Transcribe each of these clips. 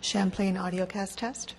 Champlain audiocast test.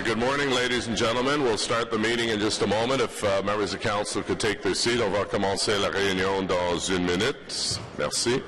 Good morning, ladies and gentlemen. We'll start the meeting in just a moment. If members of council could take their seat, on va commencer la réunion dans une minute. Merci.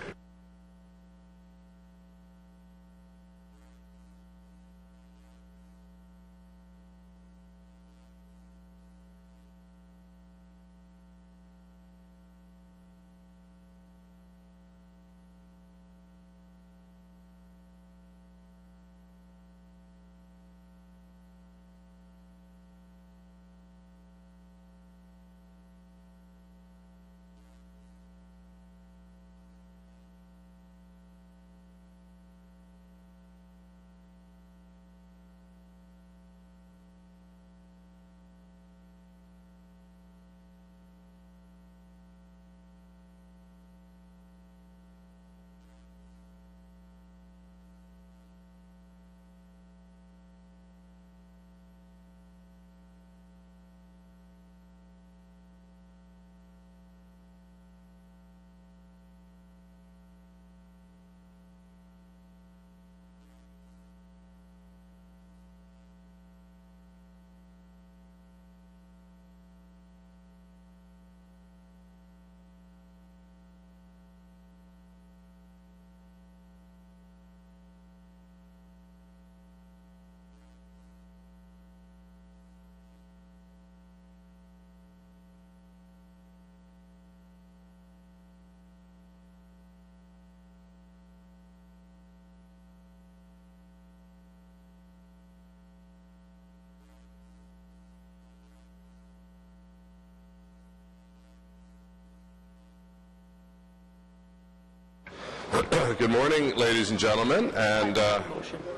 Good morning, ladies and gentlemen, and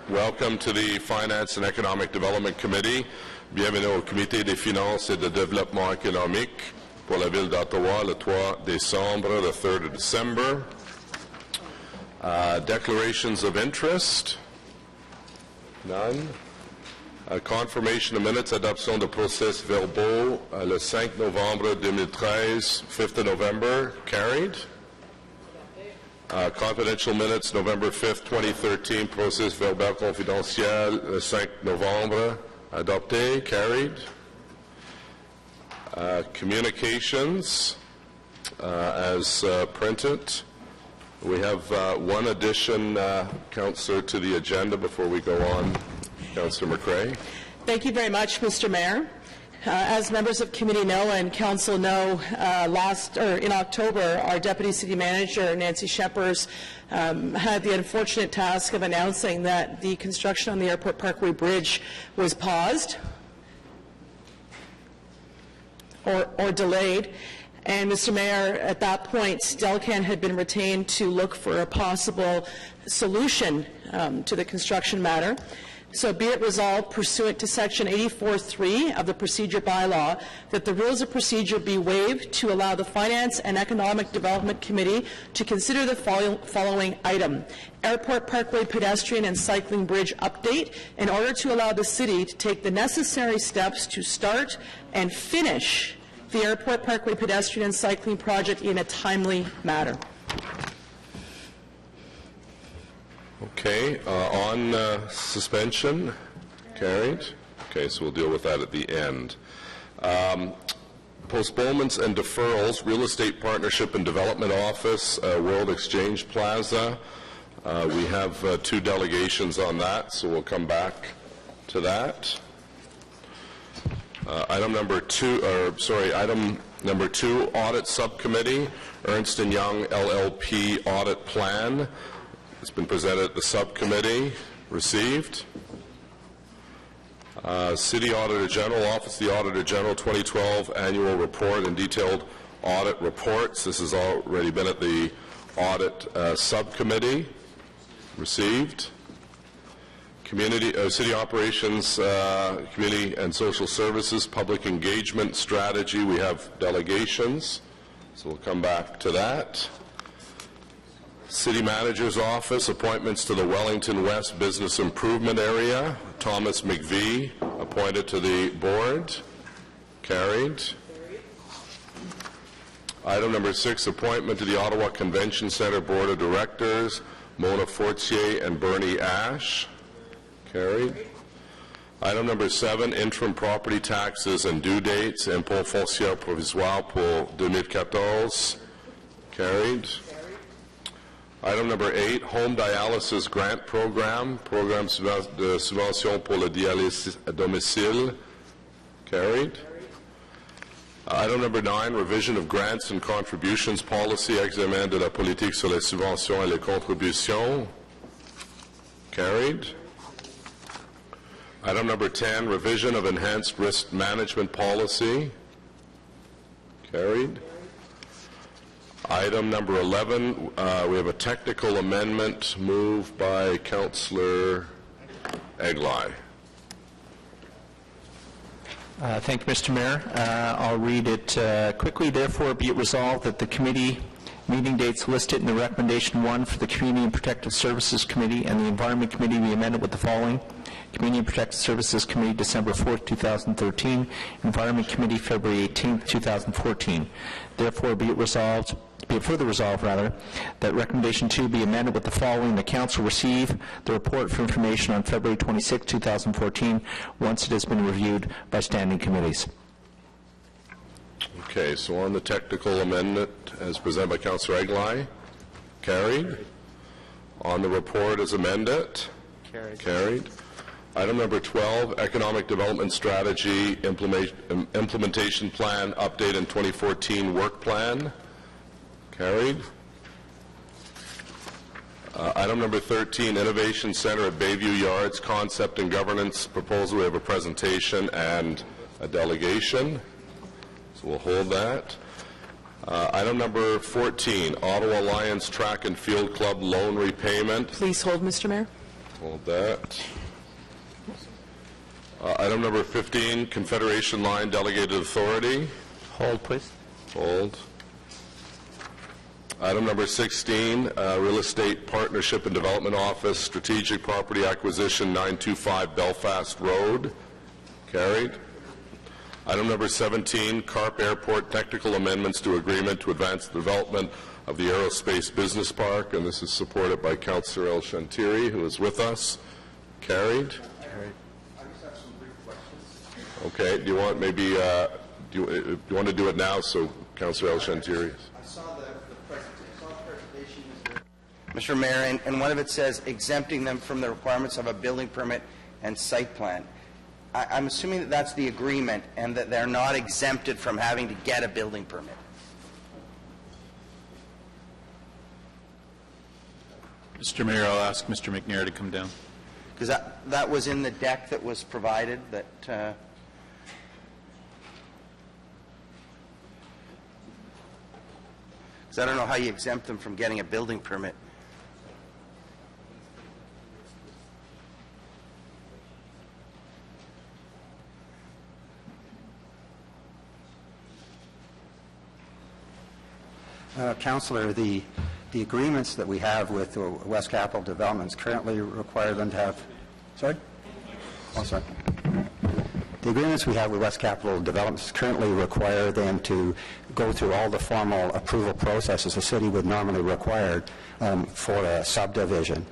welcome to the Finance and Economic Development Committee. Bienvenue au Comité des finances et de développement économique pour la ville d'Ottawa le 3 décembre, the 3rd of December. Declarations of interest? None. Confirmation of minutes, adoption de procès verbaux le 5 novembre 2013, 5th of November, carried. Confidential minutes, November 5th, 2013, procès verbal confidentiel, le 5 novembre, adopté, carried. Communications, as printed. We have one addition, Councillor, to the agenda before we go on. Councillor McRae. Thank you very much, Mr. Mayor. As members of committee know and council know, in October, our deputy city manager, Nancy Shepers, had the unfortunate task of announcing that the construction on the Airport Parkway Bridge was paused or delayed. And Mr. Mayor, at that point, Delcan had been retained to look for a possible solution to the construction matter. So be it resolved, pursuant to Section 84.3 of the Procedure Bylaw, that the rules of procedure be waived to allow the Finance and Economic Development Committee to consider the following item: Airport Parkway Pedestrian and Cycling Bridge update, in order to allow the city to take the necessary steps to start and finish the Airport Parkway Pedestrian and Cycling project in a timely manner. Okay, on suspension, carried. Okay, so we'll deal with that at the end. Postponements and deferrals, Real Estate Partnership and Development Office, World Exchange Plaza. We have two delegations on that, so we'll come back to that. Item number two, Audit Subcommittee, Ernst & Young LLP Audit Plan. It's been presented at the subcommittee, received. City Auditor General, Office of the Auditor General 2012 Annual Report and Detailed Audit Reports. This has already been at the Audit Subcommittee, received. City Operations, Community and Social Services, Public Engagement Strategy, we have delegations, so we'll come back to that. City Manager's Office, appointments to the Wellington West Business Improvement Area. Thomas McVie, appointed to the board. Carried. Item number 6, appointment to the Ottawa Convention Centre Board of Directors. Mona Fortier and Bernie Ash. Carried. Item number 7, interim property taxes and due dates, impôt foncier provisoire pour 2014. Carried. Item number 8, home dialysis grant program, programme de subvention pour le dialyse à domicile. Carried. Item number 9, revision of grants and contributions policy, examen de la politique sur les subventions et les contributions. Carried. Item number 10, revision of enhanced risk management policy. Carried. Item number 11, we have a technical amendment moved by Councillor Egli. Thank you, Mr. Mayor. I'll read it quickly. Therefore, be it resolved that the committee meeting dates listed in the recommendation 1 for the Community and Protective Services Committee and the Environment Committee be amended with the following. Community and Protective Services Committee, December 4th, 2013. Environment Committee, February 18th, 2014. Therefore, be it further resolved, that recommendation 2 be amended with the following. The Council receive the report for information on February 26, 2014, once it has been reviewed by standing committees. Okay, so on the technical amendment as presented by Councillor Egli, carried. On the report as amended, carried. Item number 12, economic development strategy implementation plan update in 2014 work plan. Carried. Item number 13, Innovation Center at Bayview Yards, concept and governance proposal. We have a presentation and a delegation, so we'll hold that. Item number 14, Ottawa Lions Track and Field Club loan repayment. Please hold, Mr. Mayor. Hold that. Item number 15, Confederation Line Delegated Authority. Hold, please. Hold. Item number 16, Real Estate Partnership and Development Office, Strategic Property Acquisition, 925 Belfast Road. Carried. Item number 17, Carp Airport Technical Amendments to Agreement to Advance the Development of the Aerospace Business Park, and this is supported by Councillor El Shantiri, who is with us. Carried. Okay, do you want maybe, do you want to do it now, so Councillor El Shantiri? I saw the presentation. Mr. Mayor, and one of it says exempting them from the requirements of a building permit and site plan. I'm assuming that that's the agreement and that they're not exempted from having to get a building permit. Mr. Mayor, I'll ask Mr. McNair to come down. Because that was in the deck that was provided that... because I don't know how you exempt them from getting a building permit. Councillor, the agreements that we have with West Capital Developments currently require them to have... Sorry? Oh, sorry. The agreements we have with West Capital Developments currently require them to go through all the formal approval processes a city would normally require for a subdivision.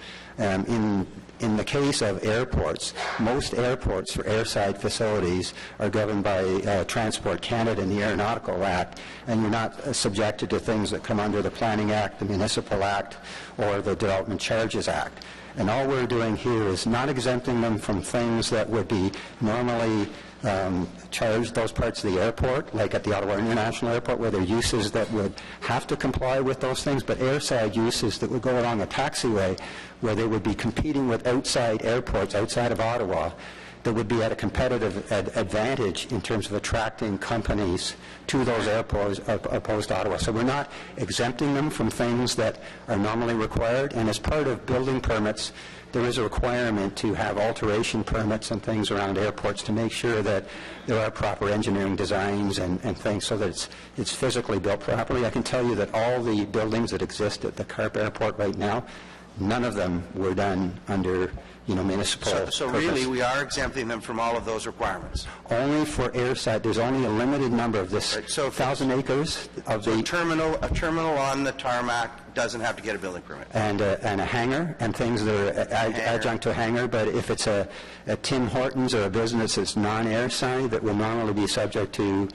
In the case of airports, most airports for airside facilities are governed by Transport Canada and the Aeronautical Act, and you're not subjected to things that come under the Planning Act, the Municipal Act, or the Development Charges Act. And all we're doing here is not exempting them from things that would be normally charged, those parts of the airport, like at the Ottawa International Airport, where there are uses that would have to comply with those things, but airside uses that would go along a taxiway where they would be competing with outside airports outside of Ottawa that would be at a competitive advantage in terms of attracting companies to those airports opposed to Ottawa. So we're not exempting them from things that are normally required, and as part of building permits, there is a requirement to have alteration permits and things around airports to make sure that there are proper engineering designs and things so that it's physically built properly. I can tell you that all the buildings that exist at the Carp Airport right now, none of them were done under municipal So purpose. really, we are exempting them from all of those requirements. Only for airside, there's only a limited number of this Right, so if 1,000 acres of A the, terminal on the tarmac doesn't have to get a building permit. and a hangar, and things that are adjunct to a hangar, but if it's a Tim Hortons or a business that's non-airside that will normally be subject to,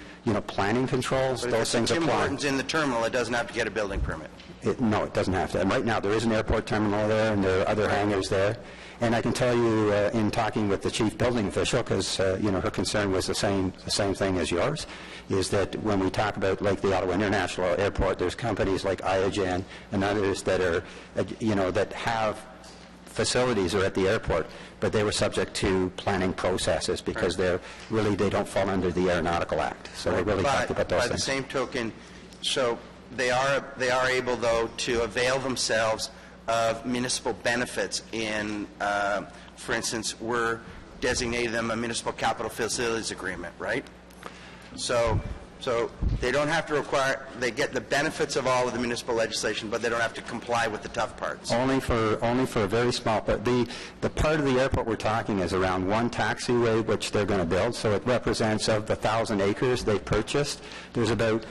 planning controls, But if those it's things Tim apply. Hortons in the terminal, it doesn't have to get a building permit. No, it doesn't have to. And right now, there is an airport terminal there, and there are other hangars there. And I can tell you, in talking with the chief building official, because her concern was the same thing as yours, is that when we talk about like the Ottawa International Airport, there's companies like Iogen and others that are, that have facilities are at the airport, but they were subject to planning processes because they don't fall under the Aeronautical Act. So they really talked about those By the things. same token, so they are able, though, to avail themselves of municipal benefits in, for instance, we're designating them a municipal capital facilities agreement, right? So they don't have to require, they get the benefits of all of the municipal legislation, but they don't have to comply with the tough parts. Only for a very small part. The part of the airport we're talking is around one taxiway, which they're going to build, so it represents of the 1,000 acres they purchased. There's about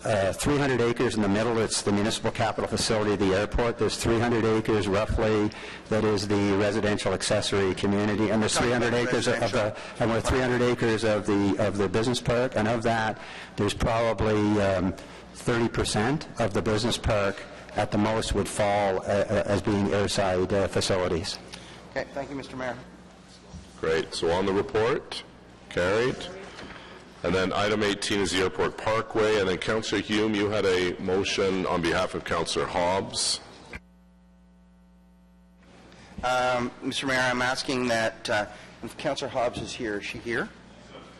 300 acres in the middle. It's the municipal capital facility of the airport. There's 300 acres roughly that is the residential accessory community, and there's 300 acres of the 300 acres of the business park, and of that there's probably 30% of the business park at the most would fall as being airside facilities. Okay, thank you, Mr. Mayor. Great. So on the report, carried. And then item 18 is the Airport Parkway. And then Councillor Hume, you had a motion on behalf of Councillor Hobbs. Mr. Mayor, I'm asking that if Councillor Hobbs is here, is she here?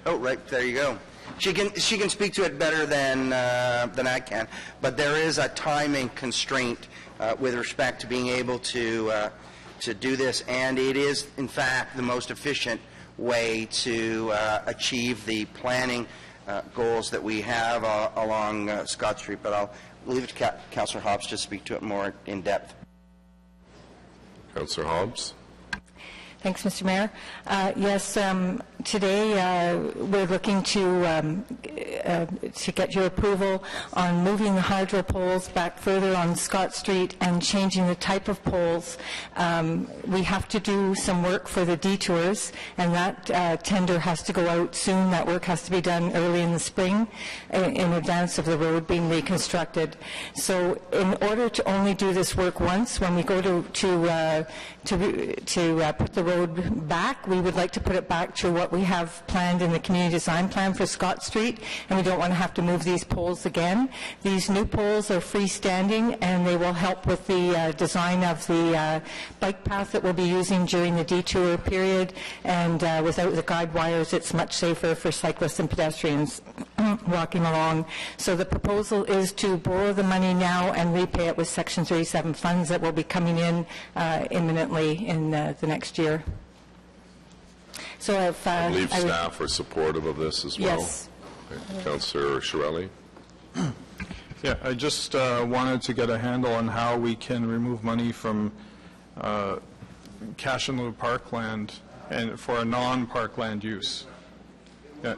Oh, right, there you go. She can speak to it better than I can, but there is a timing constraint with respect to being able to do this, and it is, in fact, the most efficient way to achieve the planning goals that we have along Scott Street. But I'll leave it to Councillor Hobbs to speak to it more in depth. Councillor Hobbs. Thanks, Mr. Mayor. Yes, today we're looking to get your approval on moving the hydro poles back further on Scott Street and changing the type of poles. We have to do some work for the detours, and that tender has to go out soon. That work has to be done early in the spring in advance of the road being reconstructed. So in order to only do this work once, when we go to put the road back, we would like to put it back to what we have planned in the community design plan for Scott Street, and we don't want to have to move these poles again. These new poles are freestanding, and they will help with the design of the bike path that we'll be using during the detour period, and without the guide wires, it's much safer for cyclists and pedestrians walking along. So the proposal is to borrow the money now and repay it with Section 37 funds that will be coming in imminently in the next year. So if I believe staff are supportive of this as well. Yes. Okay. Councillor Shirelli. Yeah, I just wanted to get a handle on how we can remove money from cash in lieu of parkland and for a non-parkland use. Yeah.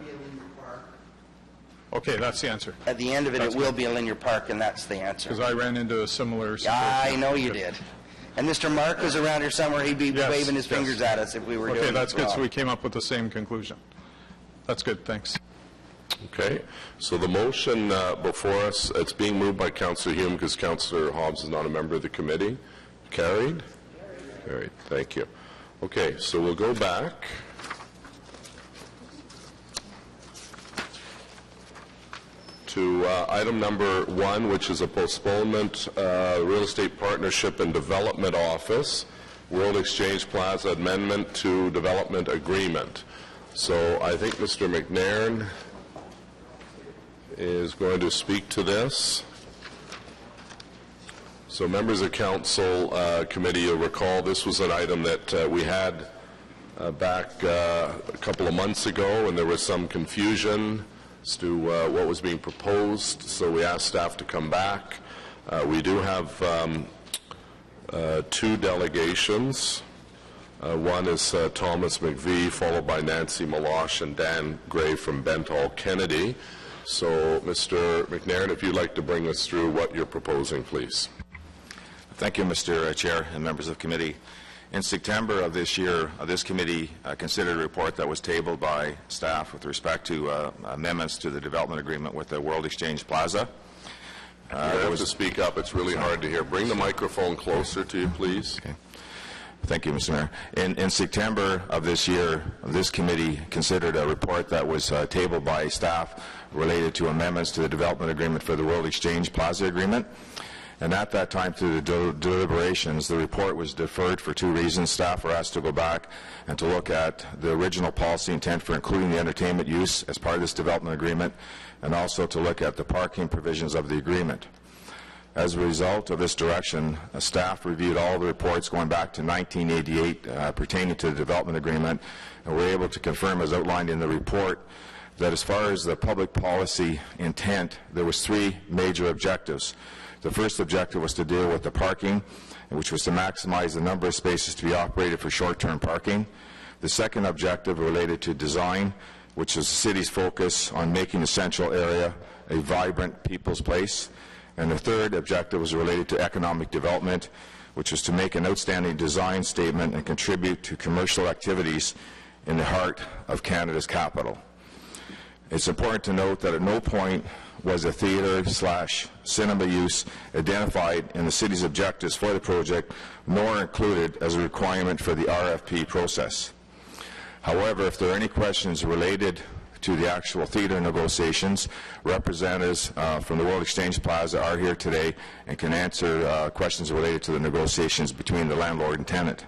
Okay, that's the answer. At the end of it, it will be a linear park, and that's the answer. Because I ran into a similar situation. I know you did. And Mr. Mark was around here somewhere. He'd be Yes, waving his yes. fingers at us if we were doing Okay, it that's good. wrong. So we came up with the same conclusion. That's good. Thanks. Okay. So the motion before us, it's being moved by Councillor Hume because Councillor Hobbs is not a member of the committee. Carried? Carried. Thank you. Okay, so we'll go back. To item number 1, which is a postponement, Real Estate Partnership and Development Office, World Exchange Plaza Amendment to Development Agreement. So I think Mr. McNairn is going to speak to this. So members of council committee, you'll recall this was an item that we had back a couple of months ago, and there was some confusion as to what was being proposed, so we asked staff to come back. We do have 2 delegations. One is Thomas McVie, followed by Nancy Malosh and Dan Gray from Bentall Kennedy. So, Mr. McNairn, if you'd like to bring us through what you're proposing, please. Thank you, Mr. Chair and members of the committee. In September of this year, this committee considered a report that was tabled by staff with respect to amendments to the development agreement with the World Exchange Plaza. You have to speak up. It's really hard to hear. Bring the microphone closer to you, please. Okay. Thank you, Mr. Mayor. In September of this year, this committee considered a report that was tabled by staff related to amendments to the development agreement for the World Exchange Plaza agreement. And at that time, through the deliberations, the report was deferred for two reasons. Staff were asked to go back and to look at the original policy intent for including the entertainment use as part of this development agreement, and also to look at the parking provisions of the agreement. As a result of this direction, staff reviewed all the reports going back to 1988 pertaining to the development agreement, and were able to confirm, as outlined in the report, that as far as the public policy intent, there was three major objectives. The first objective was to deal with the parking, which was to maximize the number of spaces to be operated for short-term parking. The second objective related to design, which is the city's focus on making the central area a vibrant people's place. And the third objective was related to economic development, which was to make an outstanding design statement and contribute to commercial activities in the heart of Canada's capital. It's important to note that at no point was a theater/cinema use identified in the city's objectives for the project, nor included as a requirement for the RFP process. However, if there are any questions related to the actual theater negotiations, representatives from the World Exchange Plaza are here today and can answer questions related to the negotiations between the landlord and tenant.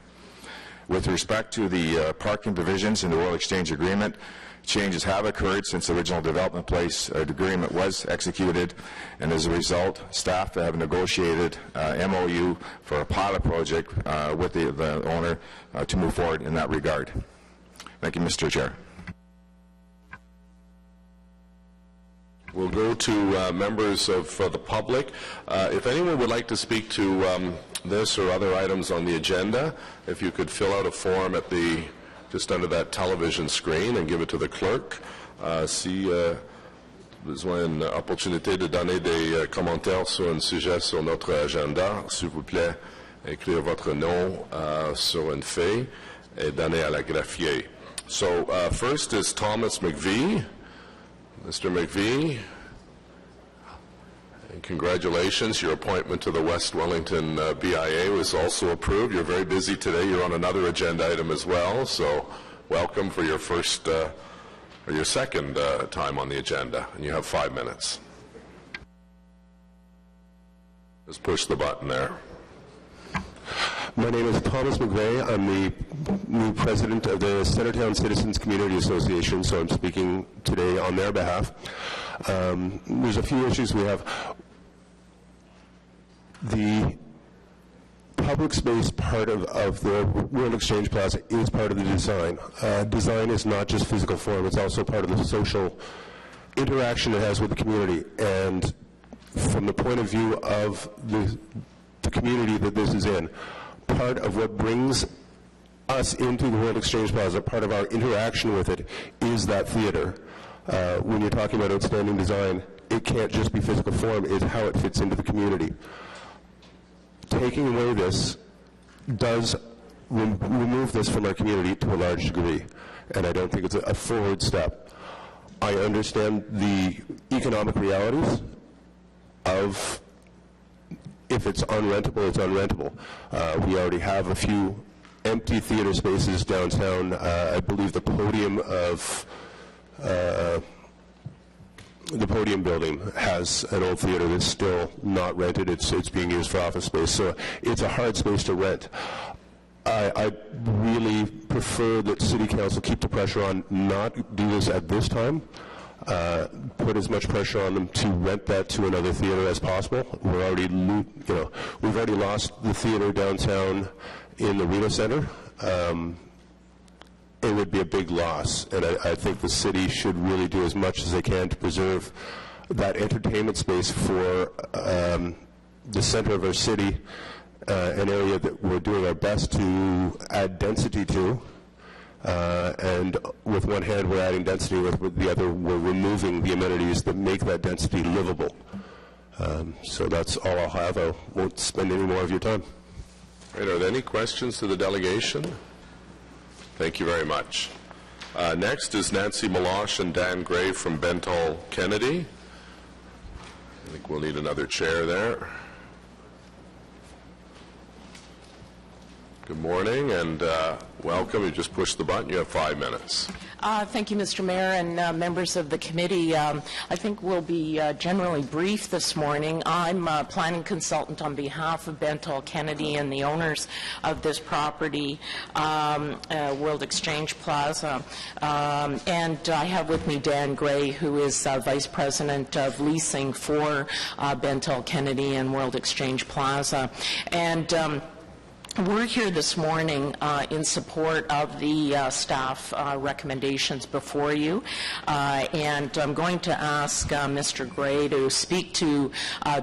With respect to the parking provisions in the World Exchange Agreement, changes have occurred since the original development place agreement was executed, and as a result, staff have negotiated MOU for a pilot project with the owner to move forward in that regard. Thank you, Mr. Chair. We'll go to members of the public. If anyone would like to speak to this or other items on the agenda, if you could fill out a form at the just under that television screen and give it to the clerk. Si besoin une opportunité de donner des commentaires sur un sujet sur notre agenda, s'il vous plaît, écrire votre nom sur une feuille et donner à la greffier. So first is Thomas McVie. Mr. McVie, and congratulations. Your appointment to the West Wellington BIA was also approved. You're very busy today. You're on another agenda item as well, so welcome for your first or your second time on the agenda, and you have 5 minutes. Just push the button there. My name is Thomas McVeigh. I'm the new president of the Centertown Citizens Community Association, so I'm speaking today on their behalf. There's a few issues we have. The public space part of the World Exchange Plaza is part of the design. Design is not just physical form, it's also part of the social interaction it has with the community. And from the point of view of the community that this is in, part of what brings us into the World Exchange Plaza, part of our interaction with it, is that theater. When you're talking about outstanding design, it can't just be physical form, it's how it fits into the community. Taking away this does remove this from our community to a large degree, and I don't think it's a forward step. I understand the economic realities of if it's unrentable, it's unrentable. We already have a few empty theater spaces downtown. I believe the podium of the podium building has an old theater that's still not rented. It's being used for office space, so it's a hard space to rent. I really prefer that City Council keep the pressure on, not do this at this time. Put as much pressure on them to rent that to another theater as possible. We're already, we've already lost the theater downtown in the Reno Center. It would be a big loss, and I think the city should really do as much as they can to preserve that entertainment space for the center of our city an area that we're doing our best to add density to. And with one hand, we're adding density, with the other, we're removing the amenities that make that density livable. So that's all I'll have. I won't spend any more of your time. Right, are there any questions to the delegation? Thank you very much. Next is Nancy Malosh and Dan Gray from Bentall Kennedy. I think we'll need another chair there. Good morning and welcome. You just push the button. You have 5 minutes. Thank you, Mr. Mayor, and members of the committee. I think we'll be generally brief this morning. I'm a planning consultant on behalf of Bentall Kennedy and the owners of this property, World Exchange Plaza. And I have with me Dan Gray, who is Vice President of Leasing for Bentall Kennedy and World Exchange Plaza. And we're here this morning in support of the staff recommendations before you, and I'm going to ask Mr. Gray to speak to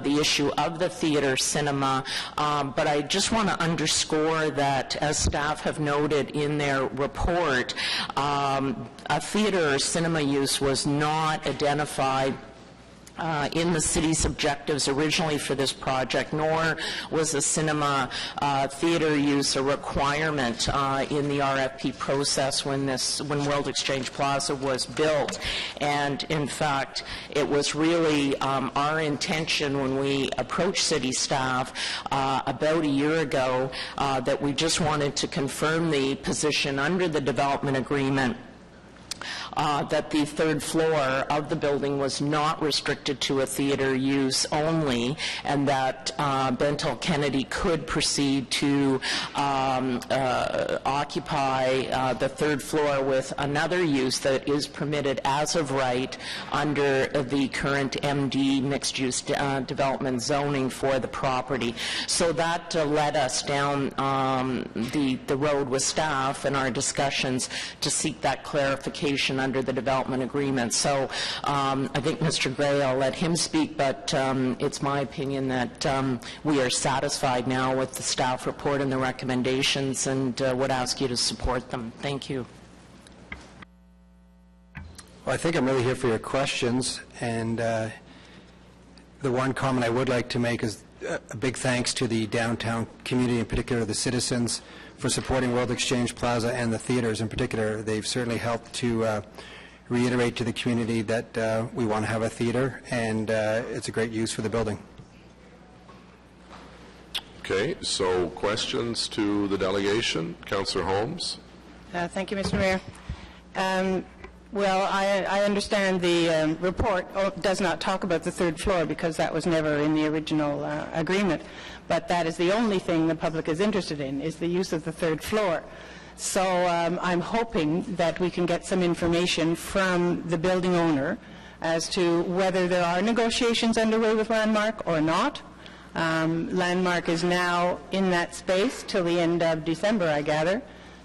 the issue of the theater cinema, but I just want to underscore that, as staff have noted in their report, a theater or cinema use was not identified in the city's objectives originally for this project, nor was a cinema theater use a requirement in the RFP process when World Exchange Plaza was built. And in fact, it was really our intention when we approached city staff about a year ago that we just wanted to confirm the position under the development agreement that the third floor of the building was not restricted to a theater use only, and that Bentall Kennedy could proceed to occupy the third floor with another use that is permitted as of right under the current MD mixed-use development zoning for the property. So that led us down the road with staff and our discussions to seek that clarification under the development agreement. So I think Mr. Gray, I'll let him speak, but it's my opinion that we are satisfied now with the staff report and the recommendations, and would ask you to support them. Thank you. Well, I think I'm really here for your questions, and the one comment I would like to make is a big thanks to the downtown community, in particular the citizens, for supporting World Exchange Plaza and the theaters in particular. They've certainly helped to reiterate to the community that we want to have a theater, and it's a great use for the building. Okay, so questions to the delegation? Councillor Holmes. Thank you, Mr. Mayor. Well, I understand the report does not talk about the third floor because that was never in the original agreement, but that is the only thing the public is interested in, is the use of the third floor. So I'm hoping that we can get some information from the building owner as to whether there are negotiations underway with Landmark or not. Landmark is now in that space till the end of December, I gather.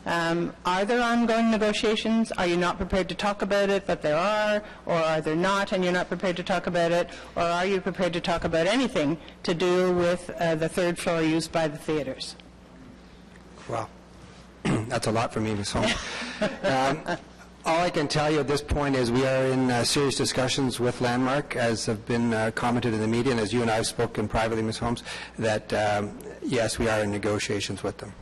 Are there ongoing negotiations? Are you not prepared to talk about it, but there are? Or are there not, and you're not prepared to talk about it? Or are you prepared to talk about anything to do with the third floor used by the theaters? Wow. That's a lot for me, Ms. Holmes. All I can tell you at this point is we are in serious discussions with Landmark, as have been commented in the media, and as you and I have spoken privately, Ms. Holmes, that yes, we are in negotiations with them.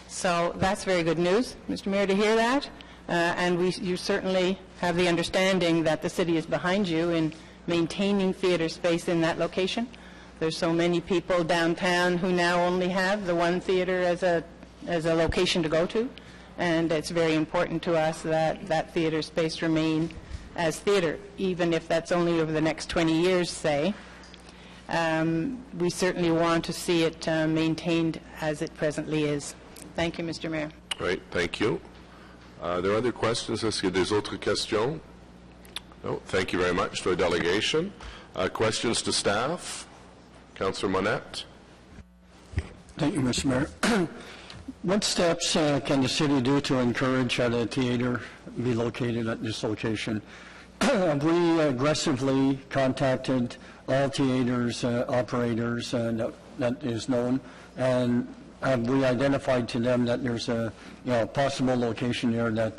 So that's very good news, Mr. Mayor, to hear that. And you certainly have the understanding that the city is behind you in maintaining theater space in that location. There's so many people downtown who now only have the one theater as a location to go to, and it's very important to us that that theater space remain as theater, even if that's only over the next 20 years, say. We certainly want to see it maintained as it presently is. Thank you, Mr. Mayor. Right, thank you. Are there other questions? Est-ce qu'il y a des autres questions? No, thank you very much to our delegation. Questions to staff? Councillor Monette. Thank you, Mr. Mayor. What steps can the city do to encourage that a theater be located at this location? Have we aggressively contacted all theaters operators that is known, and have we identified to them that there's a possible location there that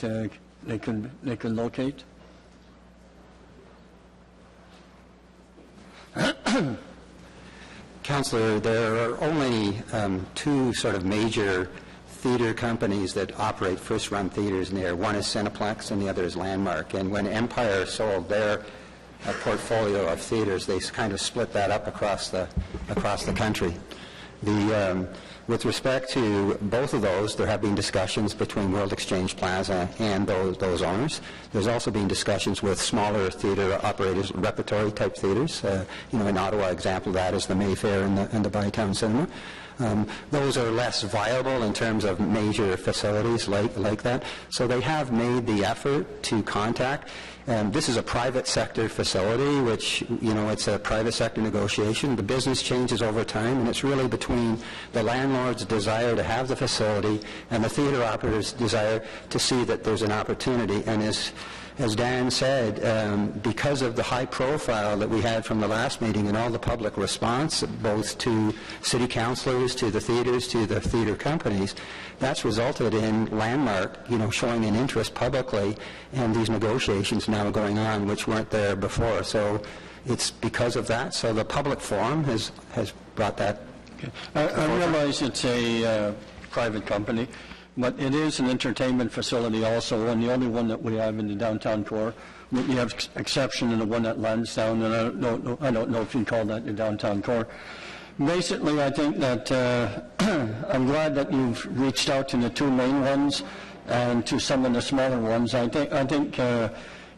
they can locate? Councillor, there are only two sort of major theatre companies that operate first-run theatres near. One is Cineplex and the other is Landmark. And when Empire sold their portfolio of theatres, they kind of split that up across the country. With respect to both of those, there have been discussions between World Exchange Plaza and those owners. There's also been discussions with smaller theatre operators, repertory type theatres. In Ottawa, example of that is the Mayfair and the Bytown Cinema. Those are less viable in terms of major facilities like that. So they have made the effort to contact. This is a private sector facility, which, it's a private sector negotiation. The business changes over time, and it's really between the landlord's desire to have the facility and the theatre operator's desire to see that there's an opportunity. And as Dan said, because of the high profile that we had from the last meeting and all the public response, both to city councillors, to the theatres, to the theatre companies, that's resulted in Landmark, showing an interest publicly, and these negotiations now going on, which weren't there before. So it's because of that. So the public forum has brought that. Okay. I realize it's a private company, but it is an entertainment facility also, and the only one that we have in the downtown core. We have exception in the one at Lansdowne, and I don't know if you call that the downtown core. Basically, I think that I'm glad that you've reached out to the two main ones and to some of the smaller ones. I think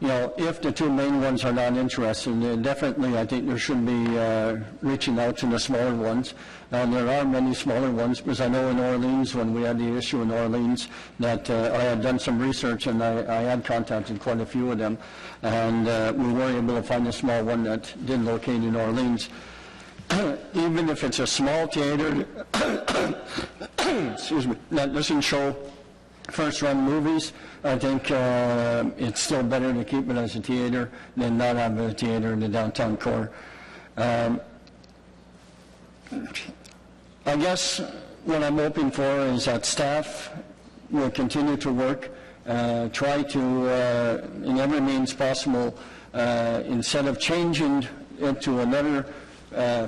if the two main ones are not interested, then definitely I think there should be reaching out to the smaller ones. And there are many smaller ones, because I know in Orleans, when we had the issue in Orleans, that I had done some research and I had contacted quite a few of them, and we were able to find a small one that did locate in Orleans. Even if it's a small theater, excuse me, that doesn't show first-run movies, I think it's still better to keep it as a theater than not have a theater in the downtown core. I guess what I'm hoping for is that staff will continue to work, try to, in every means possible, instead of changing it to another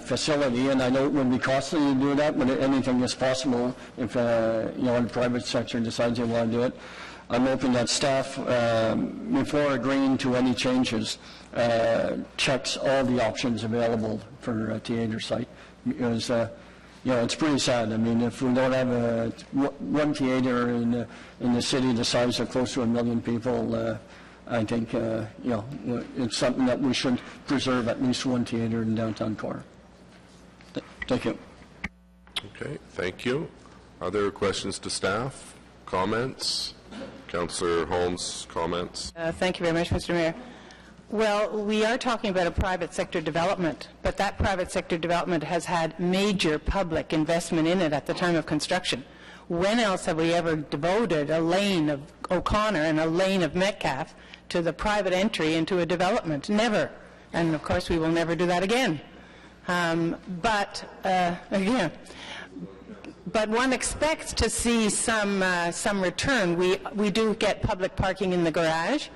facility, and I know it would be costly to do that, but anything is possible if the private sector decides they want to do it. I'm hoping that staff, before agreeing to any changes, checks all the options available for a theater site, because it's pretty sad. I mean, if we don't have one theater in the city the size of close to 1 million people, I think it's something that we should preserve, at least one theater in downtown core. Thank you. Okay, thank you. Other questions to staff? Comments? Councillor Holmes, comments? Thank you very much, Mr. Mayor. Well, we are talking about a private sector development, but that private sector development has had major public investment in it at the time of construction. When else have we ever devoted a lane of O'Connor and a lane of Metcalfe to the private entry into a development? Never. And of course we will never do that again. But one expects to see some return. We do get public parking in the garage.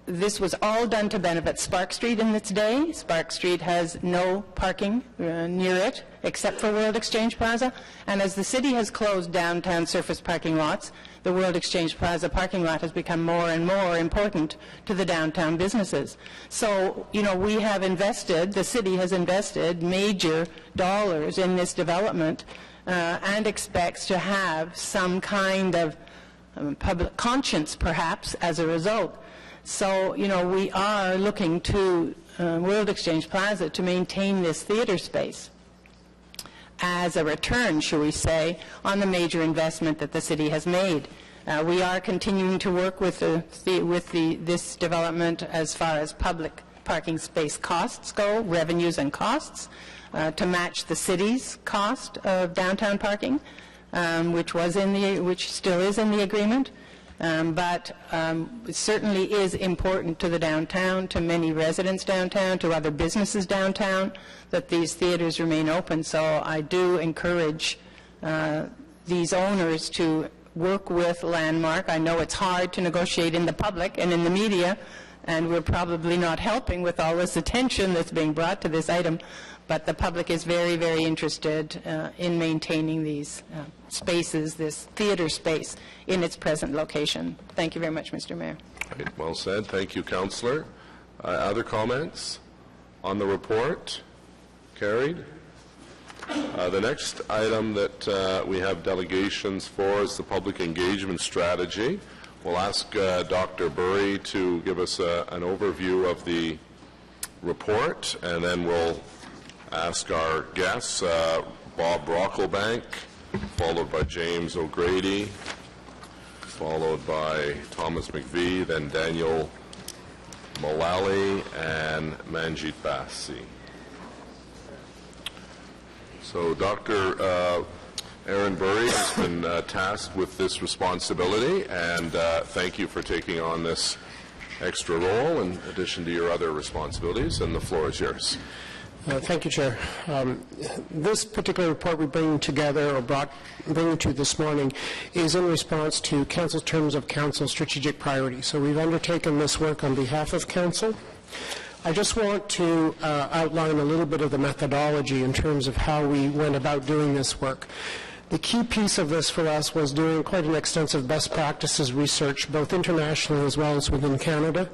This was all done to benefit Spark Street in its day. Spark Street has no parking near it except for World Exchange Plaza. And as the city has closed downtown surface parking lots, the World Exchange Plaza parking lot has become more and more important to the downtown businesses. So, we have invested, the city has invested major dollars in this development and expects to have some kind of public conscience, perhaps, as a result. So, we are looking to World Exchange Plaza to maintain this theater space as a return, shall we say, on the major investment that the city has made. We are continuing to work with this development as far as public parking space costs go, revenues and costs, to match the city's cost of downtown parking, which still is in the agreement. But it certainly is important to the downtown, to many residents downtown, to other businesses downtown, that these theaters remain open. So I do encourage these owners to work with Landmark. I know it's hard to negotiate in the public and in the media, and we're probably not helping with all this attention that's being brought to this item, but the public is very, very interested in maintaining these spaces, this theater space, in its present location. Thank you very much, Mr. Mayor. Right, well said. Thank you, Councillor. Other comments on the report? Carried. The next item that we have delegations for is the public engagement strategy. We'll ask Dr. Burry to give us an overview of the report, and then we'll ask our guests, Bob Brocklebank, followed by James O'Grady, followed by Thomas McVie, then Daniel Mullally, and Manjit Bassi. So Dr. Aaron Burry has been tasked with this responsibility, and thank you for taking on this extra role in addition to your other responsibilities, and the floor is yours. Thank you, Chair. This particular report we bring together, or bring to this morning, is in response to Council's terms of Council strategic priorities. So we've undertaken this work on behalf of Council. I just want to outline a little bit of the methodology in terms of how we went about doing this work. The key piece of this for us was doing quite an extensive best practices research, both internationally as well as within Canada,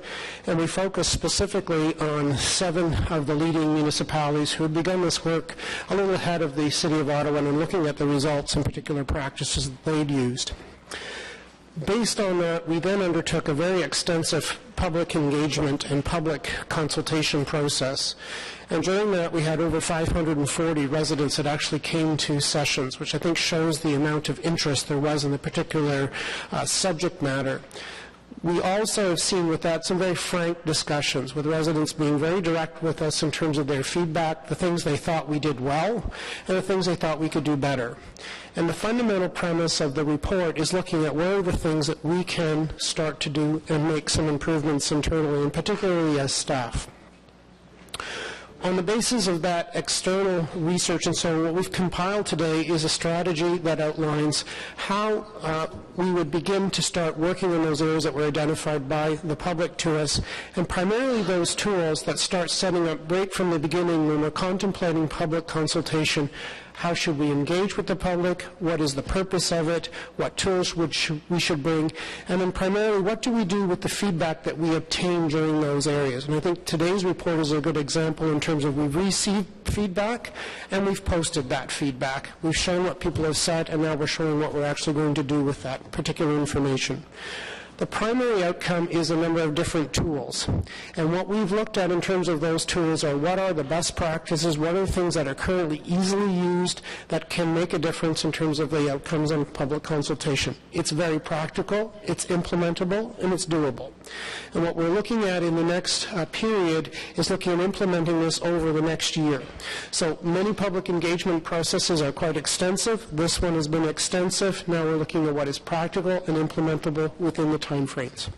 and we focused specifically on 7 of the leading municipalities who had begun this work a little ahead of the City of Ottawa and looking at the results and particular practices that they'd used. Based on that, we then undertook a very extensive public engagement and public consultation process. And during that, we had over 540 residents that actually came to sessions, which I think shows the amount of interest there was in the particular subject matter. We also have seen with that some very frank discussions, with residents being very direct with us in terms of their feedback, the things they thought we did well, and the things they thought we could do better. And the fundamental premise of the report is looking at what are the things that we can start to do and make some improvements internally, and particularly as staff. On the basis of that external research and so on, what we've compiled today is a strategy that outlines how we would begin to start working in those areas that were identified by the public to us, and primarily those tools that start setting up right from the beginning when we're contemplating public consultation. How should we engage with the public? What is the purpose of it? What tools we should bring? And then primarily, what do we do with the feedback that we obtain during those areas? And I think today's report is a good example in terms of we've received feedback and we've posted that feedback. We've shown what people have said, and now we're showing what we're actually going to do with that particular information. The primary outcome is a number of different tools. And what we've looked at in terms of those tools are what are the best practices, what are the things that are currently easily used that can make a difference in terms of the outcomes on public consultation. It's very practical, it's implementable, and it's doable. And what we're looking at in the next period is looking at implementing this over the next year. So many public engagement processes are quite extensive. This one has been extensive. Now we're looking at what is practical and implementable within the time frames.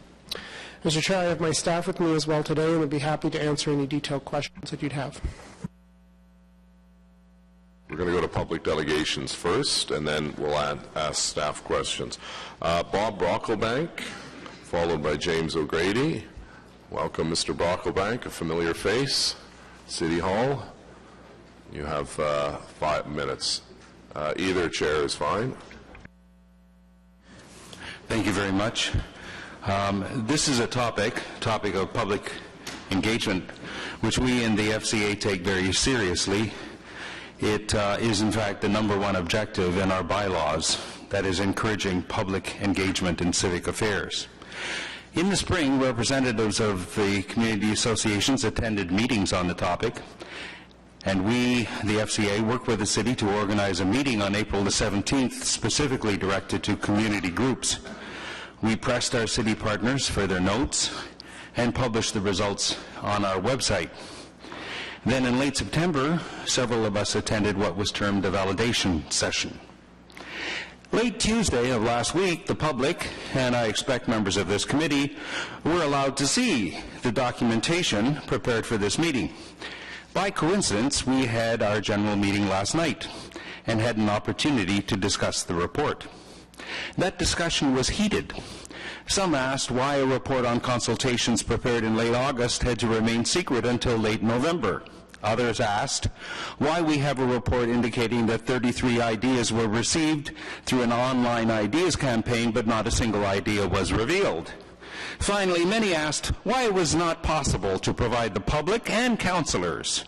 Mr. Chair, I have my staff with me as well today, and would be happy to answer any detailed questions that you'd have. We're going to go to public delegations first, and then we'll ask staff questions. Bob Brocklebank, followed by James O'Grady. Welcome, Mr. Brocklebank, a familiar face. City Hall. You have 5 minutes. Either chair is fine. Thank you very much. This is a topic of public engagement, which we in the FCA take very seriously. It is, in fact, the #1 objective in our bylaws, that is encouraging public engagement in civic affairs. In the spring, representatives of the community associations attended meetings on the topic, and we, the FCA, worked with the city to organize a meeting on April the 17th, specifically directed to community groups. We pressed our city partners for their notes and published the results on our website. Then in late September, several of us attended what was termed a validation session. Late Tuesday of last week, the public, and I expect members of this committee, were allowed to see the documentation prepared for this meeting. By coincidence, we had our general meeting last night and had an opportunity to discuss the report. That discussion was heated. Some asked why a report on consultations prepared in late August had to remain secret until late November. Others asked why we have a report indicating that 33 ideas were received through an online ideas campaign, but not a single idea was revealed. Finally, many asked why it was not possible to provide the public and councillors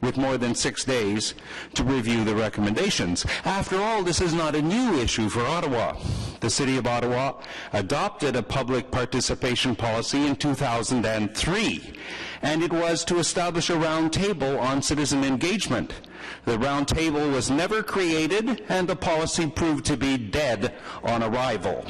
with more than 6 days to review the recommendations. After all, this is not a new issue for Ottawa. The City of Ottawa adopted a public participation policy in 2003, and it was to establish a round table on citizen engagement. The round table was never created, and the policy proved to be dead on arrival.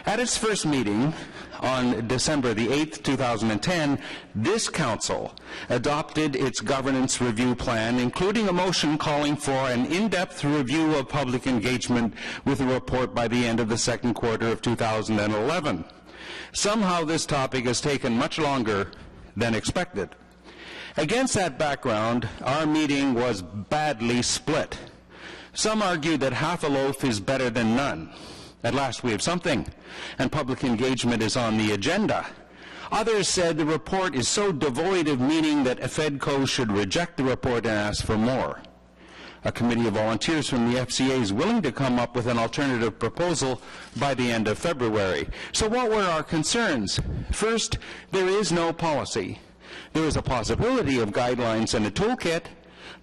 At its first meeting, on December the 8th, 2010, this council adopted its governance review plan, including a motion calling for an in-depth review of public engagement with a report by the end of the second quarter of 2011. Somehow this topic has taken much longer than expected. Against that background, our meeting was badly split. Some argued that half a loaf is better than none. At last we have something, and public engagement is on the agenda. Others said the report is so devoid of meaning that FEDCO should reject the report and ask for more. A committee of volunteers from the FCA is willing to come up with an alternative proposal by the end of February. So what were our concerns? First, there is no policy. There is a possibility of guidelines and a toolkit,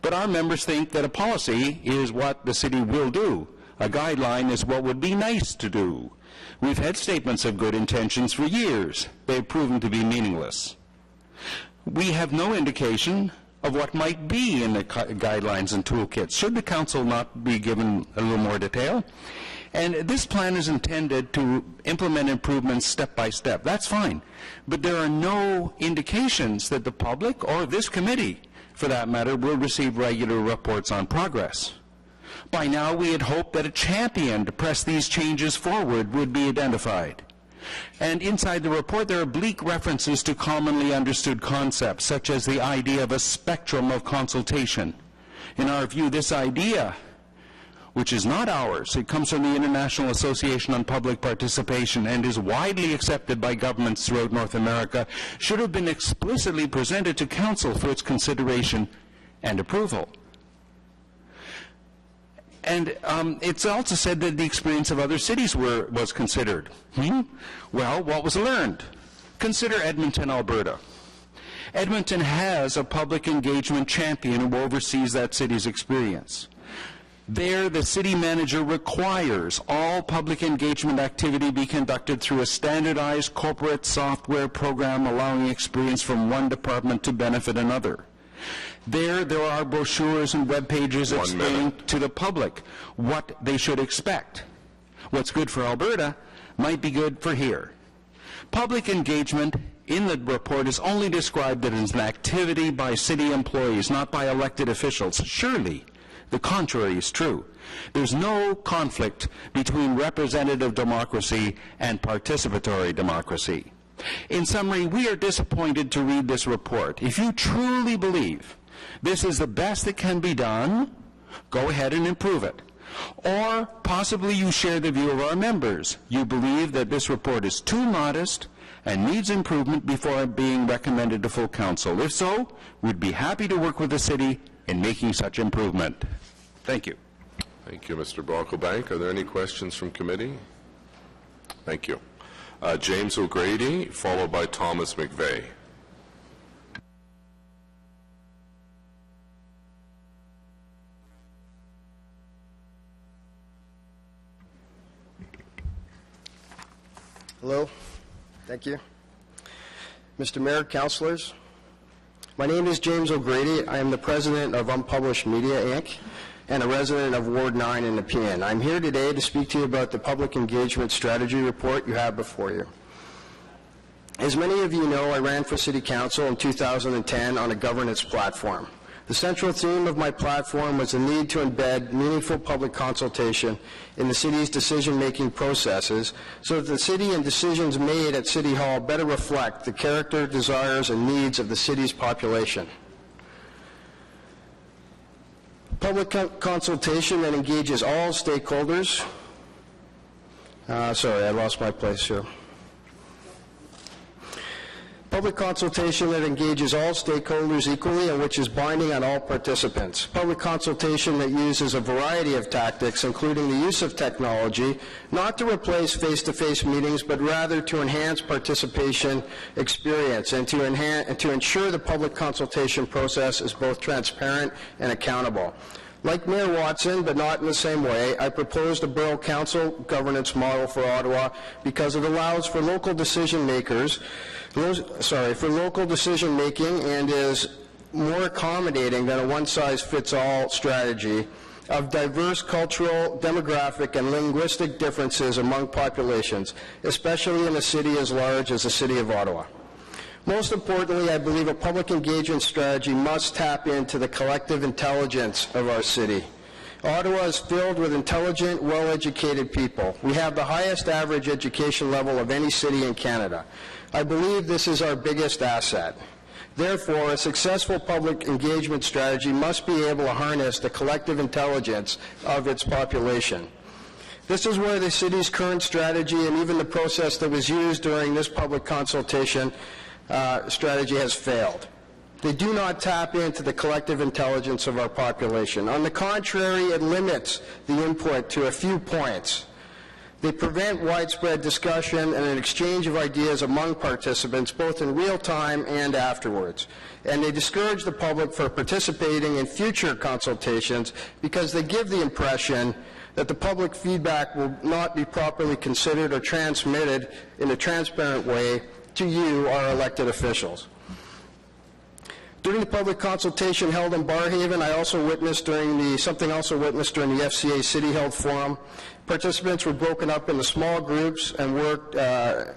but our members think that a policy is what the city will do. A guideline is what would be nice to do. We've had statements of good intentions for years. They've proven to be meaningless. We have no indication of what might be in the guidelines and toolkits. Should the council not be given a little more detail? And this plan is intended to implement improvements step by step. That's fine. But there are no indications that the public or this committee, for that matter, will receive regular reports on progress. By now, we had hoped that a champion to press these changes forward would be identified. And inside the report, there are bleak references to commonly understood concepts, such as the idea of a spectrum of consultation. In our view, this idea, which is not ours, it comes from the International Association on Public Participation and is widely accepted by governments throughout North America, should have been explicitly presented to Council for its consideration and approval. And it's also said that the experience of other cities was considered. Well, what was learned? Consider Edmonton, Alberta. Edmonton has a public engagement champion who oversees that city's experience. There, the city manager requires all public engagement activity be conducted through a standardized corporate software program allowing experience from one department to benefit another. There are brochures and web pages explaining to the public what they should expect. What's good for Alberta might be good for here. Public engagement in the report is only described as an activity by city employees, not by elected officials. Surely, the contrary is true. There's no conflict between representative democracy and participatory democracy. In summary, we are disappointed to read this report. If you truly believe this is the best that can be done, go ahead and improve it. Or possibly you share the view of our members. You believe that this report is too modest and needs improvement before being recommended to full council. If so, we'd be happy to work with the city in making such improvement. Thank you. Thank you, Mr. Brocklebank. Are there any questions from committee? Thank you. James O'Grady, followed by Thomas McVeigh. Hello. Thank you. Mr. Mayor, councillors, my name is James O'Grady. I am the president of Unpublished Media, Inc., and a resident of Ward 9 in Nepean. I'm here today to speak to you about the Public Engagement Strategy Report you have before you. As many of you know, I ran for City Council in 2010 on a governance platform. The central theme of my platform was the need to embed meaningful public consultation in the city's decision-making processes so that the city and decisions made at City Hall better reflect the character, desires, and needs of the city's population. Public consultation that engages all stakeholders. Sorry, I lost my place here. Public consultation that engages all stakeholders equally and which is binding on all participants. Public consultation that uses a variety of tactics, including the use of technology, not to replace face-to-face meetings, but rather to enhance participation experience and to ensure the public consultation process is both transparent and accountable. Like Mayor Watson, but not in the same way, I proposed a borough council governance model for Ottawa because it allows for local decision makers, for local decision making, and is more accommodating than a one-size-fits-all strategy of diverse cultural, demographic, and linguistic differences among populations, especially in a city as large as the City of Ottawa. Most importantly, I believe a public engagement strategy must tap into the collective intelligence of our city. Ottawa is filled with intelligent, well-educated people. We have the highest average education level of any city in Canada. I believe this is our biggest asset. Therefore, a successful public engagement strategy must be able to harness the collective intelligence of its population. This is where the city's current strategy and even the process that was used during this public consultation strategy has failed. They do not tap into the collective intelligence of our population. On the contrary, it limits the input to a few points. They prevent widespread discussion and an exchange of ideas among participants, both in real time and afterwards. And they discourage the public from participating in future consultations because they give the impression that the public feedback will not be properly considered or transmitted in a transparent way to you, our elected officials. During the public consultation held in Barrhaven, I also witnessed something also witnessed during the FCA City Held Forum. Participants were broken up into small groups and worked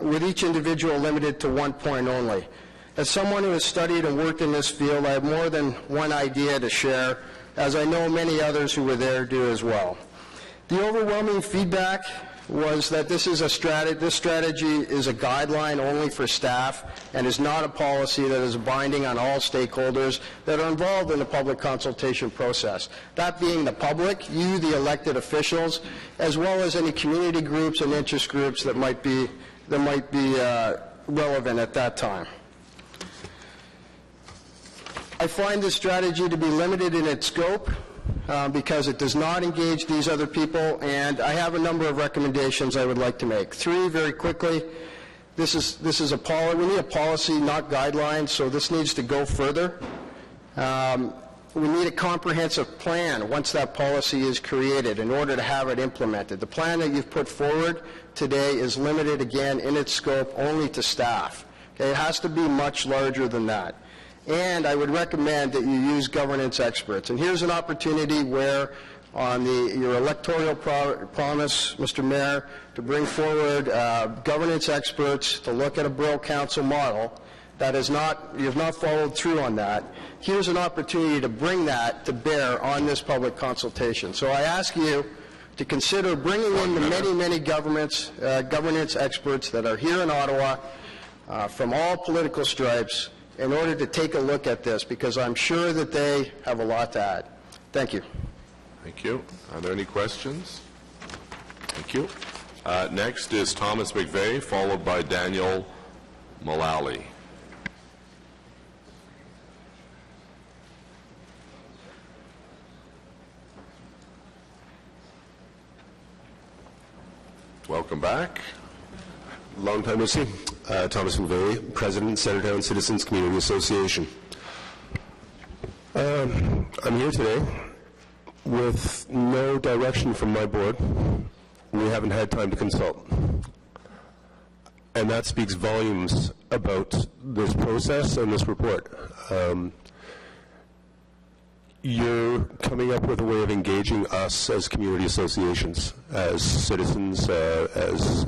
with each individual limited to one point only. As someone who has studied and worked in this field, I have more than one idea to share, as I know many others who were there do as well. The overwhelming feedback was that this strategy is a guideline only for staff and is not a policy that is binding on all stakeholders that are involved in the public consultation process. That being the public, you, the elected officials, as well as any community groups and interest groups that might be relevant at that time. I find this strategy to be limited in its scope because it does not engage these other people, and I have a number of recommendations I would like to make. 3, very quickly. This is a policy. We need a policy, not guidelines, so this needs to go further. We need a comprehensive plan once that policy is created in order to have it implemented. The plan that you've put forward today is limited, again, in its scope only to staff. Okay? It has to be much larger than that. And I would recommend that you use governance experts. And here's an opportunity where on your electoral promise, Mr. Mayor, to bring forward governance experts to look at a borough council model that you have not followed through on that. Here's an opportunity to bring that to bear on this public consultation. So I ask you to consider bringing in the many governance experts that are here in Ottawa from all political stripes in order to take a look at this, because I'm sure that they have a lot to add. Thank you. Thank you. Are there any questions? Thank you. Next is Thomas McVeigh, followed by Daniel Mullally. Welcome back. Long time no see. Thomas McVeigh, President, Centertown Citizens Community Association. I'm here today with no direction from my board. We haven't had time to consult. And that speaks volumes about this process and this report. You're coming up with a way of engaging us as community associations, as citizens, as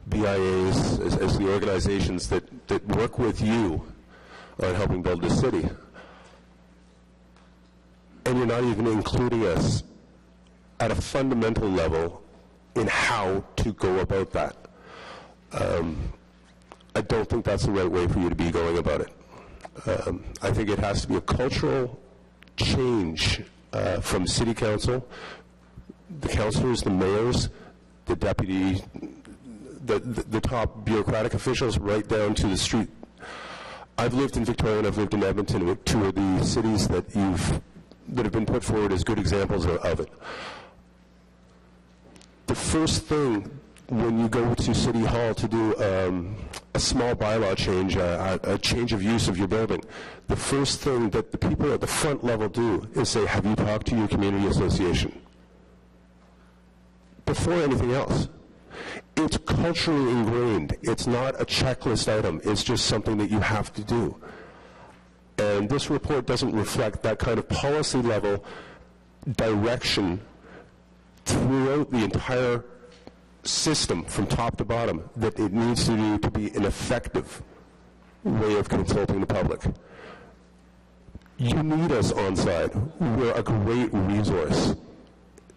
BIAs, as the organizations that work with you on helping build this city. and you're not even including us at a fundamental level in how to go about that. I don't think that's the right way for you to be going about it. I think it has to be a cultural change from City Council, the councillors, the mayors, the deputy, the top bureaucratic officials, right down to the street. I've lived in Victoria and I've lived in Edmonton, two of the cities that have been put forward as good examples of it. The first thing when you go to City Hall to do a small bylaw change, a change of use of your building, the first thing that the people at the front level do is say, have you talked to your community association? Before anything else. It's culturally ingrained. It's not a checklist item. It's just something that you have to do. And this report doesn't reflect that kind of policy level direction throughout the entire system from top to bottom that it needs to do to be an effective way of consulting the public. You need us on side. We're a great resource.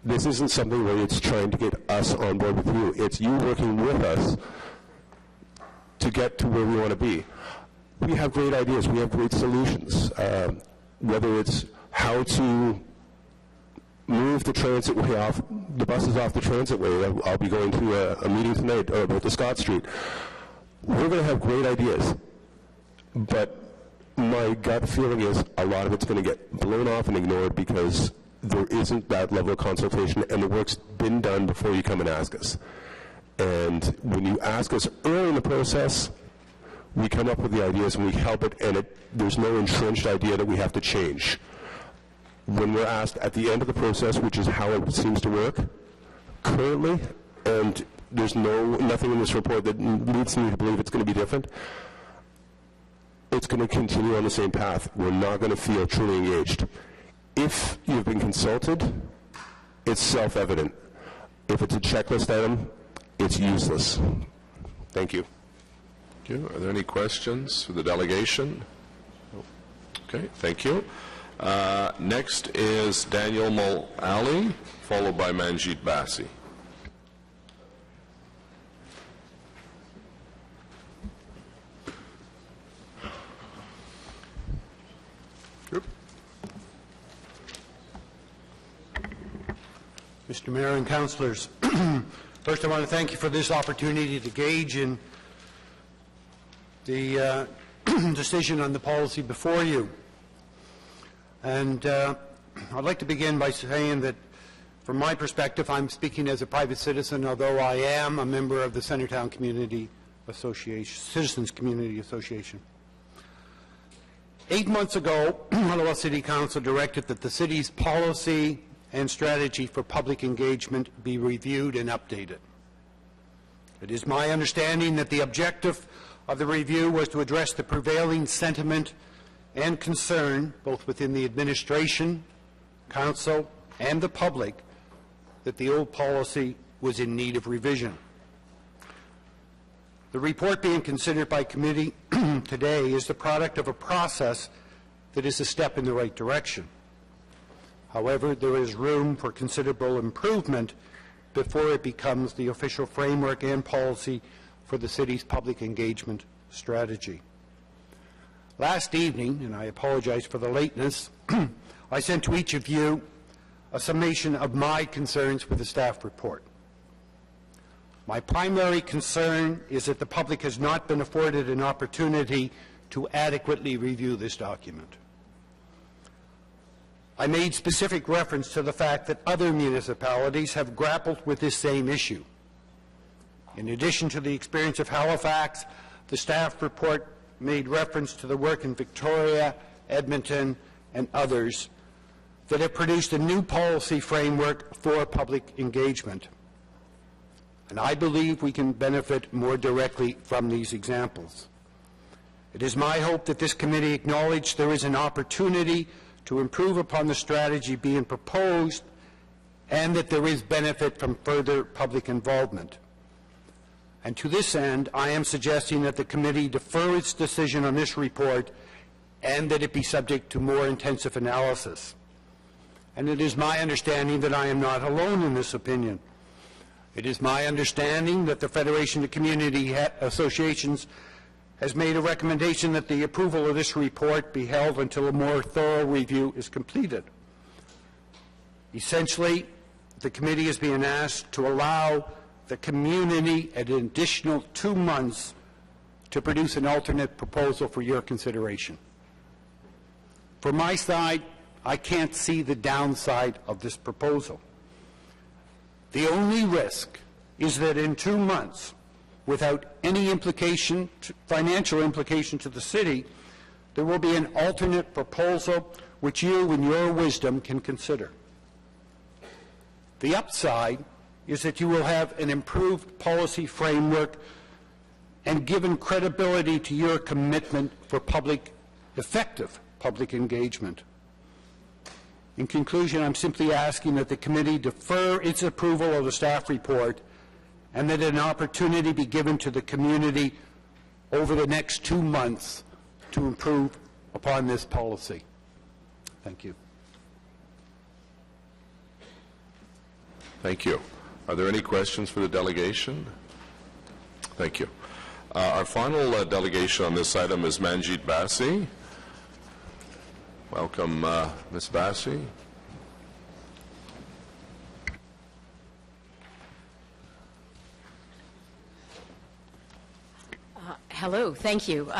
This isn't something where it's trying to get us on board with you. It's you working with us to get to where we want to be. We have great ideas. We have great solutions. Whether it's how to move the transit way off, the buses off the transit way. I'll be going to a meeting tonight about the Scott Street. We're going to have great ideas, but my gut feeling is a lot of it's going to get blown off and ignored because there isn't that level of consultation, and the work's been done before you come and ask us. And when you ask us early in the process, we come up with the ideas and we help it, and there's no entrenched idea that we have to change. When we're asked at the end of the process, which is how it seems to work currently, and there's nothing in this report that leads me to believe it's going to be different, it's going to continue on the same path. We're not going to feel truly engaged. If you've been consulted, it's self-evident. If it's a checklist item, it's useless. Thank you. Thank you. Are there any questions for the delegation? Okay, thank you. Next is Daniel Mulally, followed by Manjit Bassi. Mr. Mayor and councillors, first I want to thank you for this opportunity to gauge in the decision on the policy before you. And I'd like to begin by saying that from my perspective, I'm speaking as a private citizen, although I am a member of the Centretown Community Association, Citizens Community Association. 8 months ago, Ottawa City Council directed that the city's policy and strategy for public engagement be reviewed and updated. It is my understanding that the objective of the review was to address the prevailing sentiment and concern, both within the administration, council, and the public, that the old policy was in need of revision. The report being considered by committee today is the product of a process that is a step in the right direction. However, there is room for considerable improvement before it becomes the official framework and policy for the city's public engagement strategy. Last evening, and I apologize for the lateness, I sent to each of you a summation of my concerns with the staff report. My primary concern is that the public has not been afforded an opportunity to adequately review this document. I made specific reference to the fact that other municipalities have grappled with this same issue. In addition to the experience of Halifax, the staff report made reference to the work in Victoria, Edmonton, and others that have produced a new policy framework for public engagement. And I believe we can benefit more directly from these examples. It is my hope that this committee acknowledge there is an opportunity to improve upon the strategy being proposed and that there is benefit from further public involvement. And to this end, I am suggesting that the committee defer its decision on this report and that it be subject to more intensive analysis. and it is my understanding that I am not alone in this opinion. It is my understanding that the Federation of Community Associations has made a recommendation that the approval of this report be held until a more thorough review is completed. Essentially, the committee is being asked to allow the community an additional 2 months to produce an alternate proposal for your consideration. From my side, I can't see the downside of this proposal. The only risk is that in 2 months, without any financial implication to the city, there will be an alternate proposal which you, in your wisdom, can consider. The upside is that you will have an improved policy framework and given credibility to your commitment for effective public engagement. In conclusion, I'm simply asking that the committee defer its approval of the staff report and that an opportunity be given to the community over the next 2 months to improve upon this policy. Thank you. Thank you. Are there any questions for the delegation? Thank you. Our final delegation on this item is Manjit Bassi. Welcome, Ms. Bassi. Hello, thank you.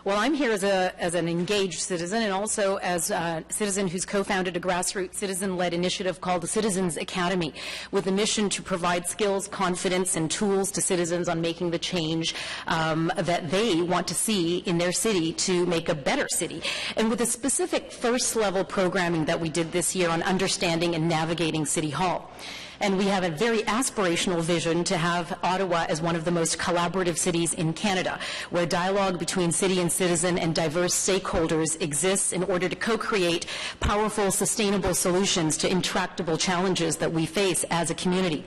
Well, I'm here as an engaged citizen and also as a citizen who's co-founded a grassroots citizen-led initiative called the Citizens Academy, with a mission to provide skills, confidence, and tools to citizens on making the change that they want to see in their city to make a better city. And with a specific first-level programming that we did this year on understanding and navigating City Hall. And we have a very aspirational vision to have Ottawa as one of the most collaborative cities in Canada, where dialogue between city and citizen and diverse stakeholders exists in order to co-create powerful, sustainable solutions to intractable challenges that we face as a community.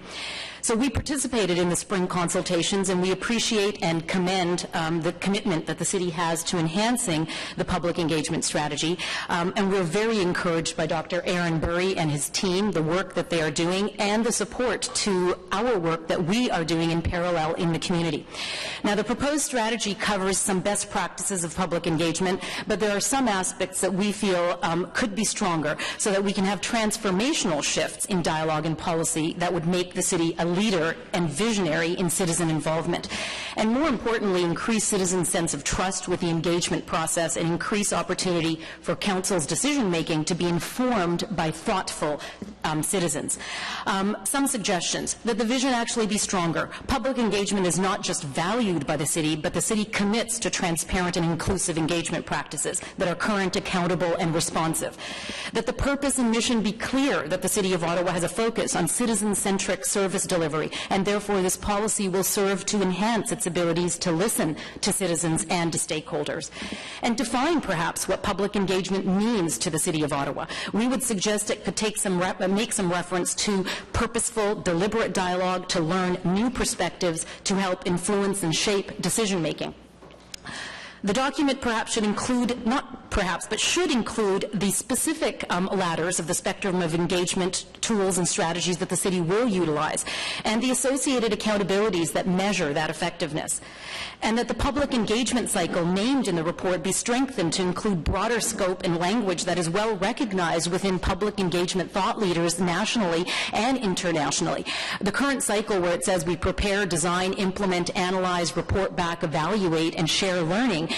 So we participated in the spring consultations, and we appreciate and commend the commitment that the city has to enhancing the public engagement strategy. And we're very encouraged by Dr. Aaron Burry and his team, the work that they are doing, and the support to our work that we are doing in parallel in the community. Now, the proposed strategy covers some best practices of public engagement, but there are some aspects that we feel could be stronger so that we can have transformational shifts in dialogue and policy that would make the city a leader and visionary in citizen involvement, and more importantly, increase citizens' sense of trust with the engagement process and increase opportunity for council's decision-making to be informed by thoughtful citizens. Some suggestions: that the vision actually be stronger. Public engagement is not just valued by the city, but the city commits to transparent and inclusive engagement practices that are current, accountable, and responsive. That the purpose and mission be clear, that the City of Ottawa has a focus on citizen-centric service delivery, and therefore this policy will serve to enhance its abilities to listen to citizens and to stakeholders. And define perhaps what public engagement means to the City of Ottawa. We would suggest it could take make some reference to purposeful, deliberate dialogue to learn new perspectives to help influence and shape decision-making. The document perhaps should include, not perhaps, but should include the specific ladders of the spectrum of engagement tools and strategies that the city will utilize, and the associated accountabilities that measure that effectiveness. And that the public engagement cycle named in the report be strengthened to include broader scope and language that is well recognized within public engagement thought leaders nationally and internationally. The current cycle, where it says we prepare, design, implement, analyze, report back, evaluate, and share learning,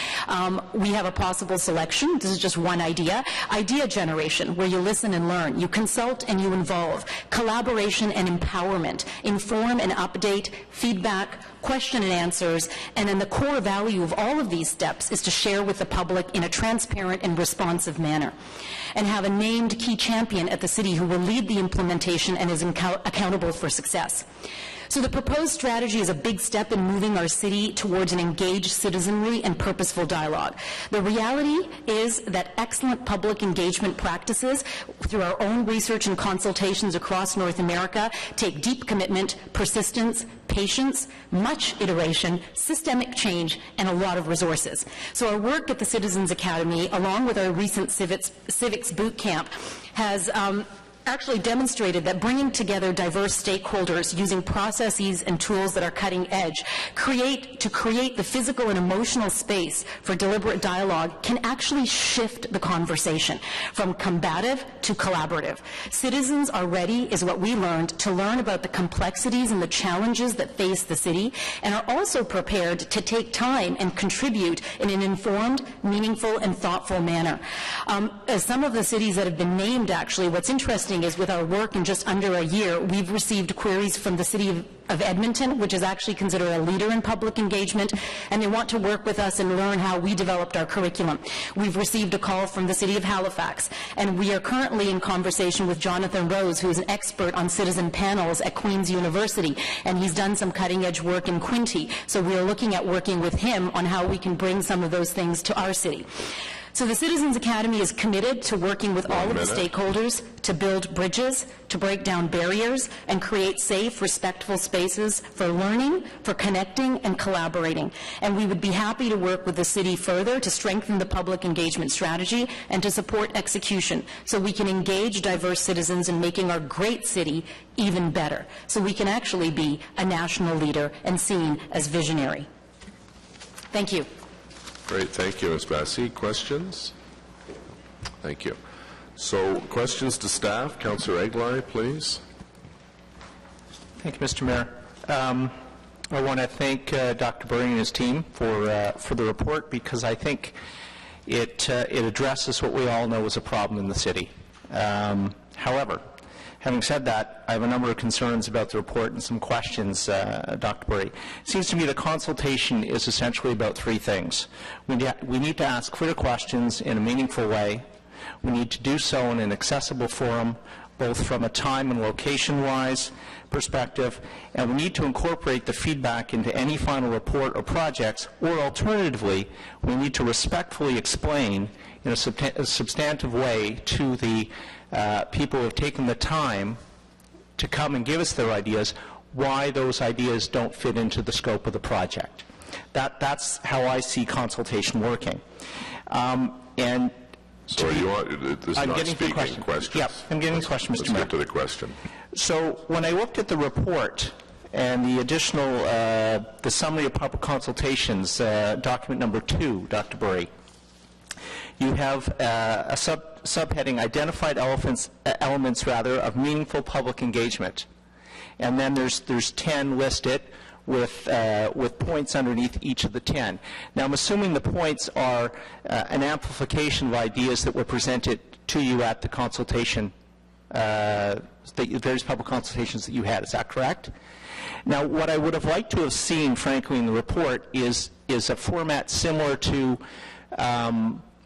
we have a possible selection. This is just one idea. Idea generation, where you listen and learn. You consult and you involve. Collaboration and empowerment. Inform and update. Feedback. Question and answers. And then the core value of all of these steps is to share with the public in a transparent and responsive manner. And have a named key champion at the city who will lead the implementation and is accountable for success. So the proposed strategy is a big step in moving our city towards an engaged citizenry and purposeful dialogue. The reality is that excellent public engagement practices through our own research and consultations across North America take deep commitment, persistence, patience, much iteration, systemic change, and a lot of resources. So our work at the Citizens Academy, along with our recent civics boot camp, has actually demonstrated that bringing together diverse stakeholders using processes and tools that are cutting edge create the physical and emotional space for deliberate dialogue can actually shift the conversation from combative to collaborative. Citizens are ready, is what we learned, to learn about the complexities and the challenges that face the city, and are also prepared to take time and contribute in an informed, meaningful, and thoughtful manner. As some of the cities that have been named, actually, what's interesting is with our work in just under a year, we've received queries from the city of Edmonton, which is actually considered a leader in public engagement, and they want to work with us and learn how we developed our curriculum. We've received a call from the city of Halifax, and we are currently in conversation with Jonathan Rose, who is an expert on citizen panels at Queen's University, and he's done some cutting-edge work in Quinte. So we are looking at working with him on how we can bring some of those things to our city. So the Citizens Academy is committed to working with all of the stakeholders to build bridges, to break down barriers, and create safe, respectful spaces for learning, for connecting, and collaborating. And we would be happy to work with the city further to strengthen the public engagement strategy and to support execution so we can engage diverse citizens in making our great city even better, so we can actually be a national leader and seen as visionary. Thank you. Great, thank you, Ms. Bassey. Questions? Thank you. So, questions to staff. Councillor Eglai, please. Thank you, Mr. Mayor. I want to thank Dr. Burry and his team for the report, because I think it addresses what we all know is a problem in the city. However, having said that, I have a number of concerns about the report and some questions, Dr. Burry. It seems to me the consultation is essentially about three things. We need to ask clear questions in a meaningful way. We need to do so in an accessible forum, both from a time and location-wise perspective, and we need to incorporate the feedback into any final report or projects, or alternatively, we need to respectfully explain in a substantive way to the people who have taken the time to come and give us their ideas, why those ideas don't fit into the scope of the project. That's how I see consultation working. And so you want, this is not speaking questions. Yeah, I'm getting a question, Mr. Mayor. Let's get to the question. So when I looked at the report and the additional, the summary of public consultations, document number 2, Dr. Burry, you have a subheading, identified elements of meaningful public engagement. And then there's 10 listed with points underneath each of the 10. Now, I'm assuming the points are an amplification of ideas that were presented to you at the consultation, the various public consultations that you had. Is that correct? Now, what I would have liked to have seen, frankly, in the report is a format similar to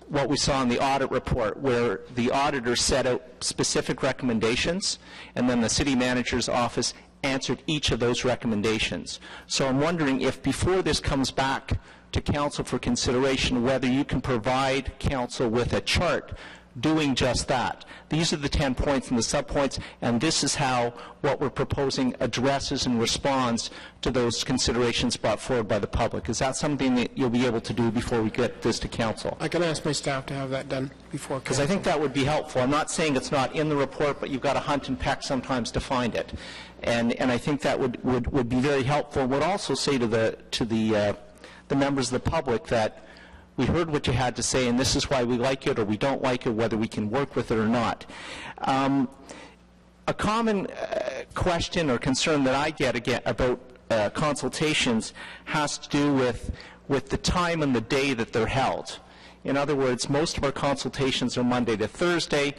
what we saw in the audit report, where the auditor set out specific recommendations, and then the city manager's office answered each of those recommendations. So I'm wondering if before this comes back to council for consideration, whether you can provide council with a chart doing just that. These are the 10 points and the subpoints, and this is how what we're proposing addresses and responds to those considerations brought forward by the public. Is that something that you'll be able to do before we get this to council? I can ask my staff to have that done before council. Because I think that would be helpful. I'm not saying it's not in the report, but you've got to hunt and peck sometimes to find it. And I think that would be very helpful. Would also say to the members of the public that we heard what you had to say, and this is why we like it or we don't like it, whether we can work with it or not. A common question or concern that I get about consultations has to do with the time and the day that they're held. In other words, most of our consultations are Monday to Thursday.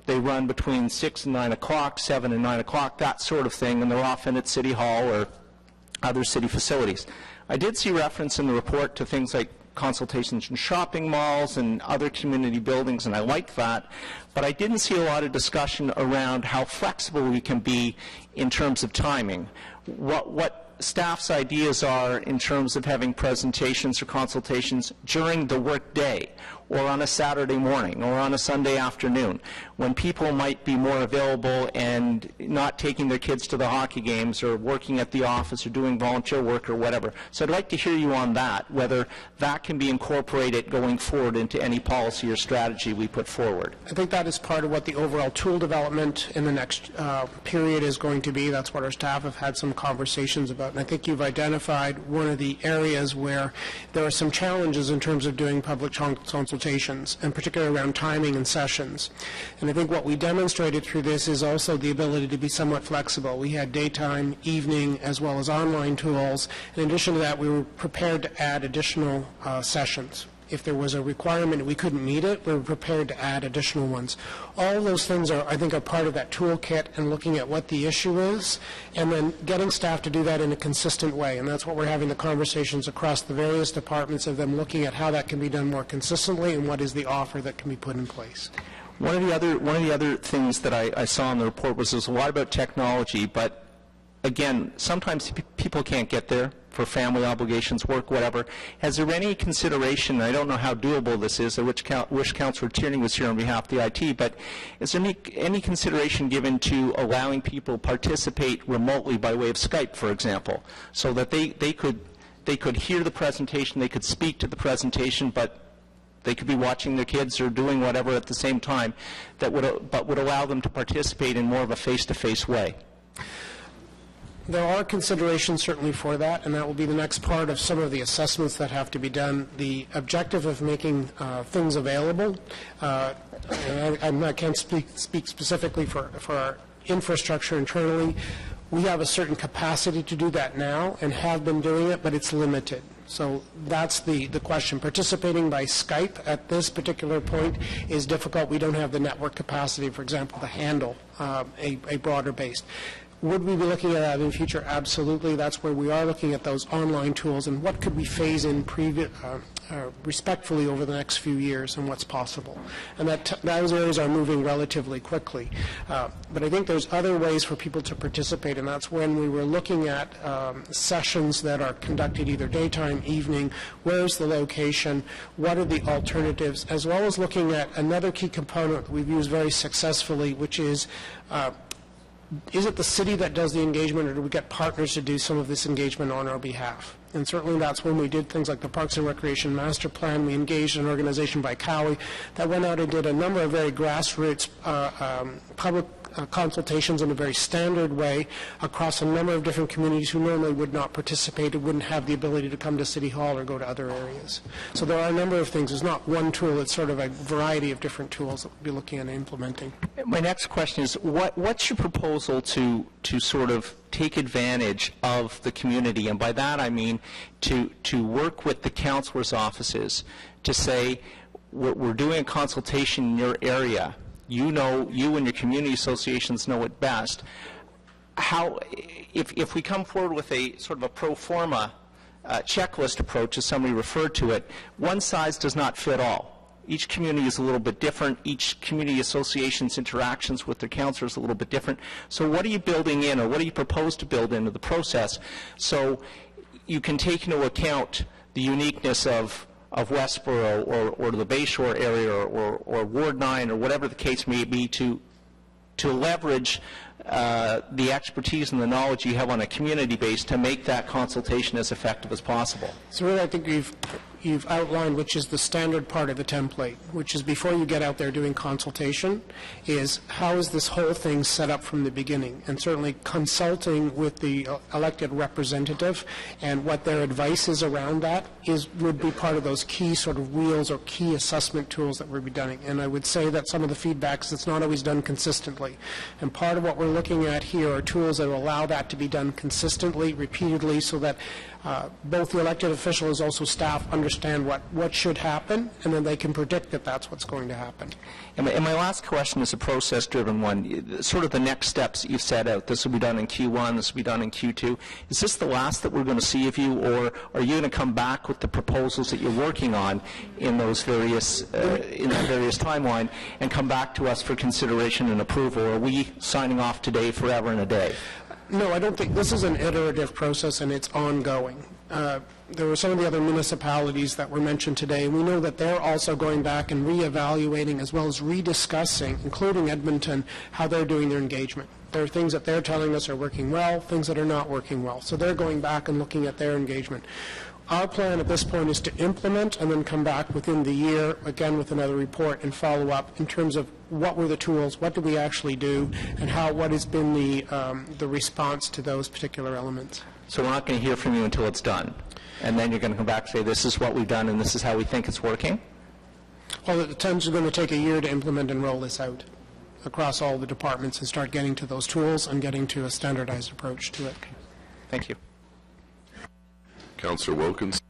They run between 6 and 9 o'clock, 7 and 9 o'clock, that sort of thing, and they're often at City Hall or other city facilities. I did see reference in the report to things like consultations in shopping malls and other community buildings, and I like that. But I didn't see a lot of discussion around how flexible we can be in terms of timing. What staff's ideas are in terms of having presentations or consultations during the work day, or on a Saturday morning, or on a Sunday afternoon, when people might be more available and not taking their kids to the hockey games or working at the office or doing volunteer work or whatever. So I'd like to hear you on that, whether that can be incorporated going forward into any policy or strategy we put forward. I think that is part of what the overall tool development in the next period is going to be. That's what our staff have had some conversations about. And I think you've identified one of the areas where there are some challenges in terms of doing public consultations, and particularly around timing and sessions. And I think what we demonstrated through this is also the ability to be somewhat flexible. We had daytime, evening, as well as online tools. In addition to that, we were prepared to add additional sessions. If there was a requirement we couldn't meet it, we were prepared to add additional ones. All of those things are, I think, are part of that toolkit and looking at what the issue is, and then getting staff to do that in a consistent way. And that's what we're having the conversations across the various departments of them looking at how that can be done more consistently and what is the offer that can be put in place. One of the other things that I saw in the report was there's a lot about technology, but again, sometimes people can't get there for family obligations, work, whatever. Has there any consideration, I don't know how doable this is, I wish Councillor Tierney was here on behalf of the IT, but is there any consideration given to allowing people to participate remotely by way of Skype, for example, so that they could hear the presentation, they could speak to the presentation, but they could be watching their kids or doing whatever at the same time, but would allow them to participate in more of a face-to-face way? There are considerations certainly for that, and that will be the next part of some of the assessments that have to be done. The objective of making things available, and I can't speak specifically for our infrastructure internally. We have a certain capacity to do that now and have been doing it, but it's limited. So that's the question. Participating by Skype at this particular point is difficult. We don't have the network capacity, for example, to handle a broader base. Would we be looking at that in the future? Absolutely. That's where we are looking at those online tools and what could we phase in respectfully over the next few years and what's possible. And those areas are moving relatively quickly. But I think there's other ways for people to participate, and that's when we were looking at sessions that are conducted either daytime, evening, where's the location, what are the alternatives, as well as looking at another key component that we've used very successfully, which is it the city that does the engagement, or do we get partners to do some of this engagement on our behalf? And certainly that's when we did things like the Parks and Recreation Master Plan. We engaged an organization by Cowie that went out and did a number of very grassroots public consultations in a very standard way across a number of different communities who normally would not participate and wouldn't have the ability to come to City Hall or go to other areas. So there are a number of things. It's not one tool. It's sort of a variety of different tools that we'll be looking at implementing. My next question is, what's your proposal to sort of take advantage of the community? And by that I mean to work with the councillors' offices to say, we're doing a consultation in your area. You and your community associations know it best. If we come forward with a sort of a pro forma checklist approach, as somebody referred to it, one size does not fit all. Each community is a little bit different. Each community association's interactions with their councillors is a little bit different. So what are you building in, or what do you propose to build into the process so you can take into account the uniqueness of Westboro or the Bayshore area or Ward 9 or whatever the case may be to leverage the expertise and the knowledge you have on a community base to make that consultation as effective as possible? So really I think you've outlined which is the standard part of the template, which is before you get out there doing consultation, is how is this whole thing set up from the beginning, and certainly consulting with the elected representative and what their advice is around that would be part of those key sort of wheels or key assessment tools that we'll be doing. And I would say that some of the feedbacks, it's not always done consistently. And part of what we're looking at here are tools that will allow that to be done consistently, repeatedly, so that both the elected officials, also staff, understand what should happen, and then they can predict that that's what's going to happen. And my last question is a process-driven one, sort of the next steps that you've set out. This will be done in Q1, this will be done in Q2. Is this the last that we're going to see of you, or are you going to come back with the proposals that you're working on in those various, in that various timeline, and come back to us for consideration and approval, or are we signing off today forever and a day? No, I don't think, this is an iterative process and it's ongoing. There were some of the other municipalities that were mentioned today. We know that they're also going back and reevaluating as well as rediscussing, including Edmonton, how they're doing their engagement. There are things that they're telling us are working well, things that are not working well. So they're going back and looking at their engagement. Our plan at this point is to implement and then come back within the year, again with another report and follow up in terms of what were the tools, what did we actually do, and what has been the response to those particular elements. So we're not going to hear from you until it's done, and then you're going to come back and say, this is what we've done and this is how we think it's working? Well, it tends to going to take a year to implement and roll this out across all the departments and start getting to those tools and getting to a standardized approach to it. Thank you. Councillor Wilkins.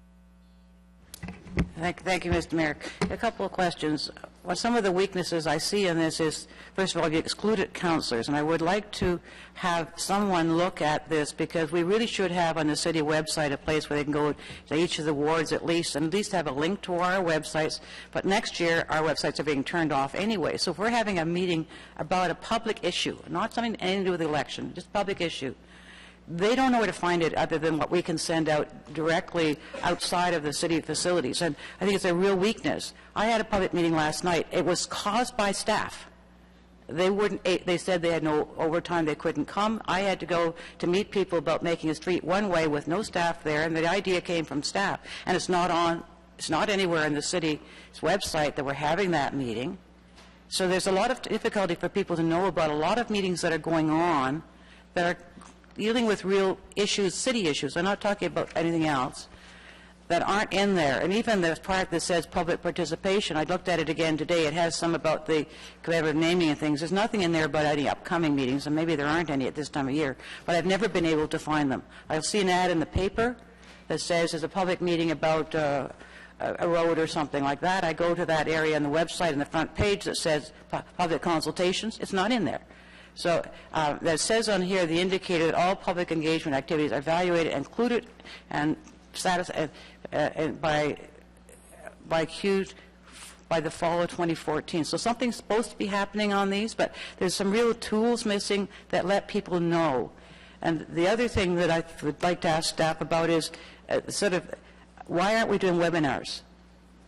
Thank you, Mr. Mayor. A couple of questions. Well, some of the weaknesses I see in this is, first of all, you excluded councillors, and I would like to have someone look at this, because we really should have on the city website a place where they can go to each of the wards at least have a link to our websites. But next year, our websites are being turned off anyway. So if we're having a meeting about a public issue, not something anything to do with the election, just public issue, they don't know where to find it other than what we can send out directly outside of the city facilities. And I think it's a real weakness. I had a public meeting last night. It was caused by staff. They said they had no overtime, they couldn't come. I had to go to meet people about making a street one way with no staff there, and the idea came from staff. And it's not anywhere in the city's website that we're having that meeting. So there's a lot of difficulty for people to know about a lot of meetings that are going on that are dealing with real issues, city issues. I'm not talking about anything else, that aren't in there. And even the part that says public participation, I looked at it again today. It has some about the collaborative naming and things. There's nothing in there about any upcoming meetings, and maybe there aren't any at this time of year, but I've never been able to find them. I'll see an ad in the paper that says there's a public meeting about a road or something like that. I go to that area on the website on the front page that says public consultations. It's not in there. So that says on here, the indicator that all public engagement activities are evaluated, included, and status by the fall of 2014. So something's supposed to be happening on these, but there's some real tools missing that let people know. And the other thing that I would like to ask staff about is why aren't we doing webinars?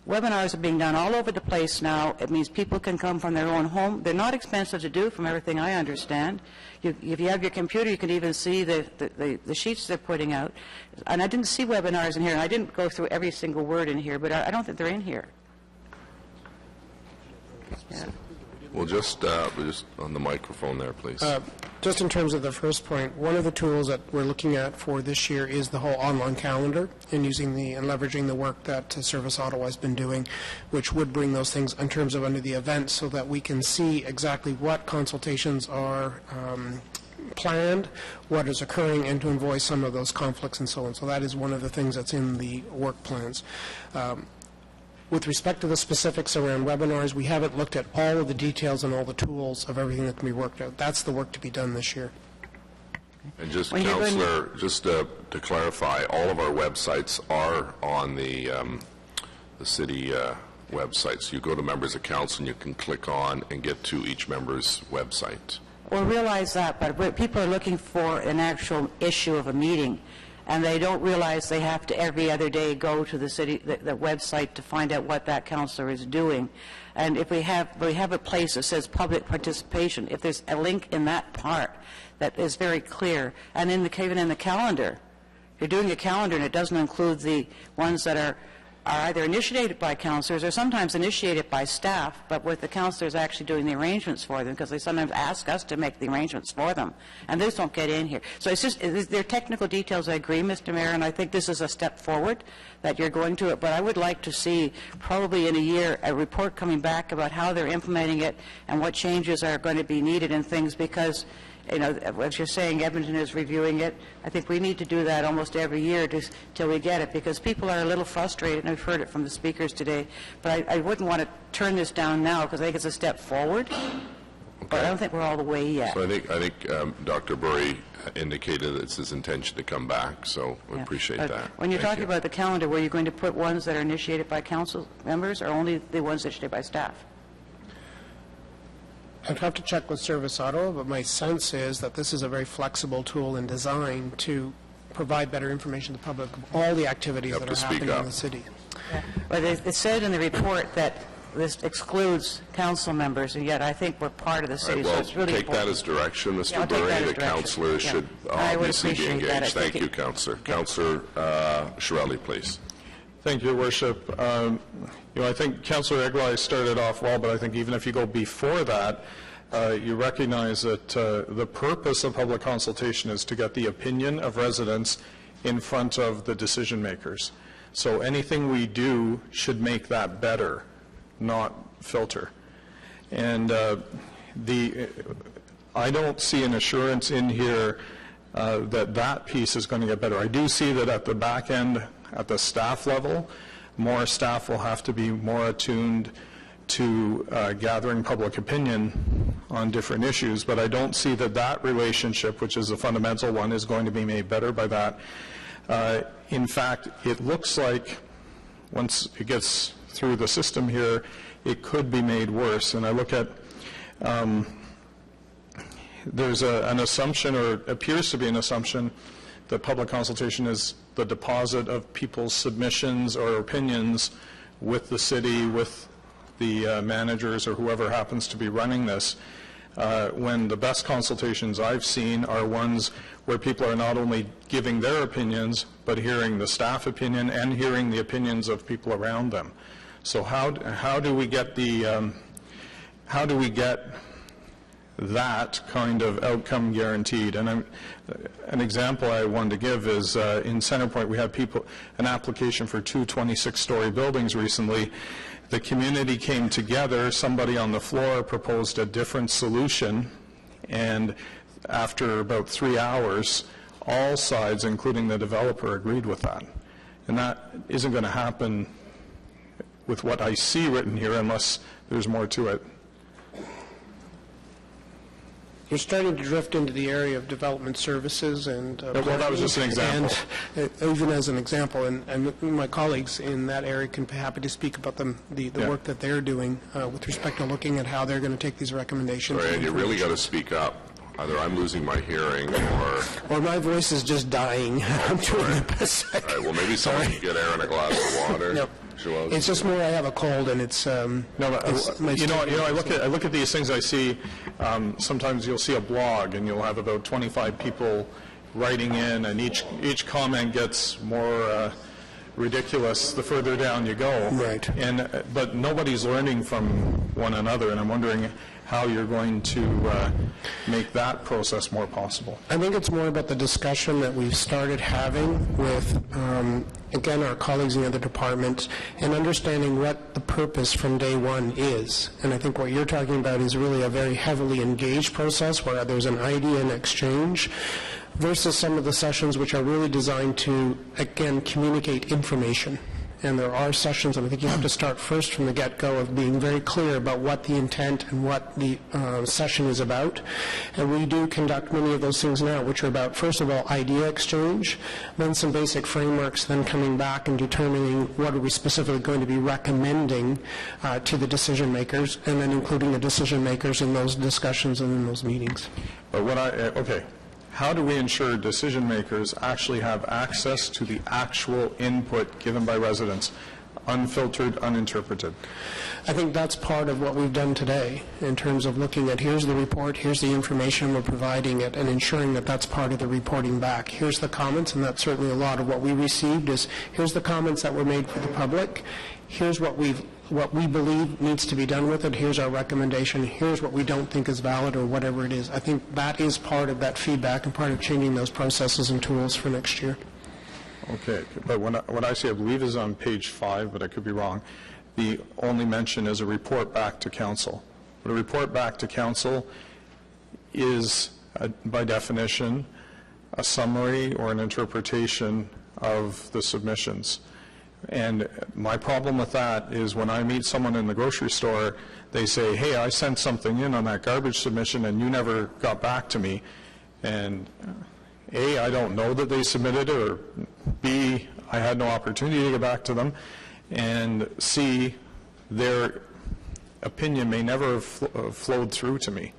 Webinars are being done all over the place now. It means people can come from their own home. They're not expensive to do, from everything I understand. If you have your computer, you can even see the sheets they're putting out. And I didn't see webinars in here, and I didn't go through every single word in here, but I don't think they're in here. Yeah. Well, just on the microphone there, please. Just in terms of the first point, one of the tools that we're looking at for this year is the whole online calendar, and using and leveraging the work that Service Ottawa has been doing, which would bring those things in terms of under the event, so that we can see exactly what consultations are planned, what is occurring, and to avoid some of those conflicts and so on. So that is one of the things that's in the work plans. With respect to the specifics around webinars, we haven't looked at all of the details and all the tools of everything that can be worked out. That's the work to be done this year. And just, Councillor, just to clarify, all of our websites are on the city website. So you go to members of council and you can click on and get to each member's website. Well, realize that, but people are looking for an actual issue of a meeting, and they don't realize they have to every other day go to the city, the website, to find out what that councillor is doing. And if we have a place that says public participation, if there's a link in that part that is very clear, and even in the calendar, you're doing a calendar and it doesn't include the ones that are either initiated by councillors or sometimes initiated by staff, but with the councillors actually doing the arrangements for them, because they sometimes ask us to make the arrangements for them, and those don't get in here. So it's just, they're technical details, I agree, Mr. Mayor, and I think this is a step forward that you're going to it, but I would like to see, probably in a year, a report coming back about how they're implementing it and what changes are going to be needed and things, because you know, as you're saying, Edmonton is reviewing it. I think we need to do that almost every year till we get it, because people are a little frustrated, and I've heard it from the speakers today. But I wouldn't want to turn this down now, because I think it's a step forward. But I don't think we're all the way yet. So I think Dr. Burry indicated it's his intention to come back, so we appreciate that. When you're talking about the calendar, were you going to put ones that are initiated by council members, or only the ones initiated by staff? I'd have to check with Service Ottawa, but my sense is that this is a very flexible tool and designed to provide better information to the public of all the activities that are happening in the city. But it said in the report that this excludes council members, and yet I think we're part of the city, so it's really take important. that as direction, Mr. I'll take Burry. that as The direction. councillors should I would obviously be appreciate that. engaged. Thank you, Councillor. Councillor Shirelli, please. Thank you, Your Worship. You know, I think Councillor Eglai started off well, but I think even if you go before that, you recognize that the purpose of public consultation is to get the opinion of residents in front of the decision makers. So anything we do should make that better, not filter. And I don't see an assurance in here that that piece is going to get better. I do see that at the back end, at the staff level, more staff will have to be more attuned to gathering public opinion on different issues, but I don't see that that relationship, which is a fundamental one, is going to be made better by that. In fact, it looks like once it gets through the system here, it could be made worse. And I look at, there's an assumption, or appears to be an assumption, that public consultation is the deposit of people's submissions or opinions with the city, with the managers or whoever happens to be running this, when the best consultations I've seen are ones where people are not only giving their opinions, but hearing the staff opinion and hearing the opinions of people around them. So how do we get the how do we get that kind of outcome guaranteed? And an example I wanted to give is in Centrepoint we had an application for 2 26-story buildings recently. The community came together, somebody on the floor proposed a different solution, and after about 3 hours, all sides, including the developer, agreed with that. And that isn't going to happen with what I see written here unless there's more to it. You're starting to drift into the area of development services and well, that was just an example. And even as an example, and my colleagues in that area can be happy to speak about the work that they're doing with respect to looking at how they're going to take these recommendations. Right, and you really got to speak up. Either I'm losing my hearing or my voice is just dying. I'm doing the best I can. All right, well, maybe someone can get Aaron a glass of water. No. It's just more I have a cold, and it's no. But, you know, I look at these things. I see sometimes you'll see a blog, and you'll have about 25 people writing in, and each comment gets more ridiculous the further down you go. Right. And but nobody's learning from one another, and I'm wondering how you're going to make that process more possible. I think it's more about the discussion that we've started having with, again, our colleagues in the other departments, and understanding what the purpose from day one is. And I think what you're talking about is really a very heavily engaged process where there's an idea and exchange, versus some of the sessions which are really designed to, again, communicate information. And there are sessions, and I think you have to start first from the get-go of being very clear about what the intent and what the session is about. And we do conduct many of those things now, which are about, first of all, idea exchange, then some basic frameworks, then coming back and determining what are we specifically going to be recommending to the decision makers, and then including the decision makers in those discussions and in those meetings. But okay. How do we ensure decision makers actually have access to the actual input given by residents, unfiltered, uninterpreted? I think that's part of what we've done today in terms of looking at here's the report, here's the information, we're providing it, and ensuring that that's part of the reporting back. Here's the comments, and that's certainly a lot of what we received is here's the comments that were made for the public, here's what we believe needs to be done with it, here's our recommendation, here's what we don't think is valid or whatever it is. I think that is part of that feedback and part of changing those processes and tools for next year. Okay, but what I see, I believe, is on page 5, but I could be wrong. The only mention is a report back to council. But a report back to council is by definition, a summary or an interpretation of the submissions. And my problem with that is when I meet someone in the grocery store, they say, hey, I sent something in on that garbage submission and you never got back to me. And A, I don't know that they submitted it, or B, I had no opportunity to get back to them, and C, their opinion may never have flowed through to me.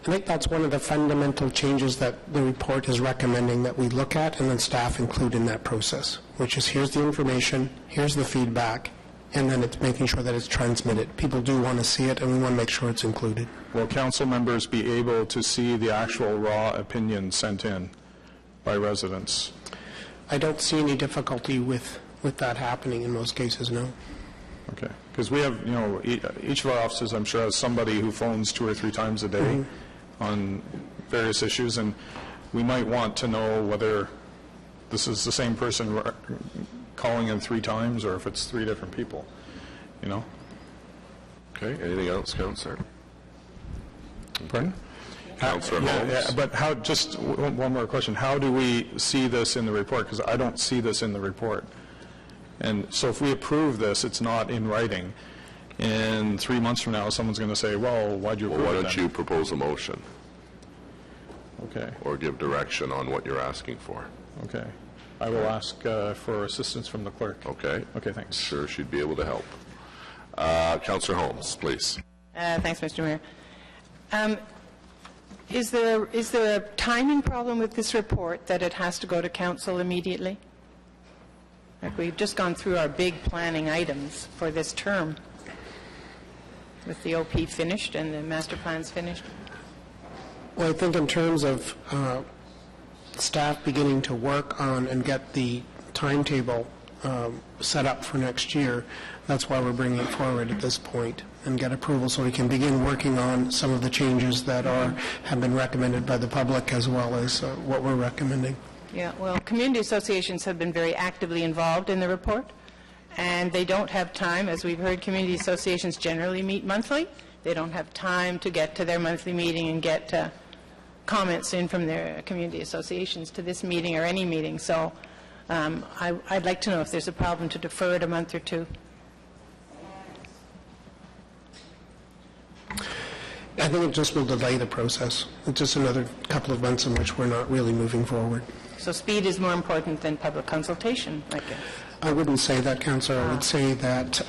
I think that's one of the fundamental changes that the report is recommending that we look at and then staff include in that process, which is here's the information, here's the feedback, and then it's making sure that it's transmitted. People do want to see it, and we want to make sure it's included. Will council members be able to see the actual raw opinion sent in by residents? I don't see any difficulty with that happening in most cases, no. Okay, because we have, each of our offices, I'm sure, has somebody who phones 2 or 3 times a day on various issues, and we might want to know whether this is the same person calling in 3 times or if it's 3 different people, Okay, anything else, Councillor? Pardon? Councillor Holmes? Yeah, but how, just one more question. How do we see this in the report? Because I don't see this in the report. And so if we approve this, it's not in writing. And 3 months from now, someone's going to say, well, why'd you approve it? Why don't you propose a motion? Okay. Or give direction on what you're asking for? Okay. I will ask for assistance from the clerk. Okay. Okay, thanks. Sure, she'd be able to help. Councillor Holmes, please. Thanks, Mr. Mayor. Is there a timing problem with this report that it has to go to council immediately? Like we've just gone through our big planning items for this term with the OP finished and the master plans finished. Well, I think in terms of staff beginning to work on and get the timetable set up for next year, that's why we're bringing it forward at this point and get approval so we can begin working on some of the changes that have been recommended by the public as well as what we're recommending. Yeah, well, community associations have been very actively involved in the report, and they don't have time. As we've heard, community associations generally meet monthly. They don't have time to get to their monthly meeting and get comments in from their community associations to this meeting or any meeting. So I'd like to know if there's a problem to defer it a month or 2. I think it just will delay the process. It's just another couple of months in which we're not really moving forward. So speed is more important than public consultation, I guess. I wouldn't say that, Councillor. I would say that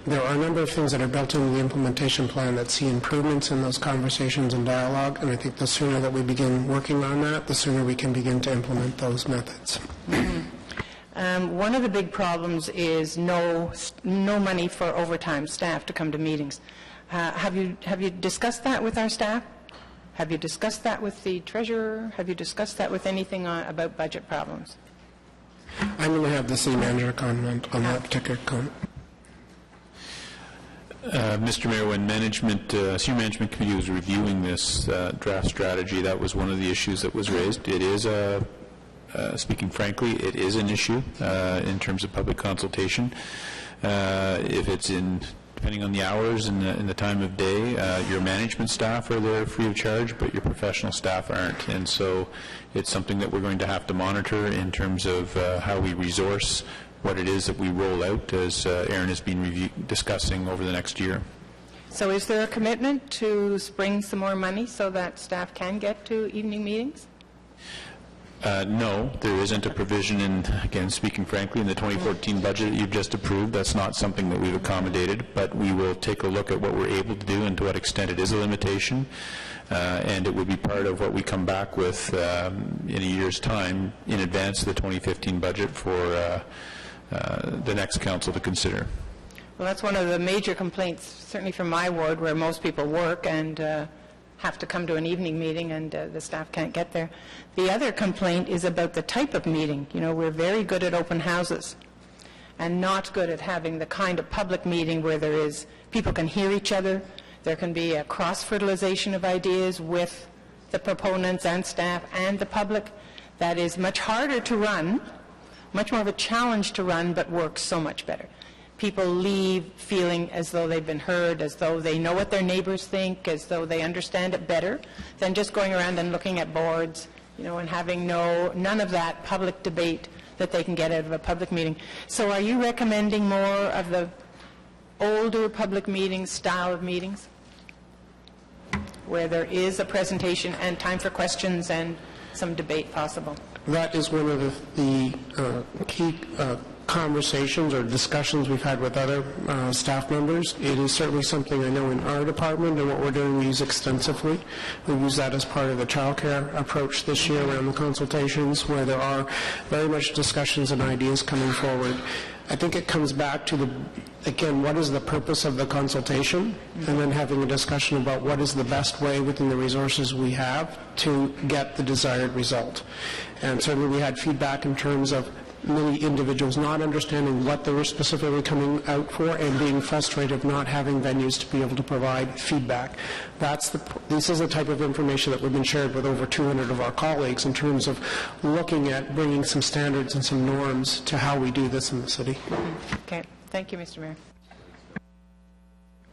there are a number of things that are built into the implementation plan that see improvements in those conversations and dialogue, and I think the sooner that we begin working on that, the sooner we can begin to implement those methods. One of the big problems is no money for overtime staff to come to meetings. Have you discussed that with our staff? Have you discussed that with the treasurer? Have you discussed that with anything about budget problems? I'm going to have the city manager comment on that particular comment. Mr. Mayor, when Senior Management Committee was reviewing this draft strategy, that was one of the issues that was raised. It is, speaking frankly, it is an issue in terms of public consultation. If it's depending on the hours and the time of day, your management staff are there free of charge, but your professional staff aren't. And so it's something that we're going to have to monitor in terms of how we resource what it is that we roll out, as Aaron has been discussing over the next year. So is there a commitment to bring some more money so that staff can get to evening meetings? No, there isn't a provision in, again, speaking frankly, in the 2014 budget that you've just approved. That's not something that we've accommodated, but we will take a look at what we're able to do and to what extent it is a limitation, and it would be part of what we come back with in a year's time in advance of the 2015 budget for the next council to consider. Well, that's one of the major complaints, certainly from my ward, where most people work and have to come to an evening meeting and the staff can't get there. The other complaint is about the type of meeting. You know, we're very good at open houses and not good at having the kind of public meeting where people can hear each other. There can be a cross-fertilization of ideas with the proponents and staff and the public. That is much harder to run, much more of a challenge to run, but works so much better. people leave feeling as though they've been heard, as though they know what their neighbors think, as though they understand it better than just going around and looking at boards, and having none of that public debate that they can get out of a public meeting. So are you recommending more of the older public meeting style of meetings, where there is a presentation and time for questions and some debate possible? That is one of the key conversations or discussions we've had with other staff members. It is certainly something I know in our department, and what we're doing we use extensively. We use that as part of the childcare approach this year around the consultations, where there are very much discussions and ideas coming forward. I think it comes back to again, what is the purpose of the consultation, and then having a discussion about what is the best way within the resources we have to get the desired result. And certainly we had feedback in terms of many individuals not understanding what they were specifically coming out for and being frustrated of not having venues to be able to provide feedback. This is the type of information that we've been shared with over 200 of our colleagues in terms of looking at bringing some standards and some norms to how we do this in the city. Okay. Thank you, Mr. Mayor.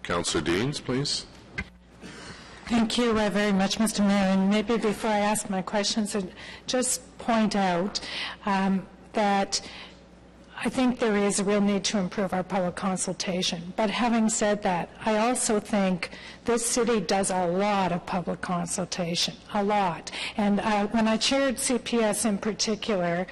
Councillor Deans, please. Thank you very much, Mr. Mayor. And maybe before I ask my questions, I'd just point out that I think there is a real need to improve our public consultation. But having said that, I also think this city does a lot of public consultation, a lot. And when I chaired CPS in particular,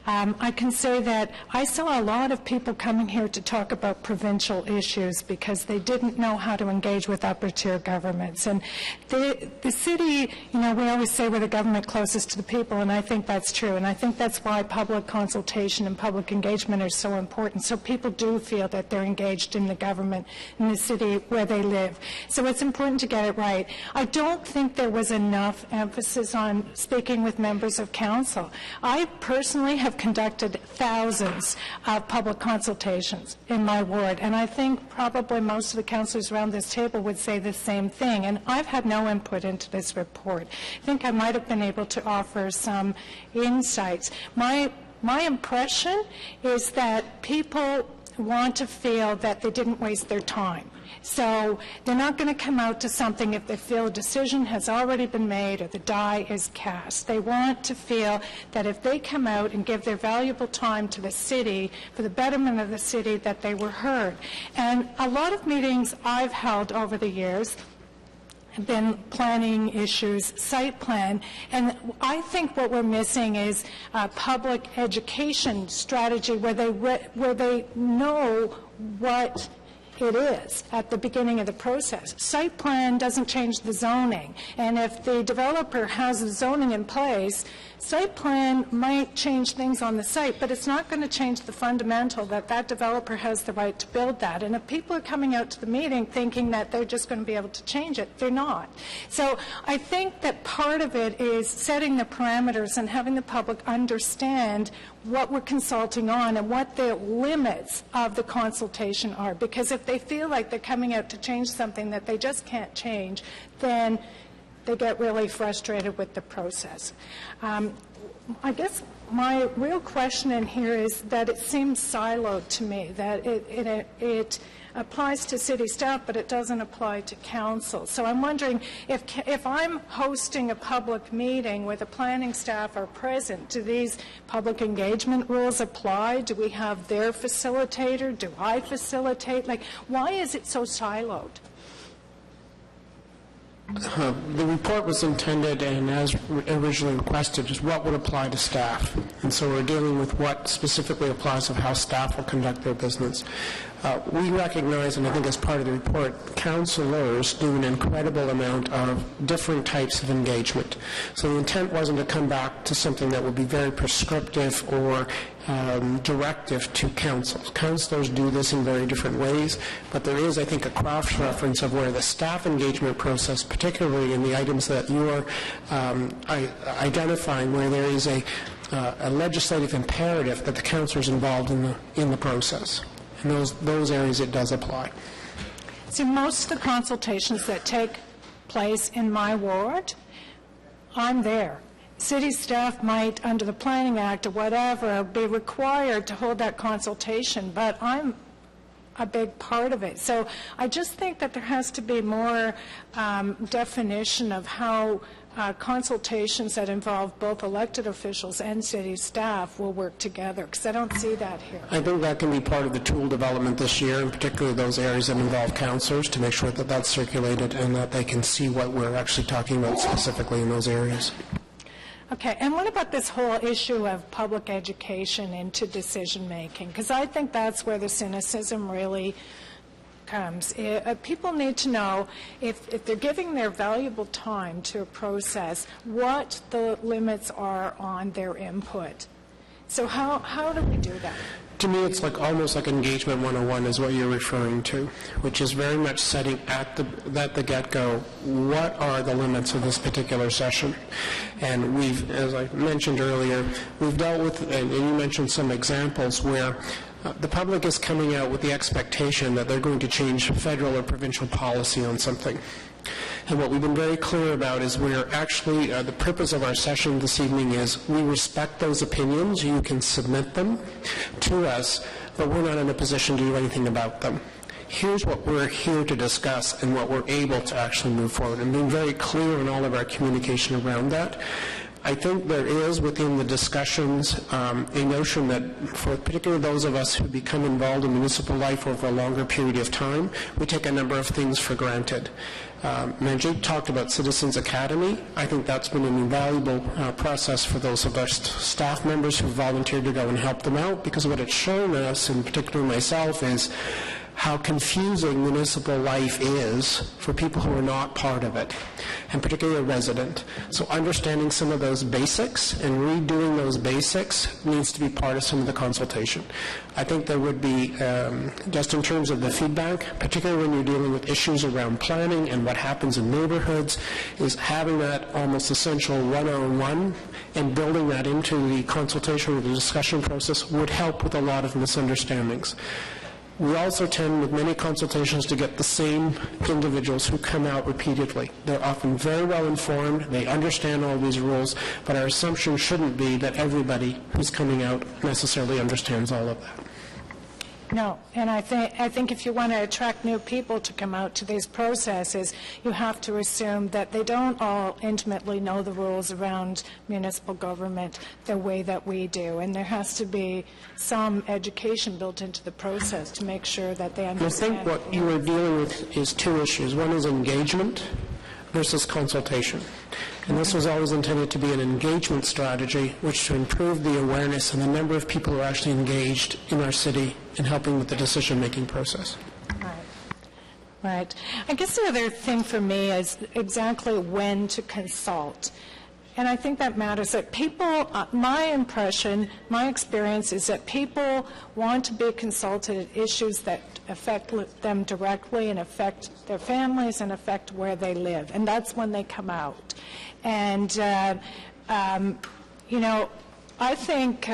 I can say that I saw a lot of people coming here to talk about provincial issues because they didn't know how to engage with upper-tier governments. And the city, we always say we're the government closest to the people, and I think that's true. And I think that's why public consultation and public engagement are so important, so people do feel that they're engaged in the government in the city where they live. So it's important to get it right. I don't think there was enough emphasis on speaking with members of council. I personally have conducted thousands of public consultations in my ward, and I think probably most of the councillors around this table would say the same thing, and I've had no input into this report. I think I might have been able to offer some insights. My impression is that people want to feel that they didn't waste their time. So they're not going to come out to something if they feel a decision has already been made or the die is cast. They want to feel that if they come out and give their valuable time to the city for the betterment of the city, that they were heard. And a lot of meetings I've held over the years have been planning issues, site plan, and I think what we're missing is a public education strategy where they know what it is at the beginning of the process. Site plan doesn't change the zoning, and if the developer has the zoning in place, site plan might change things on the site, but it's not going to change the fundamental that that developer has the right to build that. And if people are coming out to the meeting thinking that they're just going to be able to change it, they're not. So I think that part of it is setting the parameters and having the public understand what we're consulting on and what the limits of the consultation are. Because if they feel like they're coming out to change something that they just can't change, then they get really frustrated with the process. I guess my real question in here is that it seems siloed to me, that it applies to city staff, but it doesn't apply to council. So I'm wondering if I'm hosting a public meeting where the planning staff are present, do these public engagement rules apply? Do we have their facilitator? Do I facilitate? Like, why is it so siloed? The report was intended, and as originally requested, is what would apply to staff. And so we're dealing with what specifically applies to how staff will conduct their business. We recognize, and I think as part of the report, councillors do an incredible amount of different types of engagement. So the intent wasn't to come back to something that would be very prescriptive or directive to councils. Councillors do this in very different ways, but there is, I think, a cross-reference of where the staff engagement process, particularly in the items that you are identifying, where there is a legislative imperative that the councillors involved in the process. In those areas it does apply. See, most of the consultations that take place in my ward, I'm there. City staff might, under the Planning Act or whatever, be required to hold that consultation, but I'm a big part of it. So I just think that there has to be more definition of how consultations that involve both elected officials and city staff will work together, because I don't see that here. I think that can be part of the tool development this year, and particularly those areas that involve counselors, to make sure that that's circulated and that they can see what we're actually talking about specifically in those areas. Okay, and what about this whole issue of public education into decision-making? Because I think that's where the cynicism really comes. People need to know, if they're giving their valuable time to a process, what the limits are on their input. So how do we do that? To me, it's almost like engagement 101 is what you're referring to, which is very much setting at the get-go, what are the limits of this particular session? And we've, as I mentioned earlier, we've dealt with, and you mentioned some examples where the public is coming out with the expectation that they're going to change federal or provincial policy on something. And what we've been very clear about is we're actually, the purpose of our session this evening is we respect those opinions. You can submit them to us, but we're not in a position to do anything about them. Here's what we're here to discuss and what we're able to actually move forward. And being very clear in all of our communication around that. I think there is within the discussions a notion that for particularly those of us who become involved in municipal life over a longer period of time, we take a number of things for granted. Manjit talked about Citizens Academy. I think that's been an invaluable process for those of our staff members who volunteered to go and help them out, because what it's shown us, and particularly myself, is how confusing municipal life is for people who are not part of it, and particularly a resident. So understanding some of those basics and redoing those basics needs to be part of some of the consultation. I think there would be, just in terms of the feedback, particularly when you're dealing with issues around planning and what happens in neighborhoods, is having that almost essential one-on-one and building that into the consultation or the discussion process would help with a lot of misunderstandings. We also tend, with many consultations, to get the same individuals who come out repeatedly. They're often very well informed, they understand all these rules, but our assumption shouldn't be that everybody who's coming out necessarily understands all of that. No, and I think if you want to attract new people to come out to these processes, you have to assume that they don't all intimately know the rules around municipal government the way that we do, and there has to be some education built into the process to make sure that they understand. I think what you are dealing with is two issues. One is engagement versus consultation. And this was always intended to be an engagement strategy, which to improve the awareness and the number of people who are actually engaged in our city in helping with the decision-making process. Right. I guess the other thing for me is exactly when to consult. And I think that matters. That people, my impression, my experience is that people want to be consulted at issues that affect them directly and affect their families and affect where they live. And that's when they come out. And, you know, I think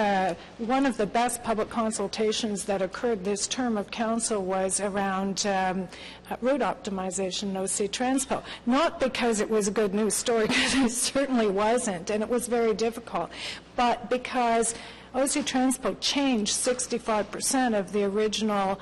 one of the best public consultations that occurred this term of council was around route optimization, OC Transpo. Not because it was a good news story, because it certainly wasn't, and it was very difficult, but because OC Transpo changed 65% of the original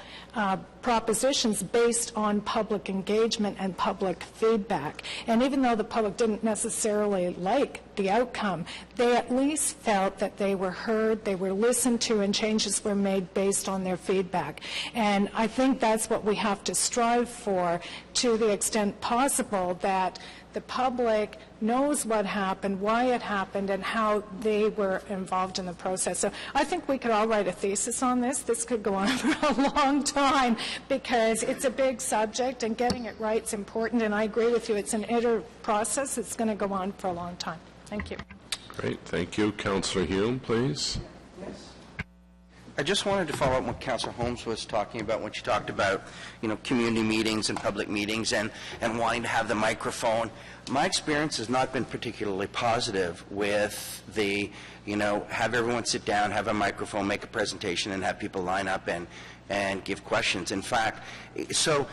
propositions based on public engagement and public feedback. And even though the public didn't necessarily like the outcome, they at least felt that they were heard, they were listened to, and changes were made based on their feedback. And I think that's what we have to strive for, to the extent possible, that the public knows what happened, why it happened, and how they were involved in the process. So I think we could all write a thesis on this. This could go on for a long time because it's a big subject and getting it right is important. And I agree with you. It's an iterative process. It's going to go on for a long time. Thank you. Great. Thank you. Councillor Hume, please. I just wanted to follow up on what Councillor Holmes was talking about when she talked about, you know, community meetings and public meetings and wanting to have the microphone. My experience has not been particularly positive with the, you know, have everyone sit down, have a microphone, make a presentation, and have people line up and give questions. In fact, so,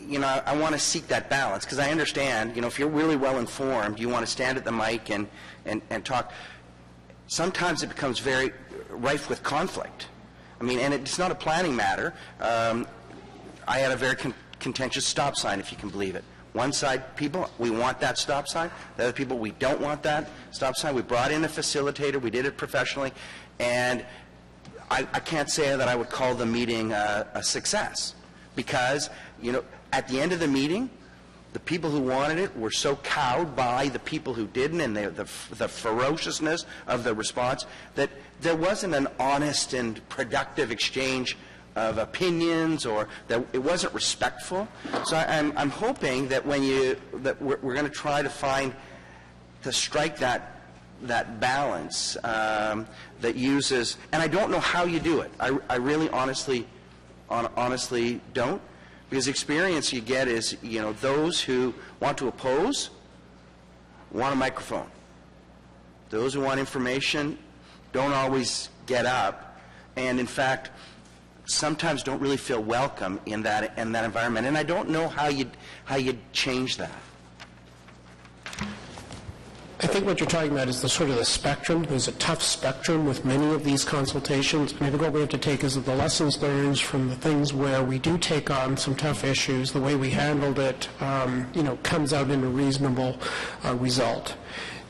you know, I want to seek that balance because I understand, you know, if you're really well informed, you want to stand at the mic and talk. Sometimes it becomes very rife with conflict. I mean, and it's not a planning matter. I had a very contentious stop sign, if you can believe it. One side, people, we want that stop sign. The other people, we don't want that stop sign. We brought in a facilitator. We did it professionally. And I can't say that I would call the meeting a success because, you know, at the end of the meeting, the people who wanted it were so cowed by the people who didn't and the ferociousness of the response that there wasn't an honest and productive exchange of opinions, or that it wasn't respectful. So I'm hoping that we're going to try to strike that balance that uses, and I don't know how you do it. I really honestly don't, because the experience you get is, you know, those who want to oppose want a microphone. Those who want information don't always get up, and in fact, sometimes don't really feel welcome in that environment. And I don't know how you'd change that. I think what you're talking about is the sort of the spectrum. There's a tough spectrum with many of these consultations. And I think what we have to take is the lessons learned from the things where we do take on some tough issues, the way we handled it, you know, comes out in a reasonable result.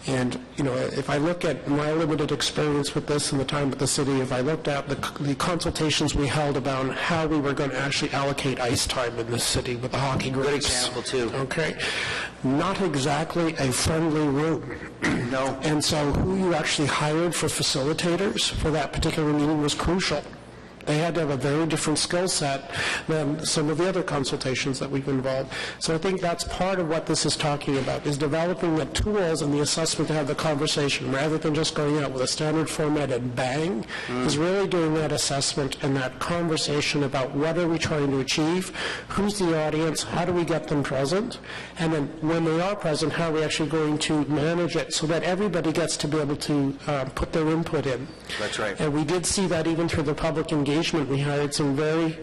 And, you know, if I look at my limited experience with this and the time at the city, if I looked at the consultations we held about how we were going to actually allocate ice time in this city with the hockey groups. Good example, too. Okay. Not exactly a friendly room. No. And so who you actually hired for facilitators for that particular meeting was crucial. They had to have a very different skill set than some of the other consultations that we've involved. So I think that's part of what this is talking about, is developing the tools and the assessment to have the conversation, rather than just going out with a standard format and bang, is really doing that assessment and that conversation about what are we trying to achieve, who's the audience, how do we get them present, and then when they are present, how are we actually going to manage it so that everybody gets to be able to put their input in. That's right. And we did see that even through the public engagement. We hired some very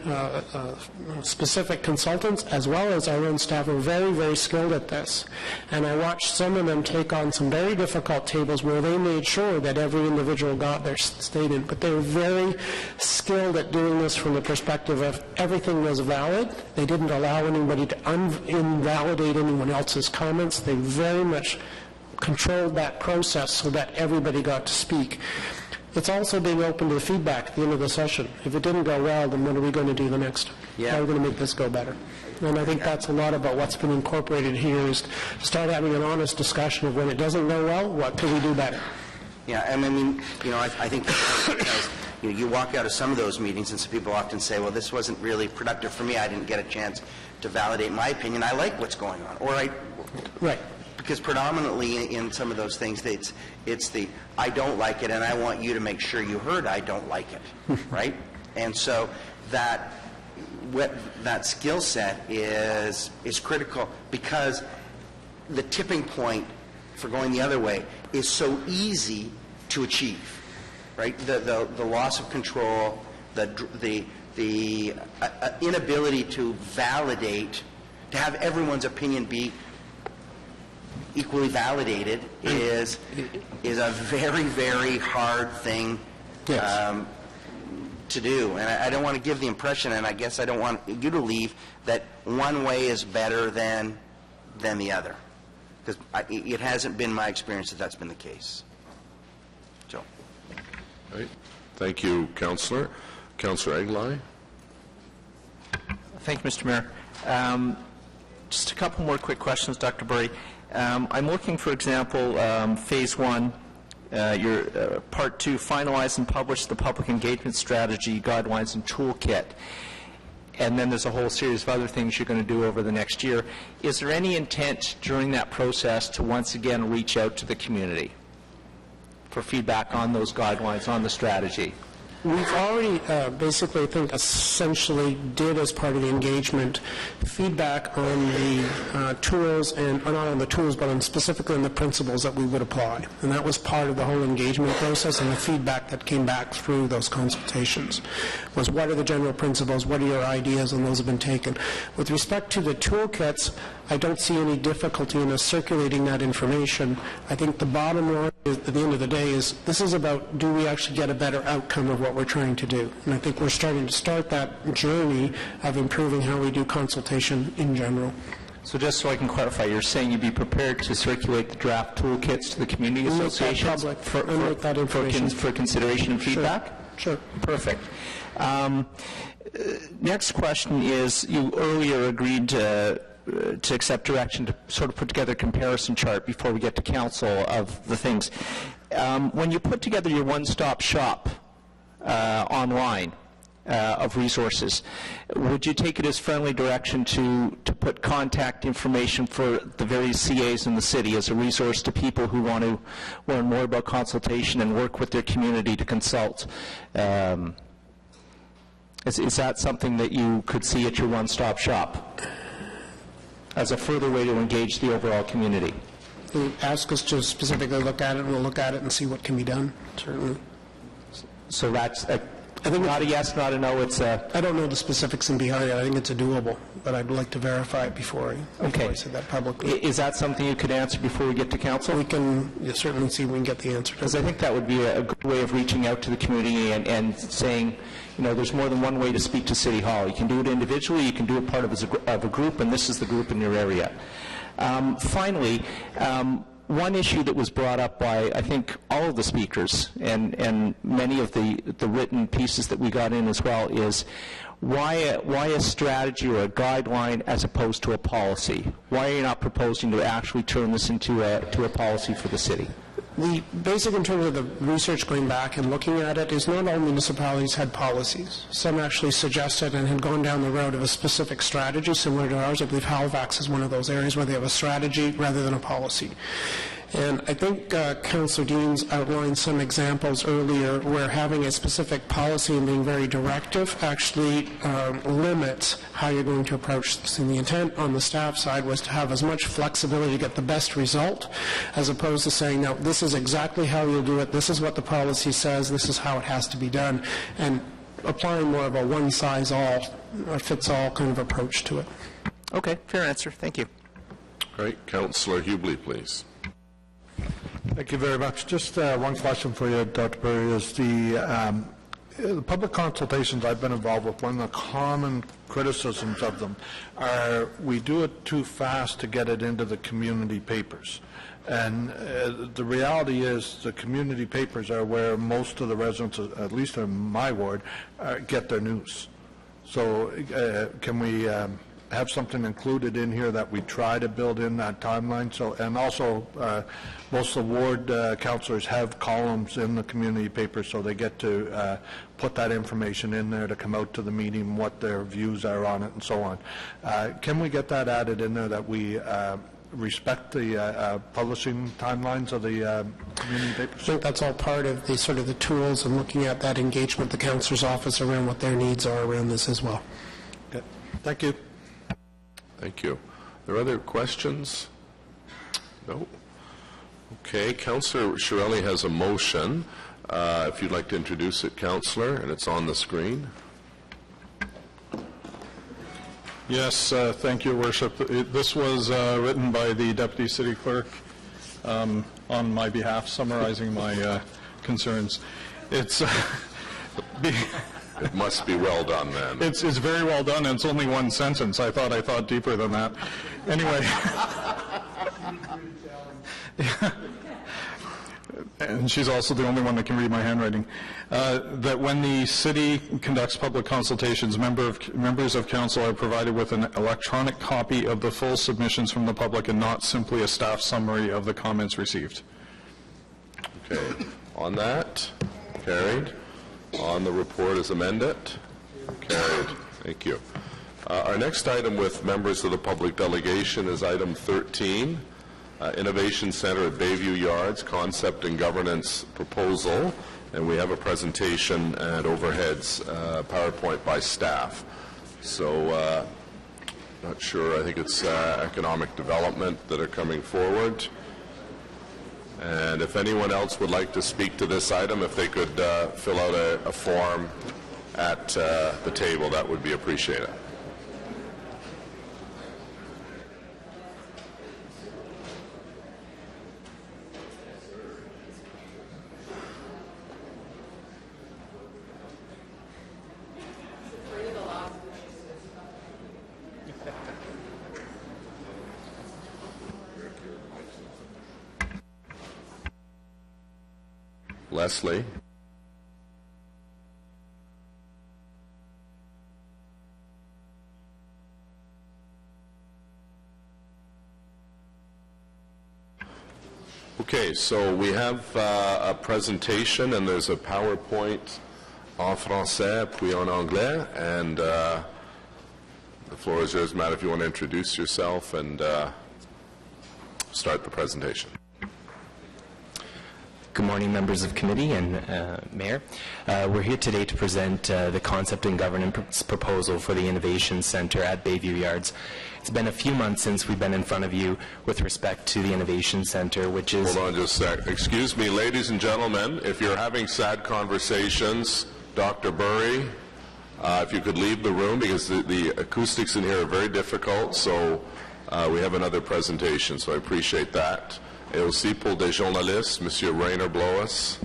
specific consultants, as well as our own staff who are very, very skilled at this. And I watched some of them take on some very difficult tables where they made sure that every individual got their statement. But they were very skilled at doing this from the perspective of everything was valid. They didn't allow anybody to invalidate anyone else's comments. They very much controlled that process so that everybody got to speak. It's also being open to the feedback at the end of the session. If it didn't go well, then what are we going to do the next? Yeah. How are we going to make this go better? And I think that's a lot about what's been incorporated here, is to start having an honest discussion of when it doesn't go well, what can we do better? Yeah, and I mean, you know, I think because, you know, you walk out of some of those meetings and some people often say, well, this wasn't really productive for me. I didn't get a chance to validate my opinion. I like what's going on. Or Right. Because predominantly in some of those things, it's the I don't like it, and I want you to make sure you heard I don't like it, right? And so that skill set is critical, because the tipping point for going the other way is so easy to achieve, right? The loss of control, the inability to validate, to have everyone's opinion be equally validated is a very, very hard thing to do. And I don't want to give the impression, and I guess I don't want you to leave, that one way is better than the other. Because it hasn't been my experience that that's been the case. So. All right. Thank you, Councillor. Councillor Eglai. Thank you, Mr. Mayor. Just a couple more quick questions, Dr. Burry. I'm looking, for example, Phase 1, your Part 2, finalize and publish the public engagement strategy, guidelines, and toolkit. And then there's a whole series of other things you're going to do over the next year. Is there any intent during that process to once again reach out to the community for feedback on those guidelines, on the strategy? We've already basically, I think, essentially did, as part of the engagement, feedback on the tools, and not on the tools, but on specifically on the principles that we would apply. And that was part of the whole engagement process, and the feedback that came back through those consultations was, what are the general principles, what are your ideas, and those have been taken. With respect to the toolkits, I don't see any difficulty in us circulating that information. I think the bottom line at the end of the day is this is about, do we actually get a better outcome of what we're trying to do? And I think we're starting to start that journey of improving how we do consultation in general. So just so I can clarify, you're saying you'd be prepared to circulate the draft toolkits to the community associations for consideration and feedback? Sure. Perfect. Next question is, you earlier agreed to accept direction to sort of put together a comparison chart before we get to council of the things. When you put together your one-stop shop online of resources, would you take it as friendly direction to put contact information for the various CAs in the city as a resource to people who want to learn more about consultation and work with their community to consult? Is that something that you could see at your one-stop shop as a further way to engage the overall community? Ask us to specifically look at it, and we'll look at it and see what can be done, certainly. So that's not a yes, not a no, it's a... I don't know the specifics in behind it. I think it's a doable, but I'd like to verify it before I said that publicly. Is that something you could answer before we get to council? We can certainly see if we can get the answer. Because I think that would be a good way of reaching out to the community and saying, you know, there's more than one way to speak to City Hall. You can do it individually, you can do it part of a group, and this is the group in your area. Finally, one issue that was brought up by, I think, all of the speakers and many of the written pieces that we got in as well is why a strategy or a guideline as opposed to a policy? Why are you not proposing to actually turn this into a policy for the city? The basic in terms of the research going back and looking at it is not all municipalities had policies. Some actually suggested and had gone down the road of a specific strategy similar to ours. I believe Halifax is one of those areas where they have a strategy rather than a policy. And I think Councillor Deans outlined some examples earlier where having a specific policy and being very directive actually limits how you're going to approach this. And the intent on the staff side was to have as much flexibility to get the best result, as opposed to saying, no, this is exactly how you'll do it, this is what the policy says, this is how it has to be done, and applying more of a one-size-all-fits-all kind of approach to it. Okay, fair answer. Thank you. All right, Councillor Hughley, please. Thank you very much. Just one question for you, Dr. Perry, is the public consultations I've been involved with, one of the common criticisms of them are we do it too fast to get it into the community papers. And the reality is the community papers are where most of the residents, at least in my ward, get their news. So can we have something included in here that we try to build in that timeline? So, and also, most of the ward councillors have columns in the community paper, so they get to put that information in there to come out to the meeting, what their views are on it, and so on. Can we get that added in there, that we respect the publishing timelines of the community papers? I think that's all part of the sort of the tools and looking at that engagement, the councillor's office around what their needs are around this as well. Okay. Thank you. Thank you. Are there other questions? No? Okay. Councillor Shirelli has a motion. If you'd like to introduce it, Councillor, and it's on the screen. Yes, thank you, Worship. This was written by the Deputy City Clerk on my behalf, summarizing my concerns. It's It must be well done, then. It's very well done, and it's only one sentence. I thought deeper than that. Anyway. And she's also the only one that can read my handwriting. That when the city conducts public consultations, members of council are provided with an electronic copy of the full submissions from the public and not simply a staff summary of the comments received. Okay. On that, carried. On the report as amended, carried. Thank you. Our next item with members of the public delegation is item 13, Innovation Center at Bayview Yards, Concept and Governance Proposal. And we have a presentation and overheads PowerPoint by staff. So, not sure, I think it's economic development that are coming forward. And if anyone else would like to speak to this item, if they could fill out a form at the table, that would be appreciated. Leslie. Okay, so we have a presentation, and there's a PowerPoint en français puis en anglais, and the floor is yours, Matt, if you want to introduce yourself and start the presentation. Good morning, members of committee and Mayor. We're here today to present the concept and governance proposal for the Innovation Centre at Bayview Yards. It's been a few months since we've been in front of you with respect to the Innovation Centre, which is... Hold on just a sec. Excuse me, ladies and gentlemen, if you're having sad conversations, Dr. Burry, if you could leave the room, because the acoustics in here are very difficult, so we have another presentation, so I appreciate that. Et aussi pour des journalistes, Monsieur Rainer Blois.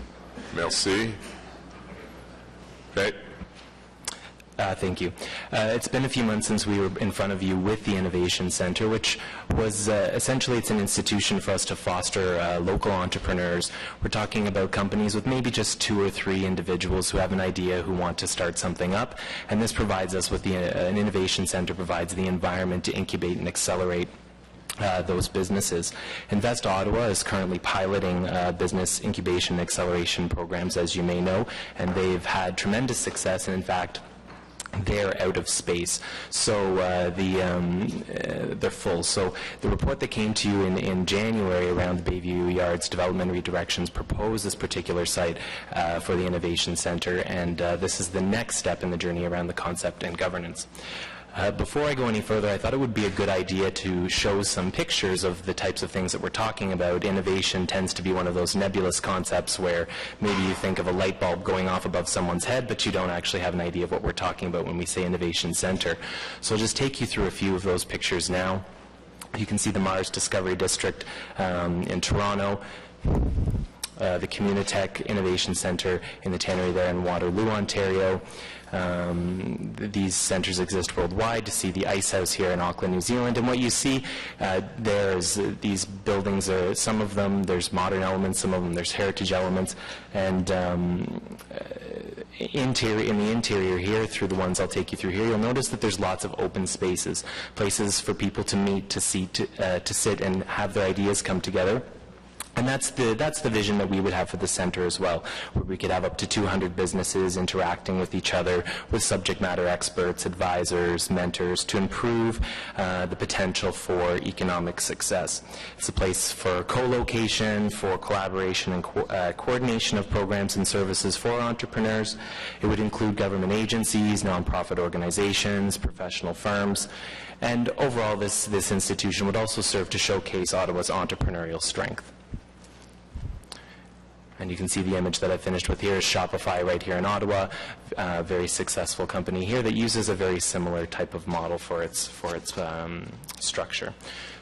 Merci. Okay. Thank you. It's been a few months since we were in front of you with the Innovation Centre, which was essentially it's an institution for us to foster local entrepreneurs. We're talking about companies with maybe just 2 or 3 individuals who have an idea, who want to start something up, and this provides us with an Innovation Centre provides the environment to incubate and accelerate those businesses. Invest Ottawa is currently piloting business incubation and acceleration programs, as you may know, and they've had tremendous success, and in fact, they're out of space, so they're full. So the report that came to you in January around the Bayview Yards Development Redirections proposed this particular site for the Innovation Centre, and this is the next step in the journey around the concept and governance. Before I go any further, I thought it would be a good idea to show some pictures of the types of things that we're talking about. Innovation tends to be one of those nebulous concepts where maybe you think of a light bulb going off above someone's head, but you don't actually have an idea of what we're talking about when we say Innovation Centre. So I'll just take you through a few of those pictures now. You can see the Mars Discovery District in Toronto, the Communitech Innovation Centre in the Tannery there in Waterloo, Ontario. These centres exist worldwide. To see the Ice House here in Auckland, New Zealand, and what you see there's these buildings, some of them there's modern elements, some of them there's heritage elements, and in the interior here, through the ones I'll take you through here, you'll notice that there's lots of open spaces, places for people to meet, to sit and have their ideas come together. And that's the vision that we would have for the centre as well, where we could have up to 200 businesses interacting with each other, with subject matter experts, advisors, mentors, to improve the potential for economic success. It's a place for co-location, for collaboration and coordination of programs and services for entrepreneurs. It would include government agencies, nonprofit organizations, professional firms, and overall this institution would also serve to showcase Ottawa's entrepreneurial strength. And you can see the image that I finished with here is Shopify right here in Ottawa, a very successful company here that uses a very similar type of model for its structure.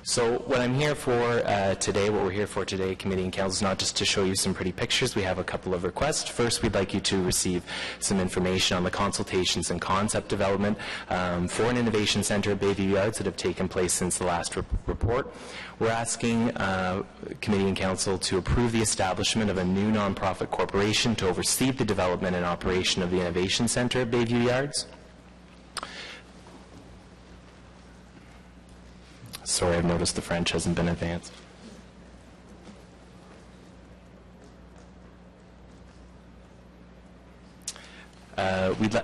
So what I'm here for today, what we're here for today, Committee and Council, is not just to show you some pretty pictures. We have a couple of requests. First, we'd like you to receive some information on the consultations and concept development for an innovation centre at Bayview Yards that have taken place since the last report. We're asking Committee and Council to approve the establishment of a new nonprofit corporation to oversee the development and operation of the Innovation Centre at Bayview Yards. Sorry, I've noticed the French hasn't been advanced.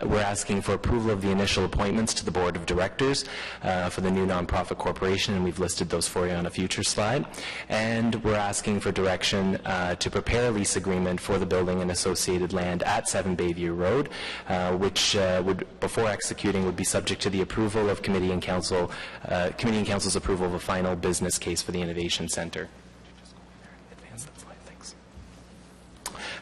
We're asking for approval of the initial appointments to the Board of Directors for the new nonprofit corporation, and we've listed those for you on a future slide. And we're asking for direction to prepare a lease agreement for the building and associated land at 7 Bayview Road, which would, before executing, would be subject to the approval of Committee and Council's approval of a final business case for the Innovation Centre.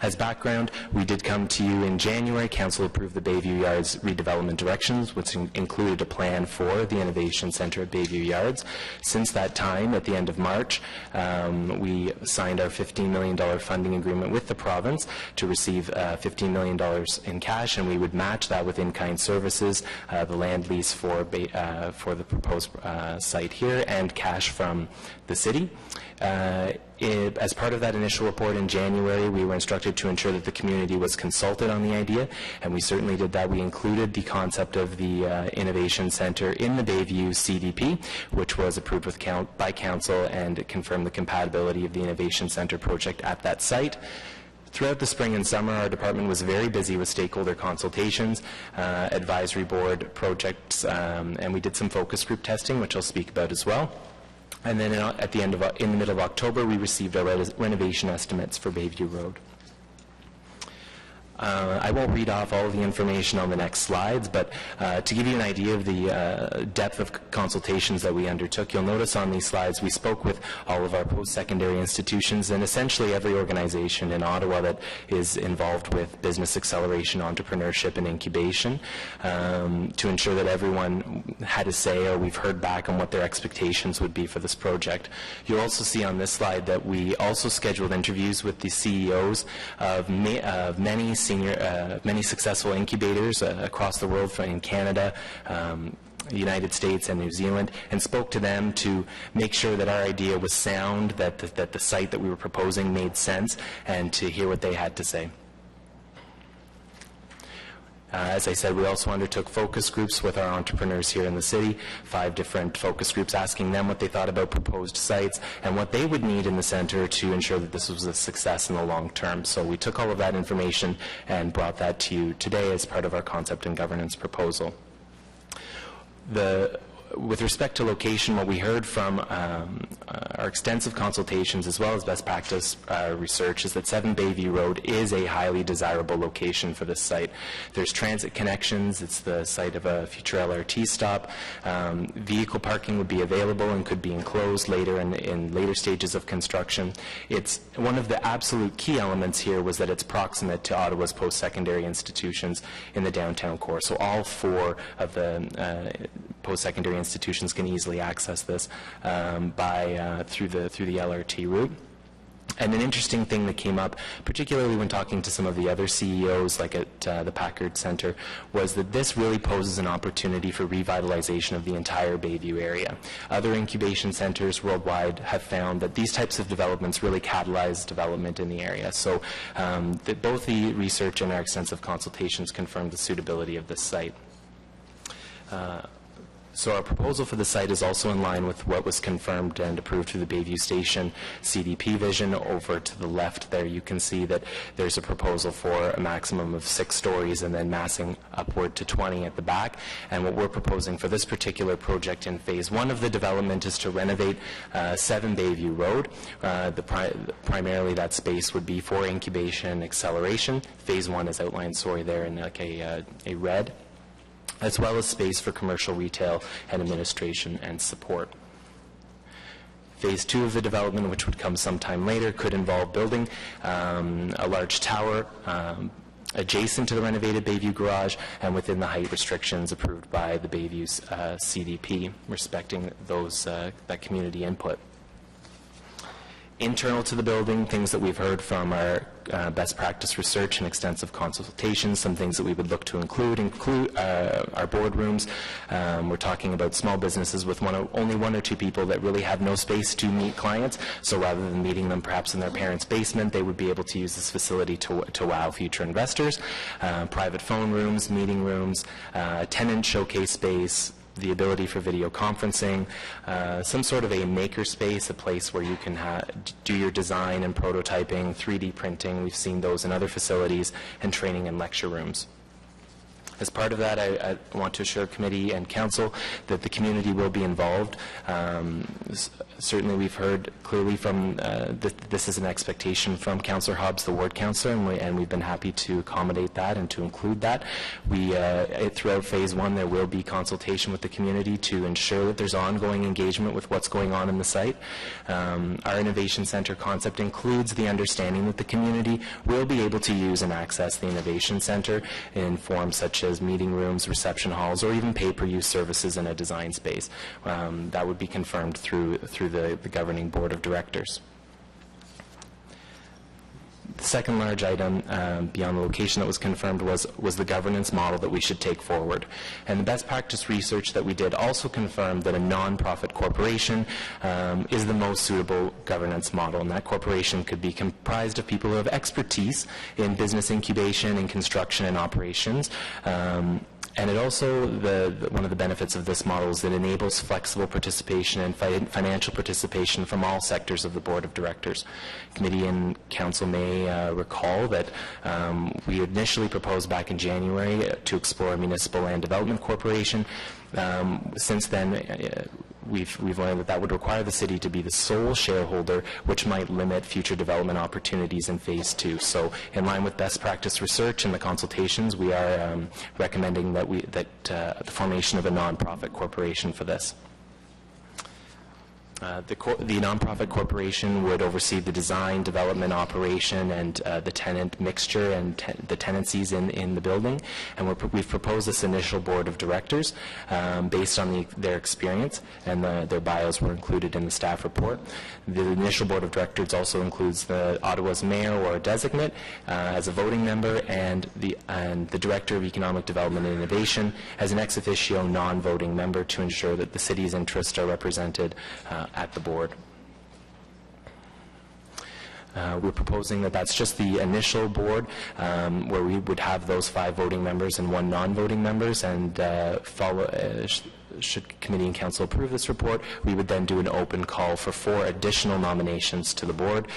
As background, we did come to you in January. Council approved the Bayview Yards redevelopment directions, which included a plan for the Innovation Centre at Bayview Yards. Since that time, at the end of March, we signed our $15 million funding agreement with the province to receive $15 million in cash, and we would match that with in-kind services, the land lease for the proposed site here, and cash from the city. As part of that initial report in January, we were instructed to ensure that the community was consulted on the idea, and we certainly did that. We included the concept of the Innovation Centre in the Bayview CDP, which was approved by Council, and it confirmed the compatibility of the Innovation Centre project at that site. Throughout the spring and summer, our department was very busy with stakeholder consultations, advisory board projects, and we did some focus group testing, which I'll speak about as well. And then in the middle of October, we received our renovation estimates for Bayview Road. I won't read off all of the information on the next slides, but to give you an idea of the depth of consultations that we undertook, you'll notice on these slides we spoke with all of our post-secondary institutions and essentially every organization in Ottawa that is involved with business acceleration, entrepreneurship, and incubation to ensure that everyone had a say, or we've heard back on what their expectations would be for this project. You'll also see on this slide that we also scheduled interviews with the CEOs of many successful incubators across the world, in Canada, the United States, and New Zealand, and spoke to them to make sure that our idea was sound, that the site that we were proposing made sense, and to hear what they had to say. As I said, we also undertook focus groups with our entrepreneurs here in the city, 5 different focus groups, asking them what they thought about proposed sites and what they would need in the centre to ensure that this was a success in the long term. So we took all of that information and brought that to you today as part of our concept and governance proposal. With respect to location, what we heard from our extensive consultations as well as best practice research is that 7 Bayview Road is a highly desirable location for this site. There's transit connections. It's the site of a future LRT stop. Vehicle parking would be available and could be enclosed later in later stages of construction. It's one of the absolute key elements here was that it's proximate to Ottawa's post-secondary institutions in the downtown core. So all 4 of the post-secondary institutions can easily access this through the LRT route. And an interesting thing that came up, particularly when talking to some of the other CEOs, like at the Packard Centre, was that this really poses an opportunity for revitalization of the entire Bayview area. Other incubation centres worldwide have found that these types of developments really catalyze development in the area. So both the research and our extensive consultations confirmed the suitability of this site. So our proposal for the site is also in line with what was confirmed and approved through the Bayview Station CDP vision. Over to the left there, you can see that there's a proposal for a maximum of 6 stories and then massing upward to 20 at the back. And what we're proposing for this particular project in Phase 1 of the development is to renovate 7 Bayview Road. Primarily that space would be for incubation and acceleration. Phase 1 is outlined, there in like a red, as well as space for commercial, retail, and administration and support. Phase 2 of the development, which would come sometime later, could involve building a large tower adjacent to the renovated Bayview garage and within the height restrictions approved by the Bayview CDP, respecting that community input. Internal to the building, things that we've heard from our best practice research and extensive consultations, some things that we would look to include our boardrooms. We're talking about small businesses with only 1 or 2 people that really have no space to meet clients, so rather than meeting them perhaps in their parents' basement, they would be able to use this facility to wow future investors. Private phone rooms, meeting rooms, tenant showcase space, the ability for video conferencing, some sort of a maker space, a place where you can do your design and prototyping, 3D printing. We've seen those in other facilities, and training and lecture rooms. As part of that, I want to assure committee and council that the community will be involved. Certainly we've heard clearly from this is an expectation from Councillor Hobbs, the ward councillor, and we've been happy to accommodate that and to include that. Throughout Phase 1 there will be consultation with the community to ensure that there's ongoing engagement with what's going on in the site. Our Innovation Centre concept includes the understanding that the community will be able to use and access the Innovation Centre in forms such as meeting rooms, reception halls, or even pay-per-use services in a design space. That would be confirmed through the governing board of directors. second large item beyond the location that was confirmed was the governance model that we should take forward. And the best practice research that we did also confirmed that a non-profit corporation is the most suitable governance model, and that corporation could be comprised of people who have expertise in business incubation and construction and operations. And it also, one of the benefits of this model is that it enables flexible participation and financial participation from all sectors of the Board of Directors. Committee and Council may recall that we initially proposed back in January to explore a municipal land development corporation. Since then, we've learned that would require the city to be the sole shareholder, which might limit future development opportunities in Phase 2. So, in line with best practice research and the consultations, we are recommending that the formation of a non-profit corporation for this. The nonprofit corporation would oversee the design, development, operation, and the tenant mixture and the tenancies in the building. And we've proposed this initial board of directors based on their experience, and their bios were included in the staff report. The initial board of directors also includes the Ottawa's mayor or a designate as a voting member, and the director of economic development and innovation as an ex officio non-voting member to ensure that the city's interests are represented at the board. We're proposing that that's just the initial board where we would have those 5 voting members and 1 non-voting members, and should committee and council approve this report, we would then do an open call for 4 additional nominations to the board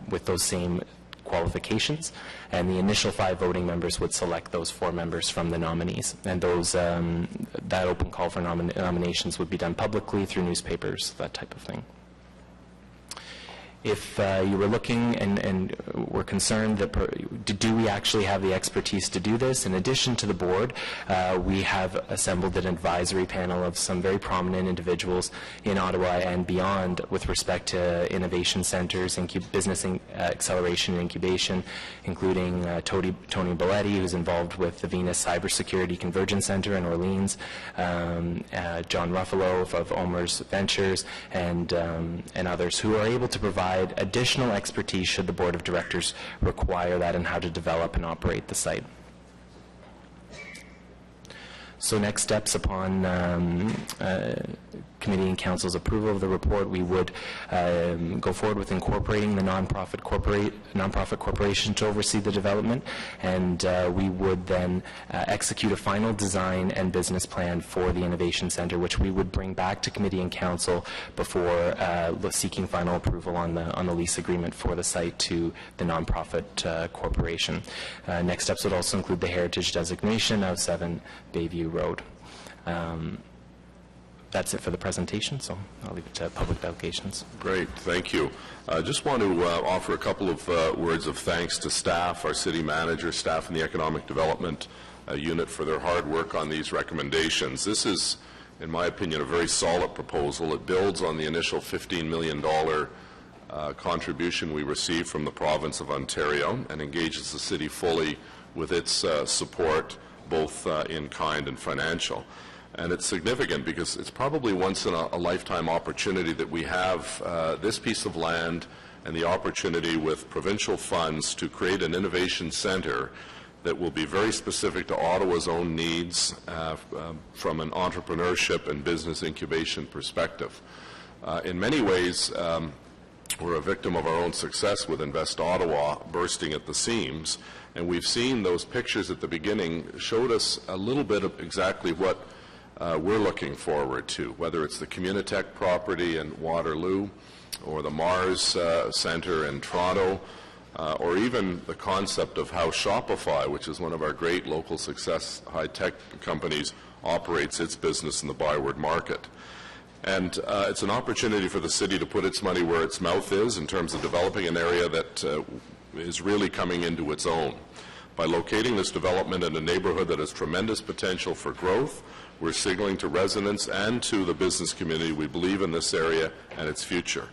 with those same qualifications, and the initial 5 voting members would select those 4 members from the nominees, and those that open call for nominations would be done publicly through newspapers, that type of thing. If you were looking and were concerned that do we actually have the expertise to do this, in addition to the board, we have assembled an advisory panel of some very prominent individuals in Ottawa and beyond with respect to innovation centers, business acceleration and incubation, including Tony Belletti, who's involved with the Venus Cybersecurity Convergence Center in Orleans, John Ruffalo of Omer's Ventures, and others who are able to provide additional expertise should the board of directors require that in how to develop and operate the site. So next steps upon committee and council's approval of the report, we would go forward with incorporating the nonprofit corporation to oversee the development, and we would then execute a final design and business plan for the Innovation Center, which we would bring back to committee and council before seeking final approval on the lease agreement for the site to the nonprofit corporation. Next steps would also include the heritage designation of 7 Bayview Road. That's it for the presentation, so I'll leave it to public delegations. Great, thank you. I just want to offer a couple of words of thanks to staff, our city manager, staff in the Economic Development Unit for their hard work on these recommendations. This is, in my opinion, a very solid proposal. It builds on the initial $15 million contribution we received from the province of Ontario and engages the city fully with its support, both in kind and financial. And it's significant because it's probably once in a lifetime opportunity that we have this piece of land and the opportunity with provincial funds to create an innovation center that will be very specific to Ottawa's own needs from an entrepreneurship and business incubation perspective. In many ways, we're a victim of our own success with Invest Ottawa bursting at the seams, and we've seen those pictures at the beginning showed us a little bit of exactly what we're looking forward to, whether it's the Communitech property in Waterloo or the Mars Center in Toronto, or even the concept of how Shopify, which is one of our great local success high-tech companies, operates its business in the Byward market. And it's an opportunity for the city to put its money where its mouth is in terms of developing an area that is really coming into its own. By locating this development in a neighborhood that has tremendous potential for growth, we're signaling to residents and to the business community we believe in this area and its future.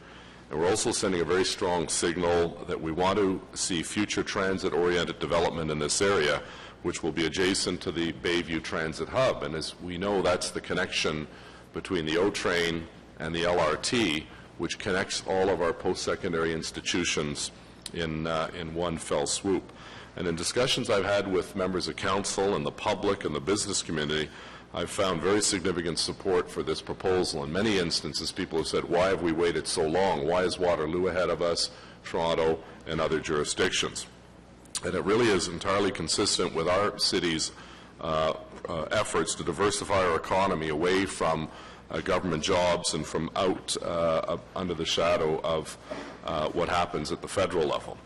And we're also sending a very strong signal that we want to see future transit-oriented development in this area, which will be adjacent to the Bayview Transit Hub. And as we know, that's the connection between the O-Train and the LRT, which connects all of our post-secondary institutions in one fell swoop. And in discussions I've had with members of council and the public and the business community, I've found very significant support for this proposal. In many instances, people have said, why have we waited so long? Why is Waterloo ahead of us, Toronto, and other jurisdictions? And it really is entirely consistent with our city's efforts to diversify our economy away from government jobs and from out under the shadow of what happens at the federal level.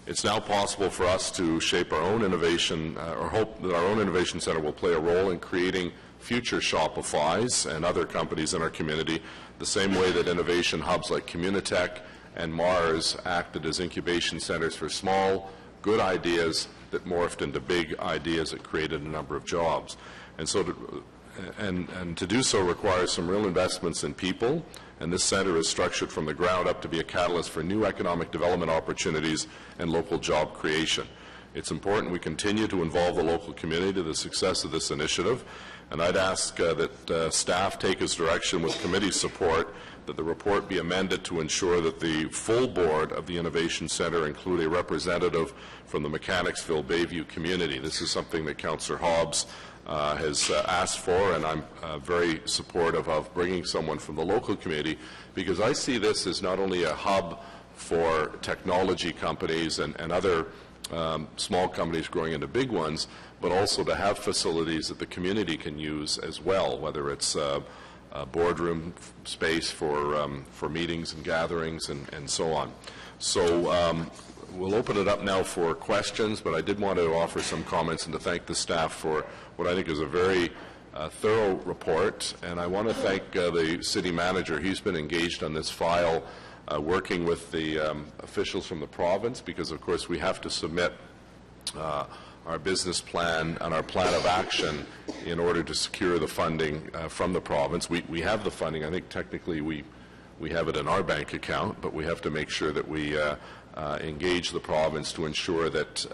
It's now possible for us to shape our own innovation, or hope that our own innovation center will play a role in creating future Shopifys and other companies in our community, the same way that innovation hubs like Communitech and Mars acted as incubation centers for small, good ideas that morphed into big ideas that created a number of jobs. And so to do so requires some real investments in people, and this center is structured from the ground up to be a catalyst for new economic development opportunities and local job creation. It's important we continue to involve the local community to the success of this initiative, and I'd ask that staff take as direction with committee support that the report be amended to ensure that the full board of the Innovation Centre include a representative from the Mechanicsville Bayview community. This is something that Councillor Hobbs has asked for, and I'm very supportive of bringing someone from the local community, because I see this as not only a hub for technology companies and other small companies growing into big ones, but also to have facilities that the community can use as well, whether it's a boardroom space for meetings and gatherings and so on. So we'll open it up now for questions, but I did want to offer some comments and to thank the staff for what I think is a very thorough report. And I want to thank the city manager. He's been engaged on this file, working with the officials from the province, because of course we have to submit our business plan and our plan of action in order to secure the funding from the province. We have the funding. I think technically we have it in our bank account, but we have to make sure that we engage the province to ensure that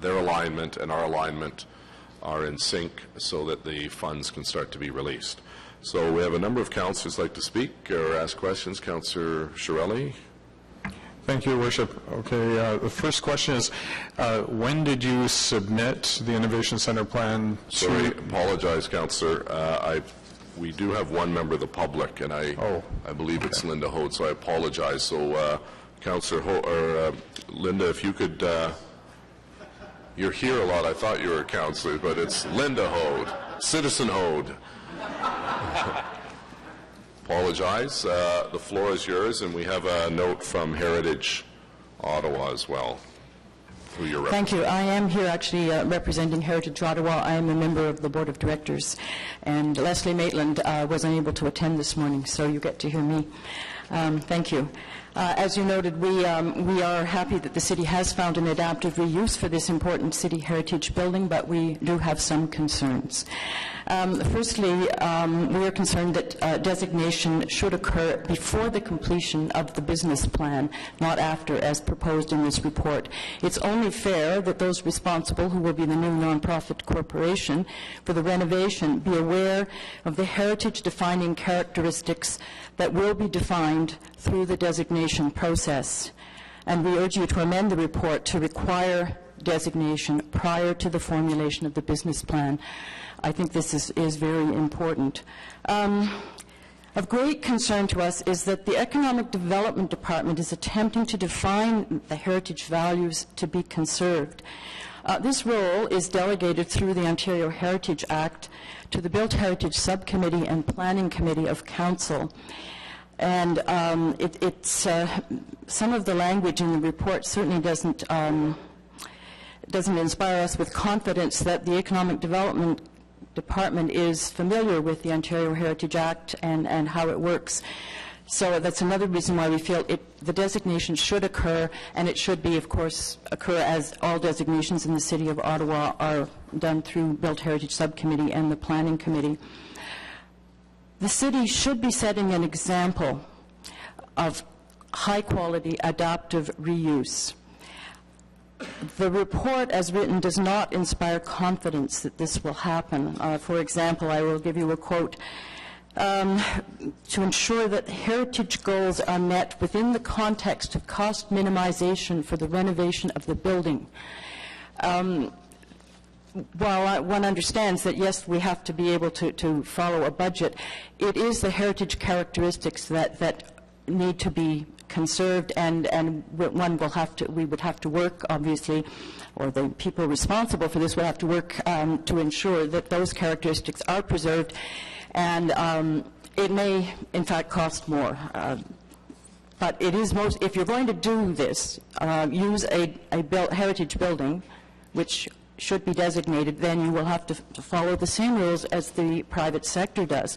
their alignment and our alignment are in sync so that the funds can start to be released. So we have a number of councillors like to speak or ask questions. Councillor Shirelli. Thank you, Worship. Okay, the first question is, when did you submit the Innovation Centre plan? Sorry, apologize, Councillor. We do have one member of the public, and I believe it's Linda Hode, so I apologize. So, Councillor Linda, if you could, you're here a lot. I thought you were a councillor, but it's Linda Hode, Citizen Hode. Apologize. The floor is yours, and we have a note from Heritage Ottawa as well. Who you're Thank you. I am here actually representing Heritage Ottawa. I am a member of the Board of Directors, and Leslie Maitland was unable to attend this morning, so you get to hear me. Thank you. As you noted, we are happy that the city has found an adaptive reuse for this important city heritage building, but we do have some concerns. Firstly, we are concerned that designation should occur before the completion of the business plan, not after, as proposed in this report. It's only fair that those responsible, who will be the new nonprofit corporation for the renovation, be aware of the heritage-defining characteristics that will be defined through the designation process. And we urge you to amend the report to require designation prior to the formulation of the business plan. I think this is very important. Of great concern to us is that the Economic Development Department is attempting to define the heritage values to be conserved. This role is delegated through the Ontario Heritage Act to the Built Heritage Subcommittee and Planning Committee of Council. And some of the language in the report certainly doesn't inspire us with confidence that the Economic Development Department is familiar with the Ontario Heritage Act and how it works. So that's another reason why we feel the designation should occur, and it should be, of course, occur as all designations in the City of Ottawa are done through Built Heritage Subcommittee and the Planning Committee. The city should be setting an example of high-quality adaptive reuse. The report as written does not inspire confidence that this will happen. For example, I will give you a quote. to ensure that heritage goals are met within the context of cost minimization for the renovation of the building. While one understands that, yes, we have to be able to follow a budget, it is the heritage characteristics that need to be conserved, and we would have to work, obviously, or the people responsible for this will have to work to ensure that those characteristics are preserved, and it may, in fact, cost more. But it is if you're going to do this, use a heritage building, which should be designated, then you will have to follow the same rules as the private sector does,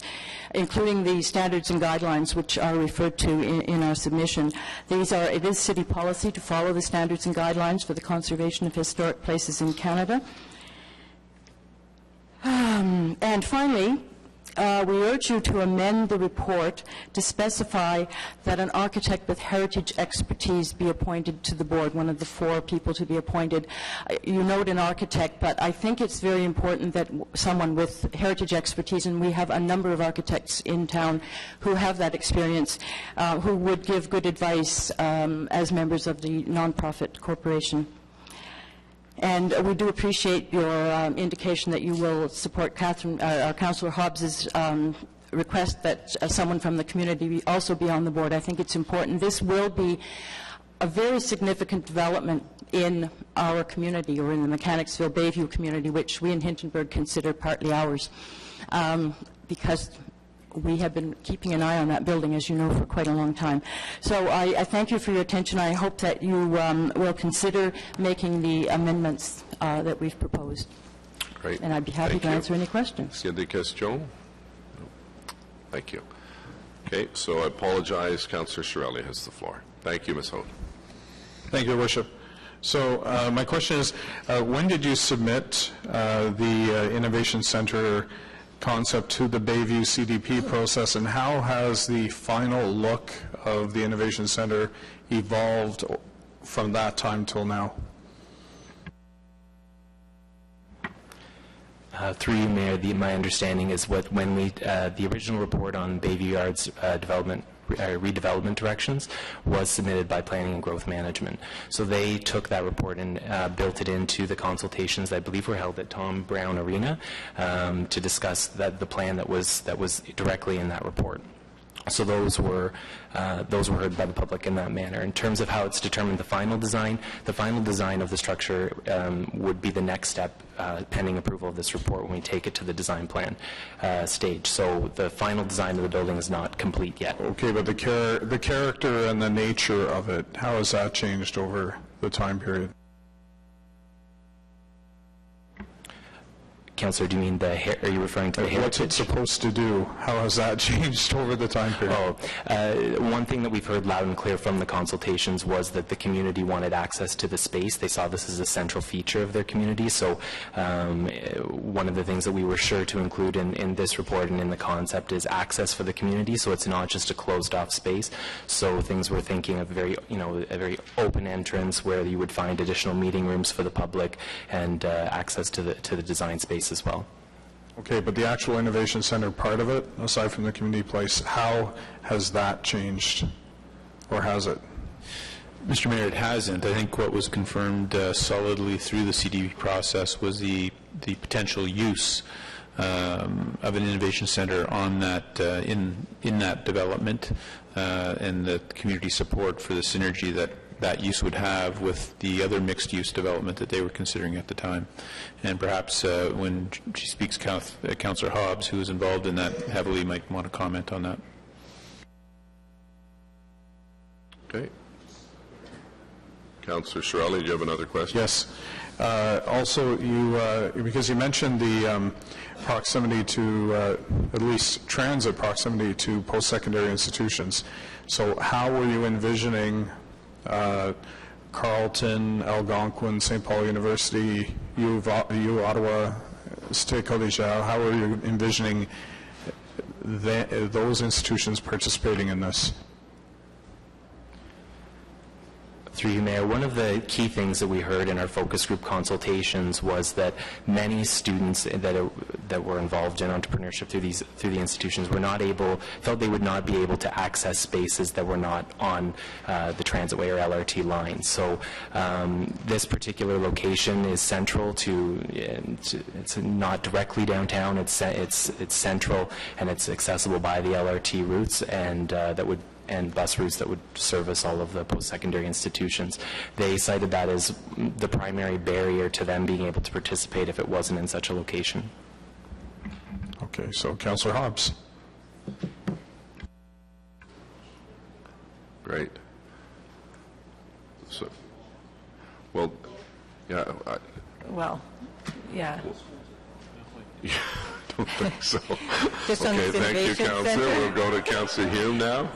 including the standards and guidelines which are referred to in our submission. It is city policy to follow the standards and guidelines for the conservation of historic places in Canada. And finally, we urge you to amend the report to specify that an architect with heritage expertise be appointed to the board, one of the 4 people to be appointed. You note an architect, but I think it's very important that someone with heritage expertise, and we have a number of architects in town who have that experience, who would give good advice as members of the nonprofit corporation. And we do appreciate your indication that you will support Councillor Hobbs's request that someone from the community also be on the board. I think it's important. This will be a very significant development in our community, or in the Mechanicsville Bayview community, which we in Hintonburg consider partly ours, because we have been keeping an eye on that building, as you know, for quite a long time. So I thank you for your attention. I hope that you will consider making the amendments that we've proposed. Great. And I'd be happy to answer any questions. Est-ce qu'il y a des questions? No. Thank you. Okay, so I apologize. Councillor Shirelli has the floor. Thank you, Ms. Holt. Thank you, Your Worship. So my question is, when did you submit the Innovation Centre concept to the Bayview CDP process, and how has the final look of the Innovation Centre evolved from that time till now? Through you, Mayor, my understanding is when the original report on Bayview Yards redevelopment directions was submitted by Planning and Growth Management. So they took that report and built it into the consultations that I believe were held at Tom Brown Arena to discuss the plan that was directly in that report. So those were heard by the public in that manner. In terms of how it's determined the final design of the structure would be the next step pending approval of this report when we take it to the design plan stage. So the final design of the building is not complete yet. Okay, but the character and the nature of it, how has that changed over the time period? Councillor, do you mean are you referring to the heritage? What's it supposed to do? How has that changed over the time period? One thing that we've heard loud and clear from the consultations was that the community wanted access to the space. They saw this as a central feature of their community. So one of the things that we were sure to include in this report and in the concept is access for the community. So it's not just a closed-off space. So things we're thinking of a very open entrance where you would find additional meeting rooms for the public and access to the design space as well. Okay, but the actual Innovation Centre part of it, aside from the community place, how has that changed, or has it? Mr. Mayor, it hasn't. I think what was confirmed solidly through the CDP process was the potential use of an Innovation Centre on that in that development and the community support for the synergy that use would have with the other mixed-use development that they were considering at the time. And perhaps when she speaks, Councillor Hobbs, who is involved in that heavily, might want to comment on that. Okay. Councillor Shirelli, do you have another question? Yes. Also, because you mentioned the proximity to, at least transit proximity to post-secondary institutions. So how were you envisioning Carleton, Algonquin, St. Paul University, U Ottawa, State Collegiale, how are you envisioning those institutions participating in this? Through you, Mayor, one of the key things that we heard in our focus group consultations was that many students that were involved in entrepreneurship through the institutions felt they would not be able to access spaces that were not on the Transitway or LRT line. So this particular location is central to it's not directly downtown. It's central, and it's accessible by the LRT routes and bus routes that would service all of the post-secondary institutions. They cited that as the primary barrier to them being able to participate if it wasn't in such a location. Okay, so Councillor Hobbs. Great. So, well, yeah. Well, yeah. I don't think so. Just on Okay, this thank you, innovation Councillor. center? We'll go to Councillor Hume now.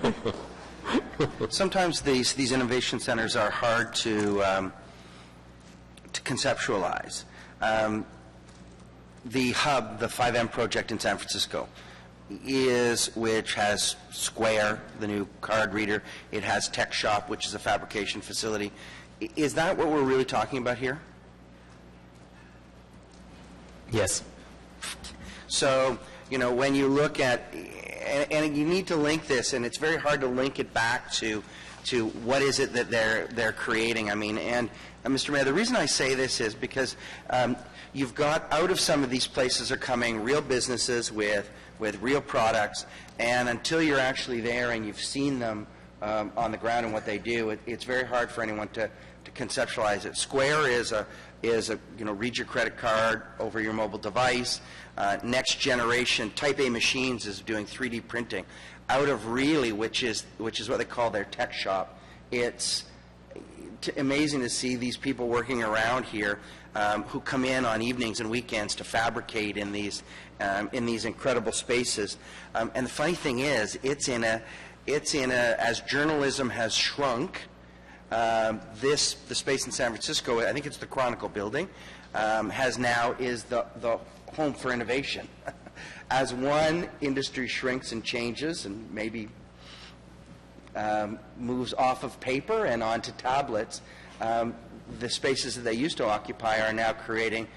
Sometimes these innovation centers are hard to conceptualize. The hub, the 5M project in San Francisco, which has Square, the new card reader. It has Tech Shop, which is a fabrication facility. Is that what we're really talking about here? Yes. So, when you look at, and you need to link this, and it's very hard to link it back to what is it that they're creating. I mean, and Mr. Mayor, the reason I say this is because you've got, out of some of these places are coming real businesses with real products, and until you're actually there and you've seen them on the ground and what they do, it's very hard for anyone to conceptualize it. Square is a read your credit card over your mobile device. Next generation Type A Machines is doing 3D printing out of Really, which is what they call their tech shop. It's amazing to see these people working around here who come in on evenings and weekends to fabricate in these incredible spaces. And the funny thing is, it's in a as journalism has shrunk. The space in San Francisco, I think it's the Chronicle building, is the home for innovation. As one industry shrinks and changes and maybe moves off of paper and onto tablets, the spaces that they used to occupy are now creating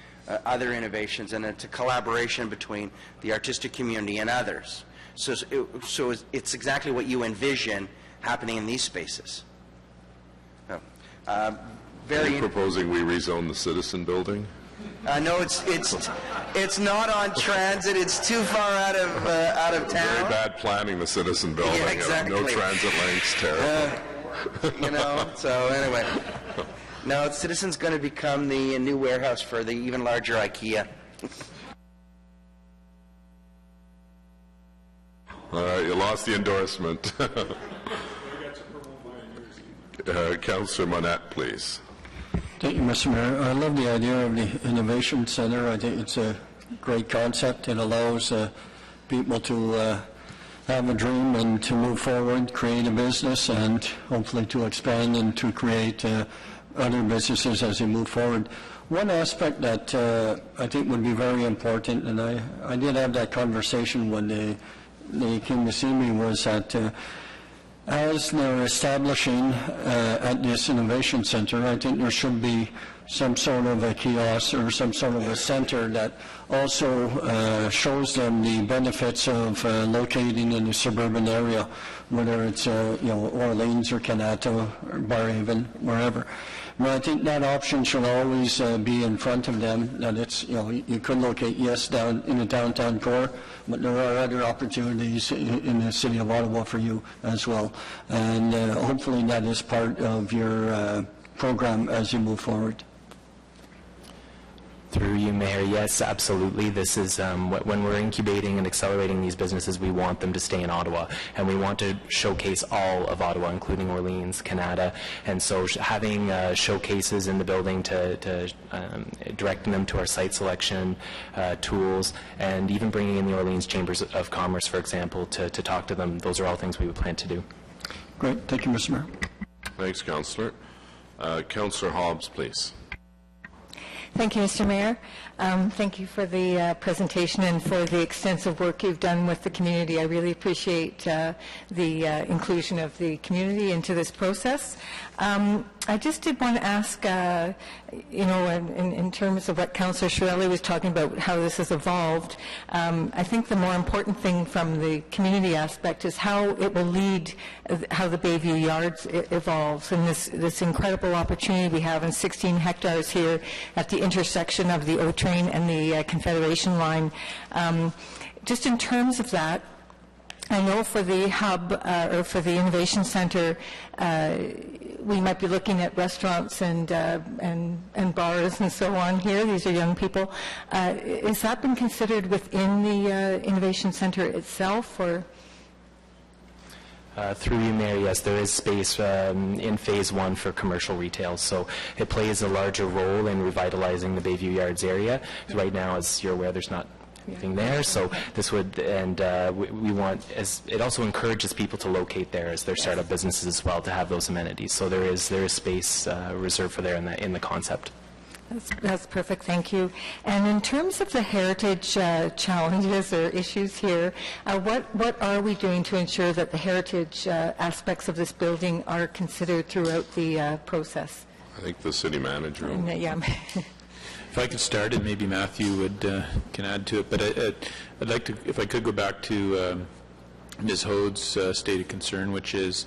other innovations, and it's a collaboration between the artistic community and others. So it's exactly what you envision happening in these spaces. Are you proposing we rezone the Citizen Building? No, it's not on transit. It's too far out of town. Very bad planning, the Citizen Building. Yeah, exactly. No transit links, terrible. So anyway. No, Citizen's going to become the new warehouse for the even larger IKEA. All right, you lost the endorsement. Councillor Monette, please. Thank you, Mr. Mayor. I love the idea of the Innovation Center. I think it's a great concept. It allows people to have a dream and to move forward, create a business, and hopefully to expand and to create other businesses as they move forward. One aspect that I think would be very important, and I did have that conversation when they came to see me, was that as they're establishing at this Innovation Center, I think there should be some sort of a kiosk or some sort of a center that also shows them the benefits of locating in a suburban area, whether it's Orleans or Canada or Barhaven, wherever. But I think that option should always be in front of them, that it's, you could locate, yes, down in the downtown core, but there are other opportunities in the city of Ottawa for you as well. And hopefully that is part of your program as you move forward. Through you, Mayor, yes, absolutely. This is when we're incubating and accelerating these businesses, we want them to stay in Ottawa, and we want to showcase all of Ottawa, including Orleans, Canada, and so having showcases in the building to directing them to our site selection tools, and even bringing in the Orleans Chambers of Commerce, for example, to talk to them. Those are all things we would plan to do. Great. Thank you, Mr. Mayor. Thanks, Councillor. Councillor Hobbs, please. Thank you, Mr. Mayor. Thank you for the presentation and for the extensive work you've done with the community. I really appreciate the inclusion of the community into this process. I just did want to ask, in terms of what Councillor Shirelli was talking about, how this has evolved, I think the more important thing from the community aspect is how it will lead, how the Bayview Yards evolves, and this incredible opportunity we have in 16 hectares here at the intersection of the O-Train and the Confederation line. Just in terms of that, I know for the hub or for the innovation center, we might be looking at restaurants and bars and so on here. These are young people. Has that been considered within the innovation center itself, or? Through you, Mayor, yes, there is space in Phase 1 for commercial retail, so it plays a larger role in revitalizing the Bayview Yards area. Right now, as you're aware, there's not anything there, so this would, and we want, as it also encourages people to locate there as their startup businesses as well, to have those amenities. So there is space reserved for there in the concept. That's perfect, thank you. And in terms of the heritage challenges or issues here, what are we doing to ensure that the heritage aspects of this building are considered throughout the process? I think the city manager will. Yeah. If I could start, and maybe Matthew can add to it, but I'd like to, if I could, go back to Ms. Hode's stated concern, which is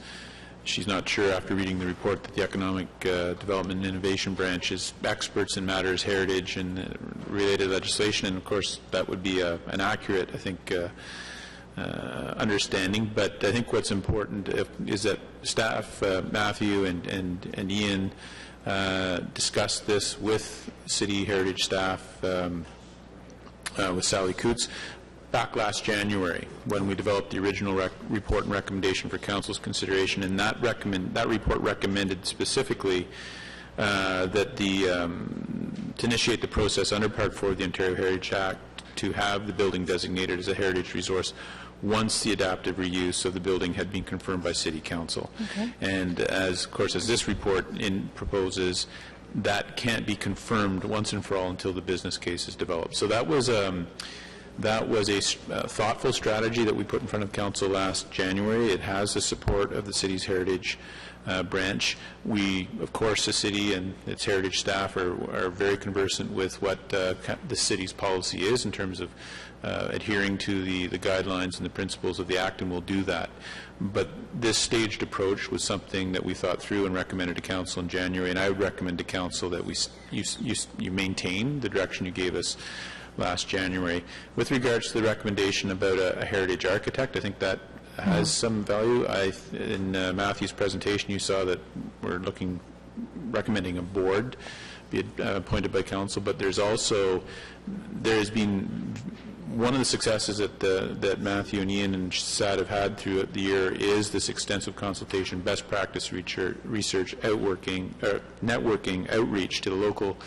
she's not sure after reading the report that the Economic Development and Innovation Branch is experts in matters heritage and related legislation, and of course that would be an accurate, I think, understanding. But I think what's important is that staff, Matthew and Ian, discuss this with City Heritage staff, with Sally Coots, back last January when we developed the original report and recommendation for Council's consideration, and that report recommended specifically that to initiate the process under Part 4 of the Ontario Heritage Act to have the building designated as a heritage resource once the adaptive reuse of the building had been confirmed by City Council. Okay. And of course, as this report proposes, that can't be confirmed once and for all until the business case is developed. So that was a thoughtful strategy that we put in front of Council last January. It has the support of the City's Heritage branch. We, of course, the City and its Heritage staff are very conversant with what the City's policy is in terms of adhering to the guidelines and the principles of the Act, and we'll do that. But this staged approach was something that we thought through and recommended to Council in January, and I would recommend to Council that you maintain the direction you gave us last January. With regards to the recommendation about a heritage architect, I think that has some value. In Matthew's presentation, you saw that we're recommending a board be appointed by Council, but there has been one of the successes that Matthew and Ian and SAD have had throughout the year is this extensive consultation, best practice research, networking, outreach to the local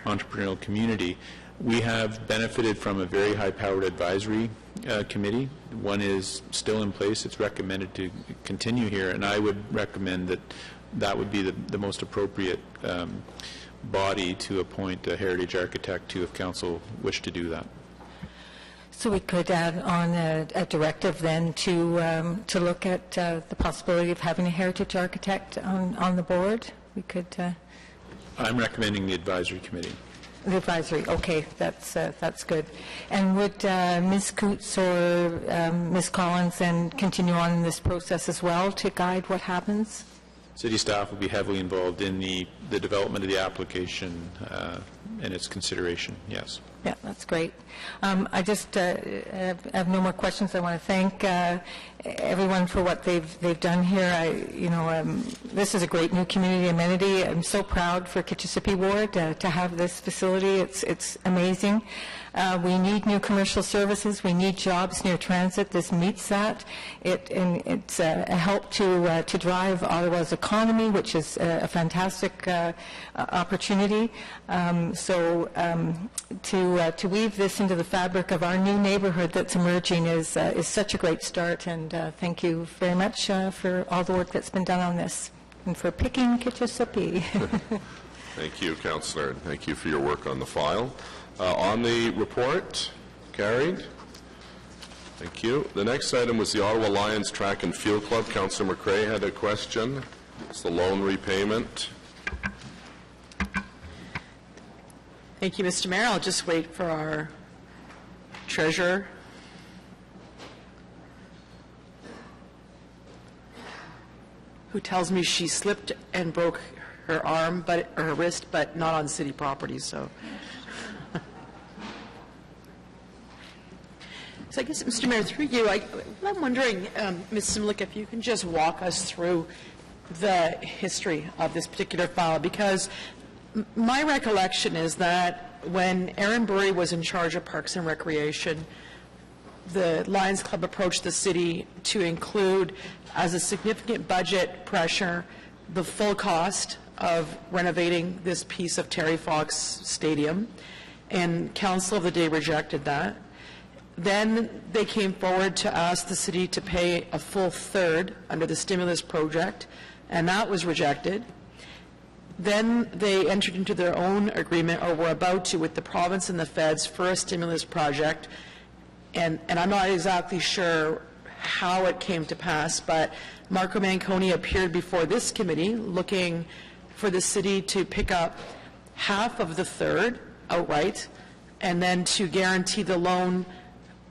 entrepreneurial community. We have benefited from a very high-powered advisory committee. One is still in place. It's recommended to continue here, and I would recommend that would be the most appropriate body to appoint a heritage architect to if Council wished to do that. So we could add on a directive then to look at the possibility of having a heritage architect on the board. We could. I'm recommending the advisory committee. The advisory, okay, that's good. And would Ms. Coots or Ms. Collins then continue on in this process as well to guide what happens? City staff will be heavily involved in the development of the application and its consideration, yes. Yeah, that's great. I just have no more questions. I want to thank everyone for what they've done here. This is a great new community amenity. I'm so proud for Kitchissippi Ward to have this facility. It's amazing. We need new commercial services. We need jobs near transit. This meets that. It's a help to drive Ottawa's economy, which is a fantastic opportunity. To weave this into the fabric of our new neighborhood that's emerging is such a great start, and thank you very much for all the work that's been done on this and for picking Kitchissippi. Thank you, Councillor, and thank you for your work on the file. On the report, carried. Thank you. The next item was the Ottawa Lions Track and Field Club. Councillor McRae had a question. It's the loan repayment. Thank you, Mr. Mayor. I'll just wait for our treasurer. Who tells me she slipped and broke her arm, or her wrist, but not on city property, so. So I guess, Mr. Mayor, through you, I'm wondering, Ms. Simlick, if you can just walk us through the history of this particular file, because my recollection is that when Aaron Burry was in charge of Parks and Recreation, the Lions Club approached the city to include, as a significant budget pressure, the full cost of renovating this piece of Terry Fox Stadium, and Council of the day rejected that. Then they came forward to ask the city to pay a full third under the stimulus project, and that was rejected. Then they entered into their own agreement, or were about to, with the province and the feds for a stimulus project, and I'm not exactly sure how it came to pass, but Marco Manconi appeared before this committee looking for the city to pick up half of the third outright, and then to guarantee the loan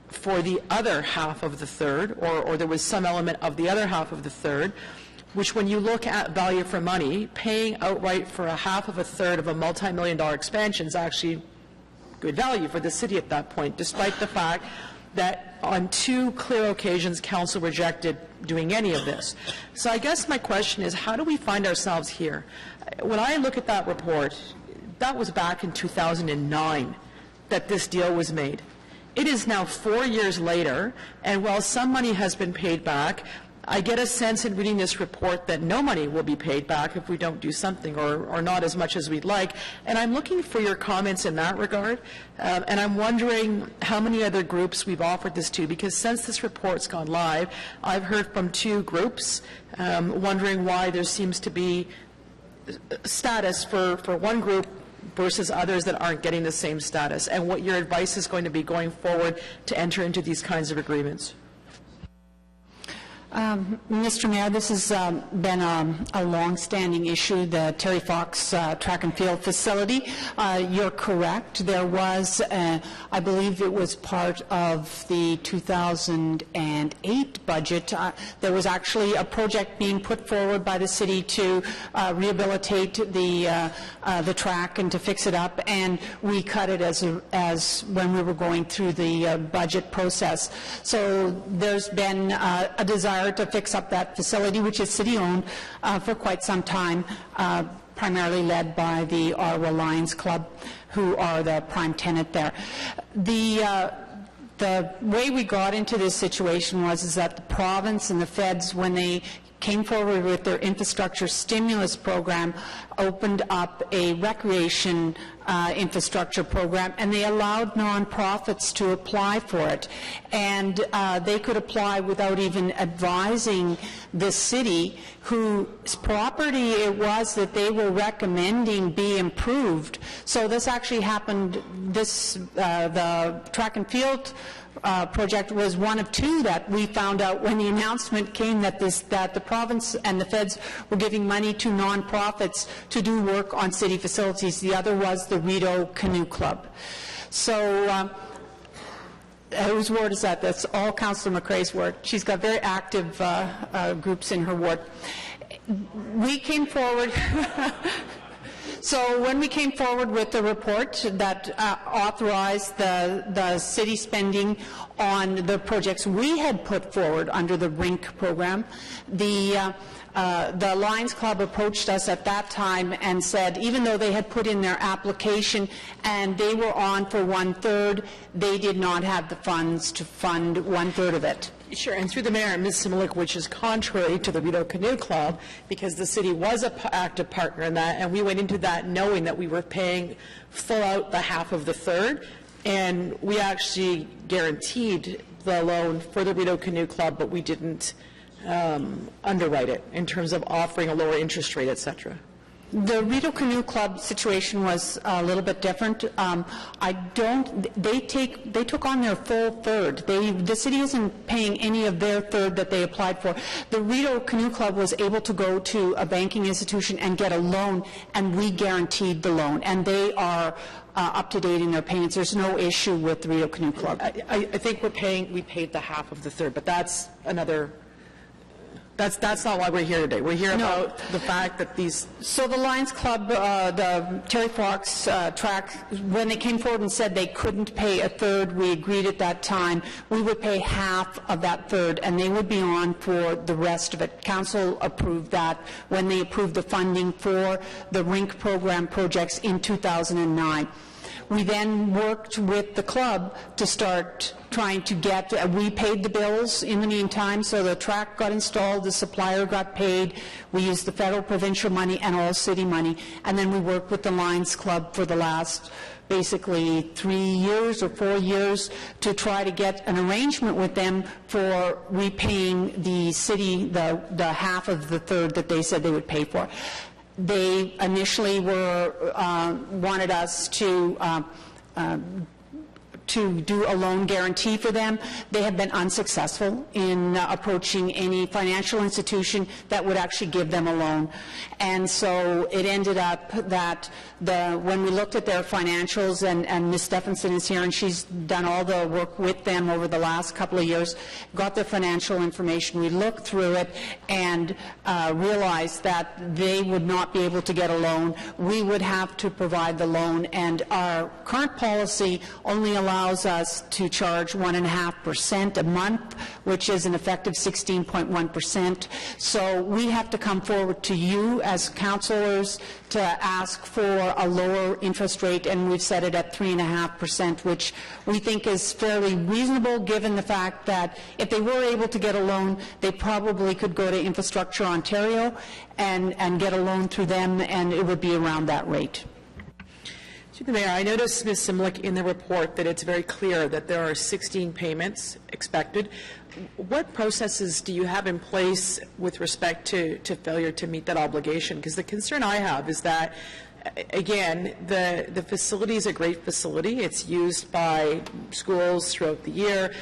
for the other half of the third, or there was some element of the other half of the third, which, when you look at value for money, paying outright for a half of a third of a multi-million-dollar expansion is actually good value for the city at that point, despite the fact that on 2 clear occasions council rejected doing any of this. So I guess my question is, how do we find ourselves here? When I look at that report, that was back in 2009 that this deal was made. It is now 4 years later, and while some money has been paid back, I get a sense in reading this report that no money will be paid back if we don't do something, or not as much as we'd like. And I'm looking for your comments in that regard. And I'm wondering how many other groups we've offered this to, because since this report's gone live, I've heard from 2 groups wondering why there seems to be status for one group versus others that aren't getting the same status, and what your advice is going to be going forward to enter into these kinds of agreements. Mr. Mayor, this has been a long-standing issue, the Terry Fox track and field facility. You're correct. There was, I believe it was part of the 2008 budget. There was actually a project being put forward by the city to rehabilitate the track and to fix it up, and we cut it as when we were going through the budget process. So there's been a desire to fix up that facility, which is city-owned for quite some time, primarily led by the Ottawa Lions Club, who are the prime tenant there. The way we got into this situation is that the province and the feds, when they came forward with their infrastructure stimulus program, opened up a recreation infrastructure program, and they allowed nonprofits to apply for it. And they could apply without even advising the city whose property it was that they were recommending be improved. So this actually happened, the track and field project was one of 2 that we found out when the announcement came that the province and the feds were giving money to nonprofits to do work on city facilities. The other was the Rideau Canoe Club. So whose ward is that? That's all Councillor McRae's ward. She's got very active groups in her ward. We came forward So when we came forward with the report that authorized the city spending on the projects we had put forward under the RINC program, the Lions Club approached us at that time and said, even though they had put in their application and they were on for 1/3, they did not have the funds to fund 1/3 of it. Sure, and through the mayor, Ms. Similic, which is contrary to the Rideau Canoe Club, because the city was an active partner in that, and we went into that knowing that we were paying full out the half of the third, and we actually guaranteed the loan for the Rideau Canoe Club, but we didn't underwrite it in terms of offering a lower interest rate, et cetera. The Rideau Canoe Club situation was a little bit different. They took on their full third. The city isn't paying any of their third that they applied for. The Rideau Canoe Club was able to go to a banking institution and get a loan, and we guaranteed the loan, and they are up to date in their payments. There's no issue with the Rideau Canoe Club. I think we paid the half of the third, but that's another. That's not why we're here today. We're here about the fact that these... So the Lions Club, the Terry Fox track, when they came forward and said they couldn't pay a third, we agreed at that time we would pay half of that third, and they would be on for the rest of it. Council approved that when they approved the funding for the rink program projects in 2009. We then worked with the club to start trying to get, we paid the bills in the meantime, so the track got installed, the supplier got paid, we used the federal, provincial money, and all city money, and then we worked with the Lions Club for the last basically 3 years or 4 years to try to get an arrangement with them for repaying the city the half of the third that they said they would pay for. They initially wanted us to do a loan guarantee for them. They have been unsuccessful in approaching any financial institution that would actually give them a loan. And so it ended up that when we looked at their financials, and Ms. Stephenson is here, and she's done all the work with them over the last couple of years, got their financial information, we looked through it and realized that they would not be able to get a loan. We would have to provide the loan, and our current policy only allows us to charge 1.5% a month, which is an effective 16.1%. So we have to come forward to you as councillors to ask for a lower interest rate, and we've set it at 3.5%, which we think is fairly reasonable given the fact that if they were able to get a loan, they probably could go to Infrastructure Ontario and get a loan through them, and it would be around that rate. Through the Mayor, I noticed, Ms. Simlick, in the report that it's very clear that there are 16 payments expected. What processes do you have in place with respect to failure to meet that obligation? Because the concern I have is that, again, the facility is a great facility. It's used by schools throughout the year.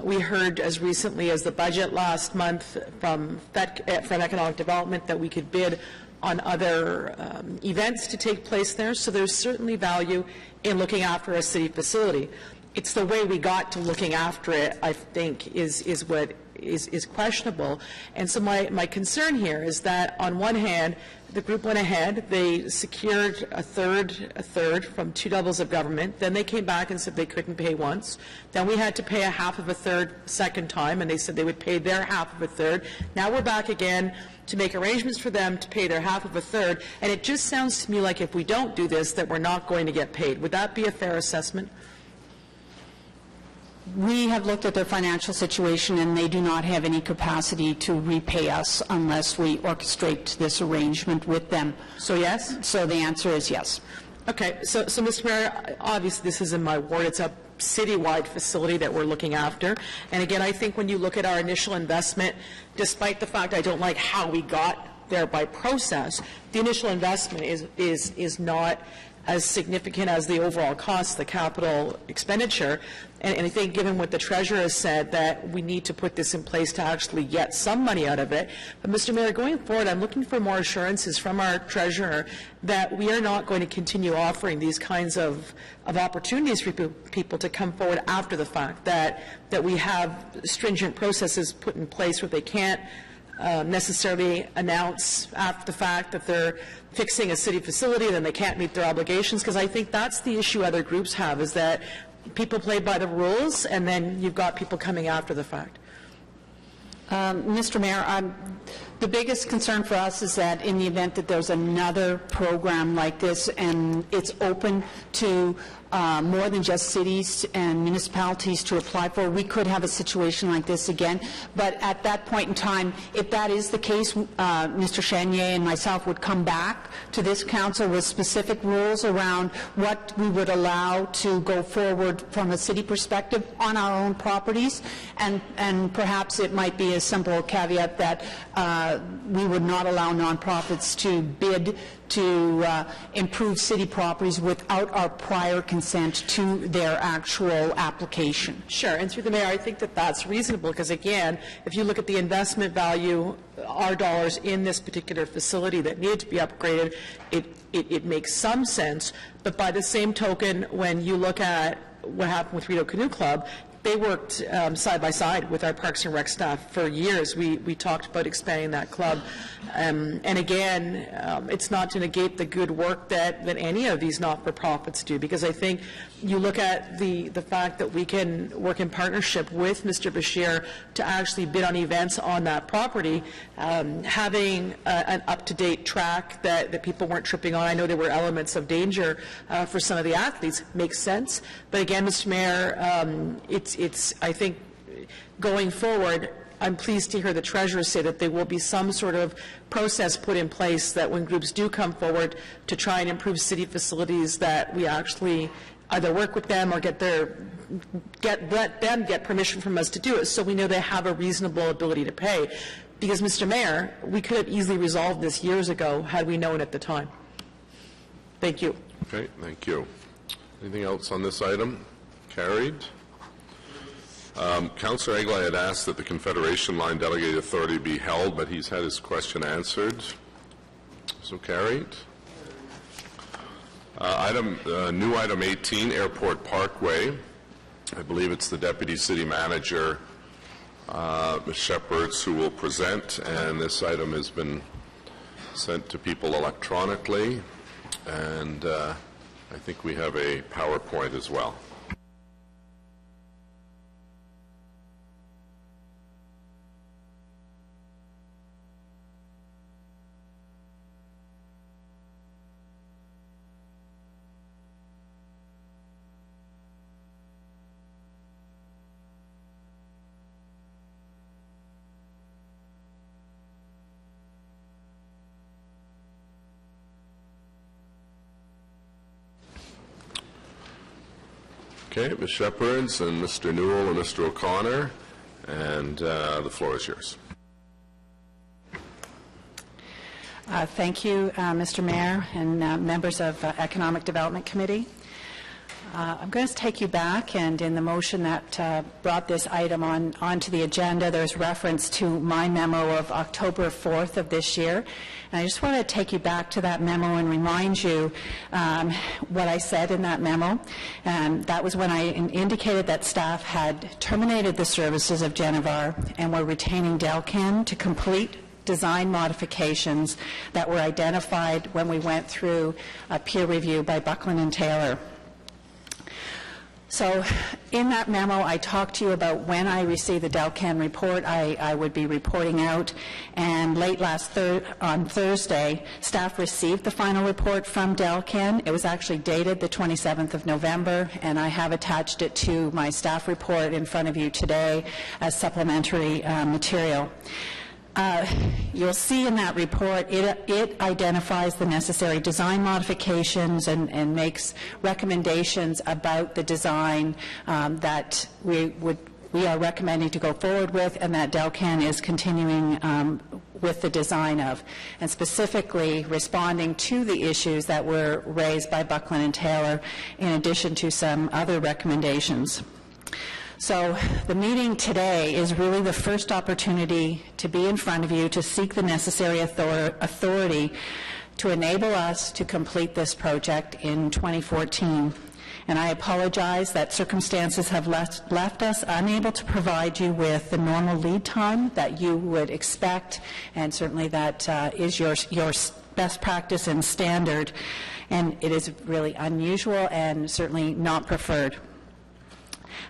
We heard as recently as the budget last month from Economic Development that we could bid on other events to take place there. So there's certainly value in looking after a city facility. It's the way we got to looking after it, I think, is what is questionable. And so my concern here is that, on one hand, the group went ahead, they secured a third from two levels of government, then they came back and said they couldn't pay once, then we had to pay a half of a third second time, and they said they would pay their half of a third. Now we're back again to make arrangements for them to pay their half of a third, and it just sounds to me like if we don't do this, that we're not going to get paid. Would that be a fair assessment? We have looked at their financial situation, and they do not have any capacity to repay us unless we orchestrate this arrangement with them. So yes? So the answer is yes. Okay. So Mr. Mayor, obviously this is in my ward. It's a citywide facility that we're looking after. And again, I think when you look at our initial investment, despite the fact I don't like how we got there by process, the initial investment is not as significant as the overall cost, the capital expenditure. And I think, given what the Treasurer has said, that we need to put this in place to actually get some money out of it. But, Mr. Mayor, going forward, I'm looking for more assurances from our Treasurer that we are not going to continue offering these kinds of opportunities for people to come forward after the fact, that we have stringent processes put in place where they can't necessarily announce after the fact that they're fixing a city facility, then they can't meet their obligations, because I think that's the issue other groups have, is that people play by the rules, and then you've got people coming after the fact. Mr. Mayor, the biggest concern for us is that in the event that there's another program like this and it's open to more than just cities and municipalities to apply for, we could have a situation like this again. But at that point in time, if that is the case, Mr. Chenier and myself would come back to this council with specific rules around what we would allow to go forward from a city perspective on our own properties, and perhaps it might be a simple caveat that we would not allow nonprofits to bid to improve city properties without our prior consent to their actual application. Sure, and through the mayor, I think that that's reasonable, because again, if you look at the investment value, our dollars in this particular facility that need to be upgraded, it makes some sense. But by the same token, when you look at what happened with Rideau Canoe Club, they worked side by side with our Parks and Rec staff for years. We talked about expanding that club. And again, it's not to negate the good work that any of these not-for-profits do, because I think you look at the fact that we can work in partnership with Mr. Bashir to actually bid on events on that property, having an up-to-date track that people weren't tripping on. I know there were elements of danger for some of the athletes. Makes sense. But again, Mr. Mayor, it's I think going forward, I'm pleased to hear the treasurer say that there will be some sort of process put in place that when groups do come forward to try and improve city facilities, that we actually either work with them or let them get permission from us to do it, so we know they have a reasonable ability to pay. Because, Mr. Mayor, we could have easily resolved this years ago had we known at the time. Thank you. Okay, thank you. Anything else on this item? Carried. Councillor Egli had asked that the Confederation Line Delegated Authority be held, but he's had his question answered. So carried. New item 18, Airport Parkway. I believe it's the Deputy City Manager, Ms. Shepherds, who will present, and this item has been sent to people electronically, and I think we have a PowerPoint as well. Okay, Ms. Shepherds and Mr. Newell and Mr. O'Connor, and the floor is yours. Thank you, Mr. Mayor and members of Economic Development Committee. I'm going to take you back, and in the motion that brought this item onto the agenda, there's reference to my memo of October 4th of this year. And I just want to take you back to that memo and remind you what I said in that memo. And that was when I indicated that staff had terminated the services of Genevar and were retaining Delcan to complete design modifications that were identified when we went through a peer review by Buckland and Taylor. So in that memo, I talked to you about when I received the Delcan report, I would be reporting out. And late on Thursday, staff received the final report from Delcan. It was actually dated the 27th of November, and I have attached it to my staff report in front of you today as supplementary material. You'll see in that report, it identifies the necessary design modifications and makes recommendations about the design that we are recommending to go forward with, and that Delcan is continuing with the design of, and specifically responding to the issues that were raised by Buckland and Taylor, in addition to some other recommendations. So the meeting today is really the first opportunity to be in front of you to seek the necessary authority to enable us to complete this project in 2014. And I apologize that circumstances have left us unable to provide you with the normal lead time that you would expect, and certainly that is your best practice and standard, and it is really unusual and certainly not preferred.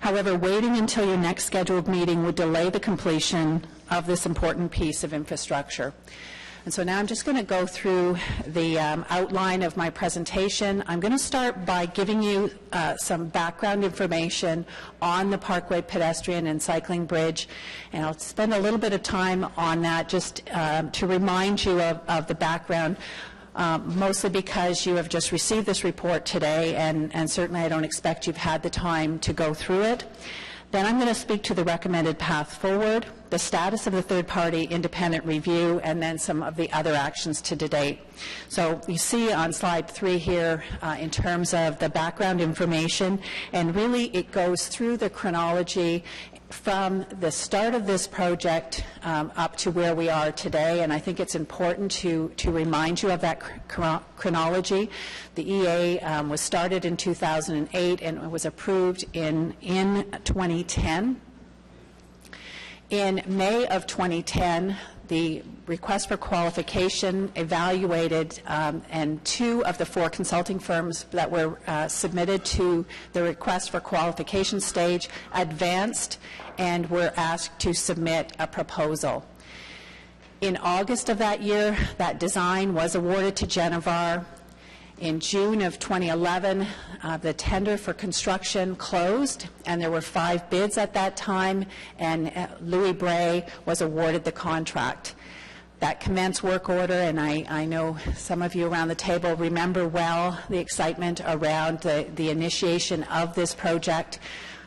However, waiting until your next scheduled meeting would delay the completion of this important piece of infrastructure. And so now I'm just going to go through the outline of my presentation. I'm going to start by giving you some background information on the Parkway Pedestrian and Cycling Bridge, and I'll spend a little bit of time on that just to remind you of the background. Mostly because you have just received this report today, and certainly I don't expect you've had the time to go through it. Then I'm going to speak to the recommended path forward, the status of the third-party independent review, and then some of the other actions to date. So you see on slide 3 here in terms of the background information, and really it goes through the chronology from the start of this project up to where we are today, and I think it's important to remind you of that chronology. The EA was started in 2008 and it was approved in 2010. In May of 2010, the request for qualification evaluated, and 2 of the 4 consulting firms that were submitted to the request for qualification stage advanced and were asked to submit a proposal. In August of that year, that design was awarded to Genevar. In June of 2011, the tender for construction closed, and there were 5 bids at that time, and Louis Bray was awarded the contract. That commenced work order, and I know some of you around the table remember well the excitement around the initiation of this project,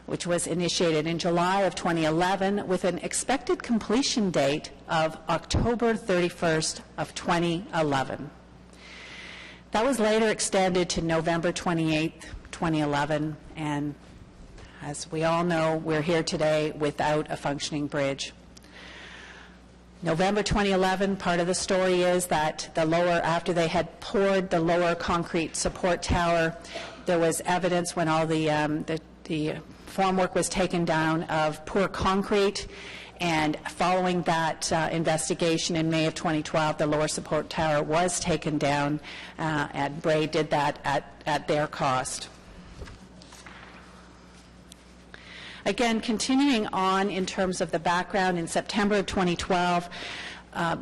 which was initiated in July of 2011 with an expected completion date of October 31st of 2011. That was later extended to November 28th, 2011, and as we all know, we're here today without a functioning bridge. November 2011, part of the story is that the lower, after they had poured the lower concrete support tower, there was evidence when all the formwork was taken down of poor concrete. And following that investigation in May of 2012, the lower support tower was taken down, and Bray did that at their cost. Again, continuing on in terms of the background, in September of 2012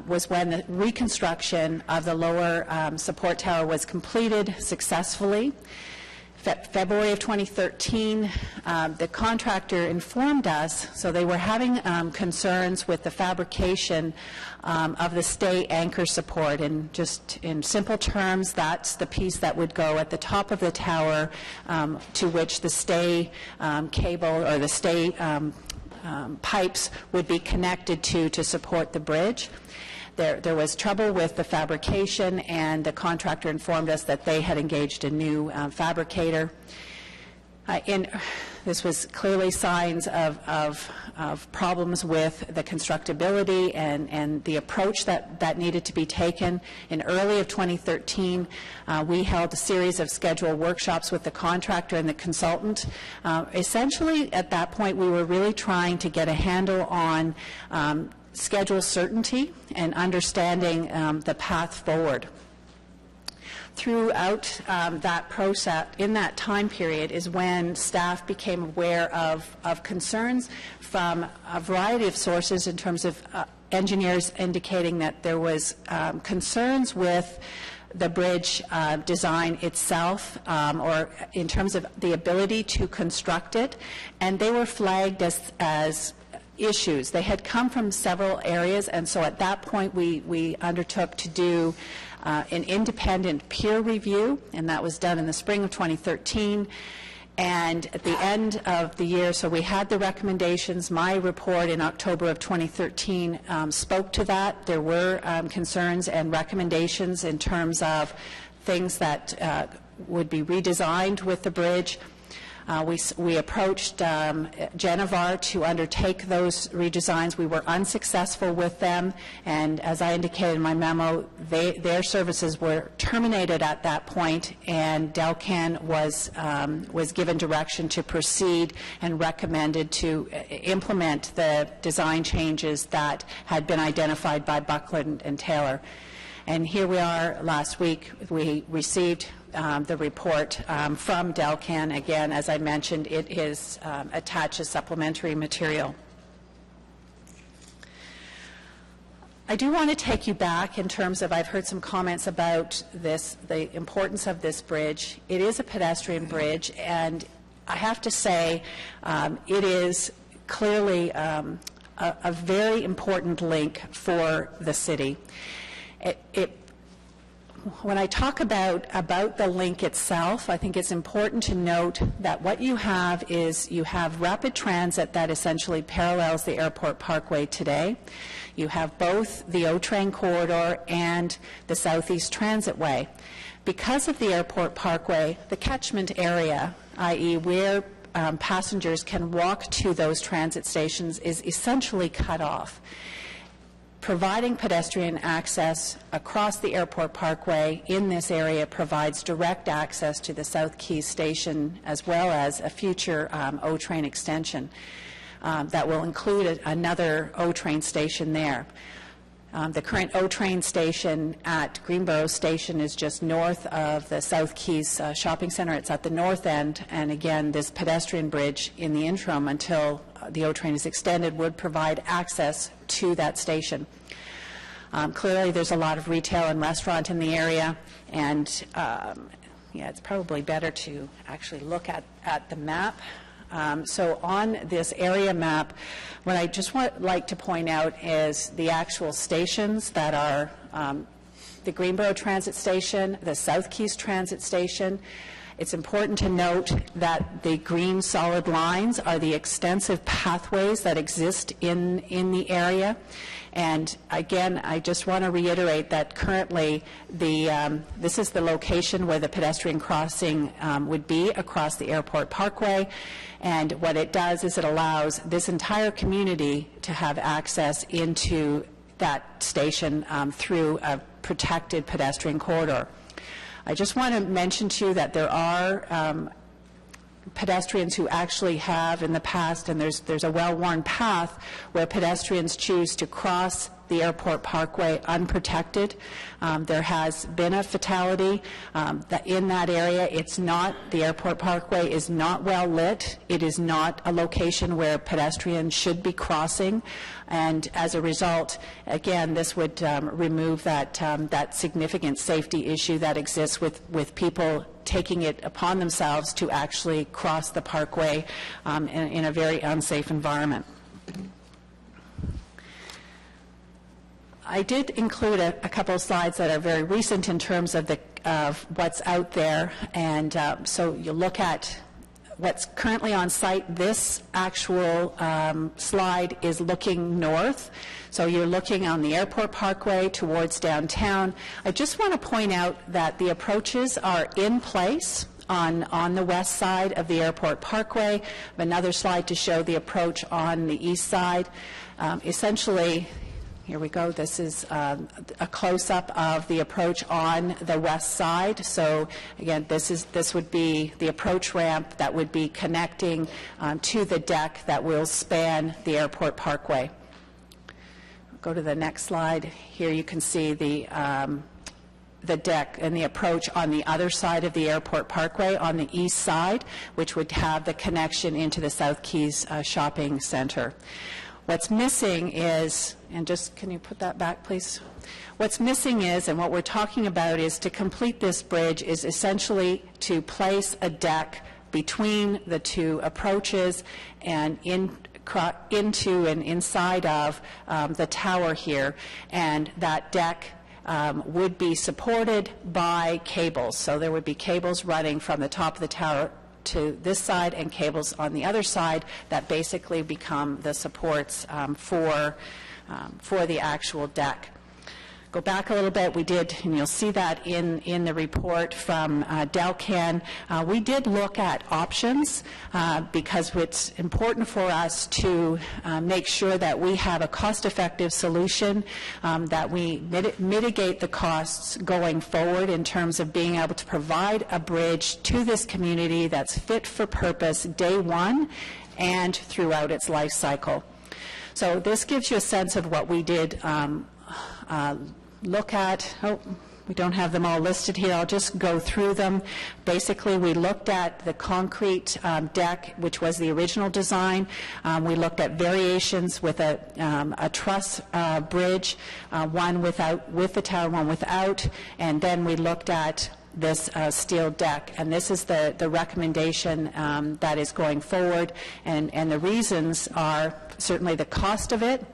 was when the reconstruction of the lower support tower was completed successfully. February of 2013, the contractor informed us, so they were having concerns with the fabrication of the stay anchor support, and just in simple terms, that's the piece that would go at the top of the tower to which the stay cable or the stay pipes would be connected to support the bridge. There was trouble with the fabrication, and the contractor informed us that they had engaged a new fabricator. This was clearly signs of problems with the constructability and the approach that needed to be taken. In early of 2013, we held a series of scheduled workshops with the contractor and the consultant. Essentially, at that point, we were really trying to get a handle on schedule certainty and understanding the path forward. Throughout that process, in that time period, is when staff became aware of concerns from a variety of sources in terms of engineers indicating that there was concerns with the bridge design itself, or in terms of the ability to construct it, and they were flagged as issues. They had come from several areas, and so at that point we undertook to do an independent peer review, and that was done in the spring of 2013. And at the end of the year, so we had the recommendations. My report in October of 2013 spoke to that. There were concerns and recommendations in terms of things that would be redesigned with the bridge. We approached Genevar to undertake those redesigns. We were unsuccessful with them, and as I indicated in my memo, their services were terminated at that point, and Delcan was given direction to proceed and recommended to implement the design changes that had been identified by Buckland and Taylor. And here we are. Last week we received the report from Delcan. Again, as I mentioned, it is attached as supplementary material. I do want to take you back in terms of, I've heard some comments about this, the importance of this bridge. It is a pedestrian bridge, and I have to say it is clearly a very important link for the city. when I talk about the link itself, I think it's important to note that what you have is you have rapid transit that essentially parallels the Airport Parkway today. You have both the O-Train corridor and the Southeast Transitway. Because of the Airport Parkway, the catchment area, i.e. where passengers can walk to those transit stations, is essentially cut off. Providing pedestrian access across the Airport Parkway in this area provides direct access to the South Keys station as well as a future O-Train extension that will include another O-Train station there. The current O-Train station at Greenboro Station is just north of the South Keys shopping center. It's at the north end, and again, this pedestrian bridge in the interim until the O-Train is extended would provide access to that station. Clearly, there's a lot of retail and restaurant in the area, and yeah, it's probably better to actually look at the map. So on this area map, what I just like to point out is the actual stations that are the Greenboro Transit Station, the South Keys Transit Station. It's important to note that the green solid lines are the extensive pathways that exist in the area. And again, I just want to reiterate that currently this is the location where the pedestrian crossing would be across the Airport Parkway. And what it does is it allows this entire community to have access into that station through a protected pedestrian corridor. I just want to mention to you that there are pedestrians who actually have in the past, and there's a well-worn path where pedestrians choose to cross the Airport Parkway unprotected. There has been a fatality in that area. It's not, the Airport Parkway is not well lit. It is not a location where pedestrians should be crossing. And as a result, again, this would remove that significant safety issue that exists with people taking it upon themselves to actually cross the parkway in a very unsafe environment. I did include a couple of slides that are very recent in terms of what's out there, and so you look at what's currently on site. This actual slide is looking north, so you're looking on the Airport Parkway towards downtown. I just want to point out that the approaches are in place on the west side of the Airport Parkway. I have another slide to show the approach on the east side. Essentially, here we go. This is a close-up of the approach on the west side. So again, this would be the approach ramp that would be connecting to the deck that will span the Airport Parkway. Go to the next slide. Here you can see the deck and the approach on the other side of the Airport Parkway on the east side, which would have the connection into the South Keys shopping center. What's missing is, and just can you put that back, please? What's missing is, and what we're talking about is to complete this bridge is essentially to place a deck between the two approaches and into and inside of the tower here, and that deck would be supported by cables. So there would be cables running from the top of the tower to this side and cables on the other side that basically become the supports for the actual deck. Go back a little bit. We did, and you'll see that in the report from Delcan. We did look at options because it's important for us to make sure that we have a cost-effective solution, that we mitigate the costs going forward in terms of being able to provide a bridge to this community that's fit for purpose day one and throughout its life cycle. So this gives you a sense of what we did look at. We don't have them all listed here. I'll just go through them. Basically, we looked at the concrete deck, which was the original design. We looked at variations with a truss bridge, one with the tower, one without, and then we looked at this steel deck, and this is the recommendation that is going forward, and the reasons are certainly the cost of it,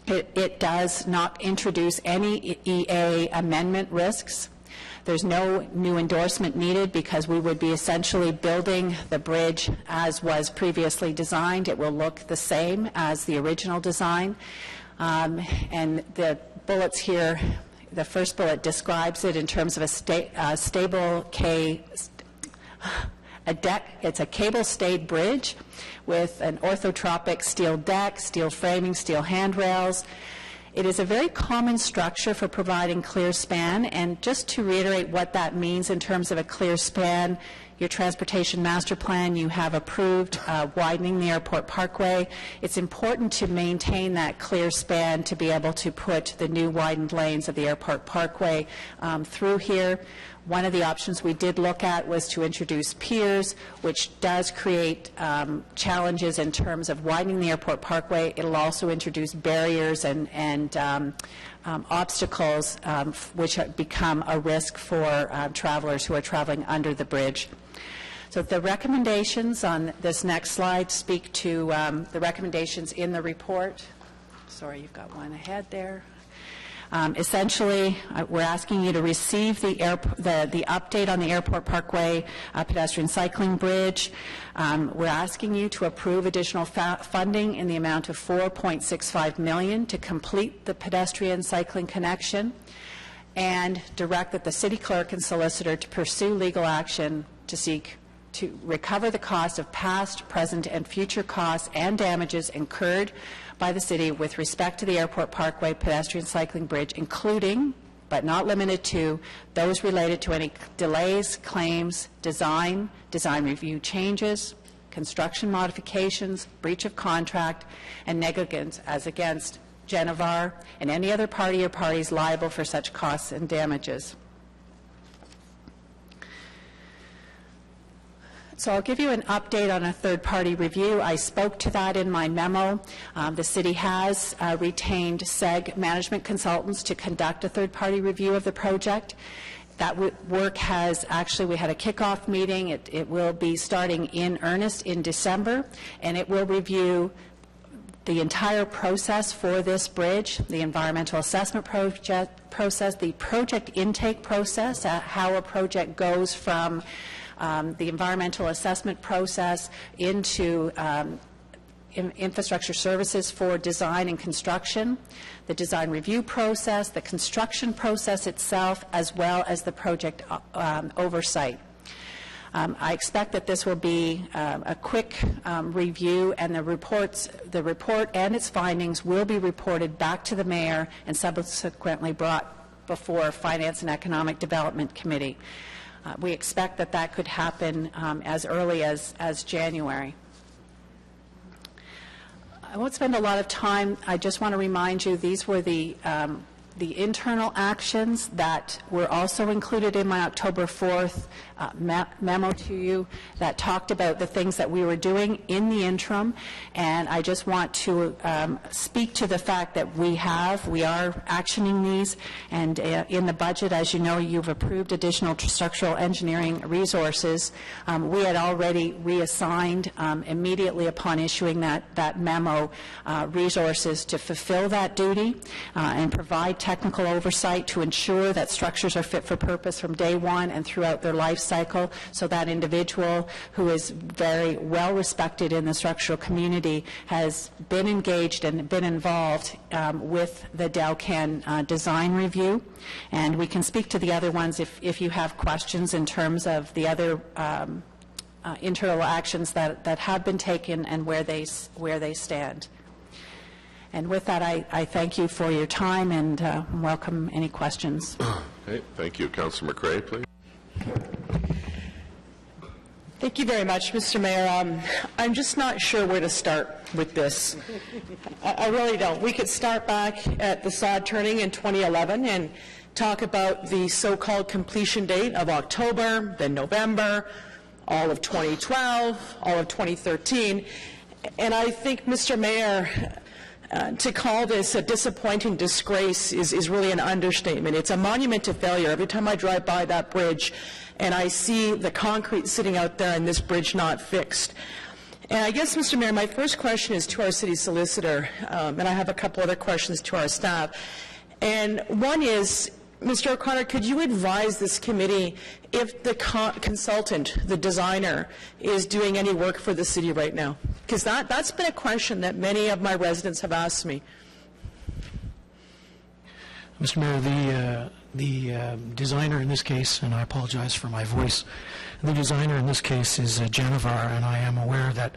It does not introduce any EA amendment risks. There's no new endorsement needed because we would be essentially building the bridge as was previously designed. It will look the same as the original design. And the bullets here, the first bullet describes it in terms of a stable it's a cable-stayed bridge with an orthotropic steel deck, steel framing, steel handrails. It is a very common structure for providing clear span, and just to reiterate what that means in terms of a clear span, your transportation master plan, you have approved widening the airport parkway. It's important to maintain that clear span to be able to put the new widened lanes of the airport parkway through here. One of the options we did look at was to introduce piers, which does create challenges in terms of widening the airport parkway. It'll also introduce barriers and obstacles which become a risk for travelers who are traveling under the bridge. So the recommendations on this next slide speak to the recommendations in the report. Sorry, you've got one ahead there. Essentially, we're asking you to receive the update on the Airport Parkway pedestrian cycling bridge. We're asking you to approve additional funding in the amount of $4.65 million to complete the pedestrian cycling connection, and direct that the city clerk and solicitor to pursue legal action to seek to recover the cost of past, present, and future costs and damages incurred by the city with respect to the Airport Parkway pedestrian cycling bridge, including, but not limited to, those related to any delays, claims, design review changes, construction modifications, breach of contract, and negligence as against Genevar and any other party or parties liable for such costs and damages. So I'll give you an update on a third-party review. I spoke to that in my memo. The city has retained SEG management consultants to conduct a third-party review of the project. That work has actually, we had a kickoff meeting. It will be starting in earnest in December, and it will review the entire process for this bridge, the environmental assessment process, the project intake process, how a project goes from the environmental assessment process into infrastructure services for design and construction, the design review process, the construction process itself, as well as the project oversight. I expect that this will be a quick review, and the report and its findings will be reported back to the mayor and subsequently brought before Finance and Economic Development Committee. We expect that that could happen as early as January. I won't spend a lot of time. I just want to remind you these were the internal actions that were also included in my October 4th memo to you that talked about the things that we were doing in the interim, and I just want to speak to the fact that we are actioning these, and in the budget, as you know, you've approved additional structural engineering resources. We had already reassigned immediately upon issuing that memo resources to fulfill that duty and provide technical oversight to ensure that structures are fit for purpose from day one and throughout their life cycle, so that individual who is very well respected in the structural community has been engaged and been involved with the Delcan design review. And we can speak to the other ones if you have questions in terms of the other internal actions that have been taken and where they stand. And with that, I thank you for your time and welcome any questions. Okay, thank you. Councillor McRae, please. Thank you very much, Mr. Mayor. I'm just not sure where to start with this. I really don't. We could start back at the sod turning in 2011 and talk about the so-called completion date of October, then November, all of 2012, all of 2013. And I think, Mr. Mayor, to call this a disappointing disgrace is really an understatement. It's a monument to failure. Every time I drive by that bridge and I see the concrete sitting out there and this bridge not fixed. And I guess, Mr. Mayor, my first question is to our city solicitor, and I have a couple other questions to our staff. And one is, Mr. O'Connor, could you advise this committee if the consultant, the designer, is doing any work for the city right now? Because that's been a question that many of my residents have asked me. Mr. Mayor, the designer in this case, and I apologize for my voice, the designer in this case is Genevar, and I am aware that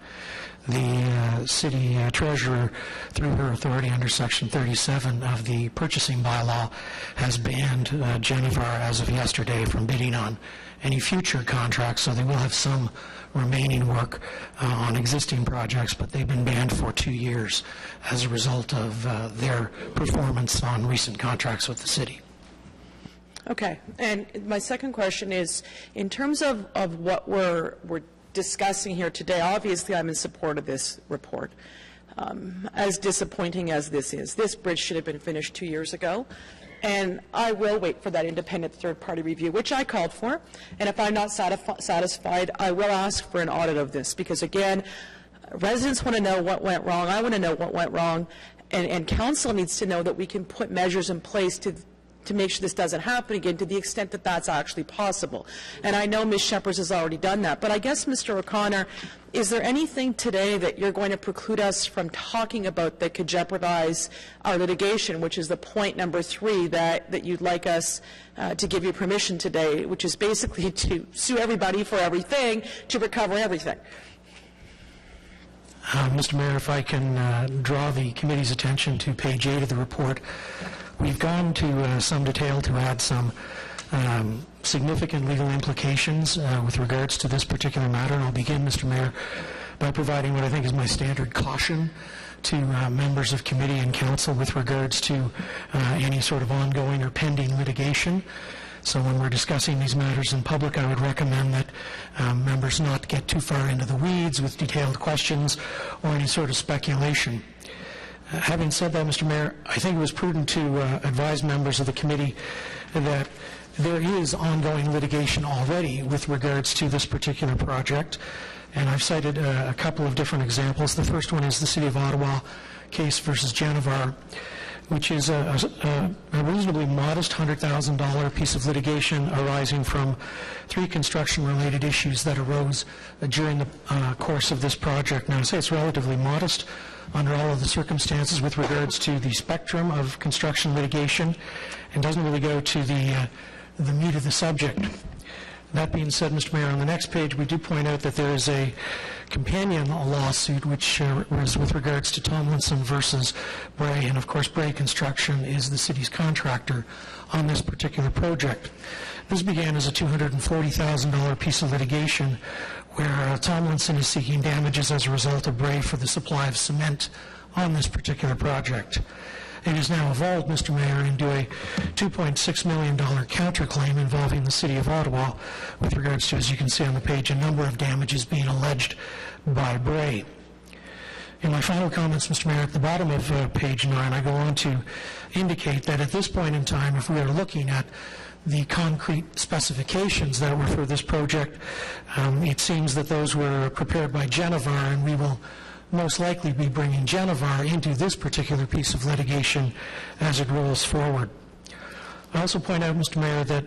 the city treasurer, through her authority under Section 37 of the purchasing bylaw, has banned Genevar as of yesterday from bidding on any future contracts, so they will have some remaining work on existing projects, but they've been banned for 2 years as a result of their performance on recent contracts with the city. Okay. And my second question is, in terms of what we're discussing here today, obviously I'm in support of this report. As disappointing as this is, this bridge should have been finished 2 years ago. And I will wait for that independent third-party review, which I called for. And if I'm not satisfied, I will ask for an audit of this. Because, again, residents want to know what went wrong. I want to know what went wrong. And council needs to know that we can put measures in place to make sure this doesn't happen again, to the extent that that's actually possible. And I know Ms. Shepherd has already done that. But I guess, Mr. O'Connor, is there anything today that you're going to preclude us from talking about that could jeopardize our litigation, which is the point number 3 that you'd like us to give you permission today, which is basically to sue everybody for everything, to recover everything? Mr. Mayor, if I can draw the committee's attention to page 8 of the report, we've gone to some detail to add some significant legal implications with regards to this particular matter. And I'll begin, Mr. Mayor, by providing what I think is my standard caution to members of committee and council with regards to any sort of ongoing or pending litigation. So when we're discussing these matters in public, I would recommend that members not get too far into the weeds with detailed questions or any sort of speculation. Having said that, Mr. Mayor, I think it was prudent to advise members of the committee that there is ongoing litigation already with regards to this particular project, and I've cited a couple of different examples. The first one is the City of Ottawa case versus Genevar, which is a reasonably modest $100,000 piece of litigation arising from 3 construction-related issues that arose during the course of this project. Now, I say it's relatively modest under all of the circumstances with regards to the spectrum of construction litigation, and doesn't really go to the meat of the subject. That being said, Mr. Mayor, on the next page we do point out that there is a companion lawsuit which was with regards to Tomlinson versus Bray, and of course Bray Construction is the city's contractor on this particular project. This began as a $240,000 piece of litigation where Tomlinson is seeking damages as a result of Bray for the supply of cement on this particular project. It has now evolved, Mr. Mayor, into a $2.6 million counterclaim involving the City of Ottawa with regards to, as you can see on the page, a number of damages being alleged by Bray. In my final comments, Mr. Mayor, at the bottom of page 9, I go on to indicate that at this point in time, if we are looking at the concrete specifications that were for this project, it seems that those were prepared by Genevar, and we will most likely be bringing Genevar into this particular piece of litigation as it rolls forward. I also point out, Mr. Mayor, that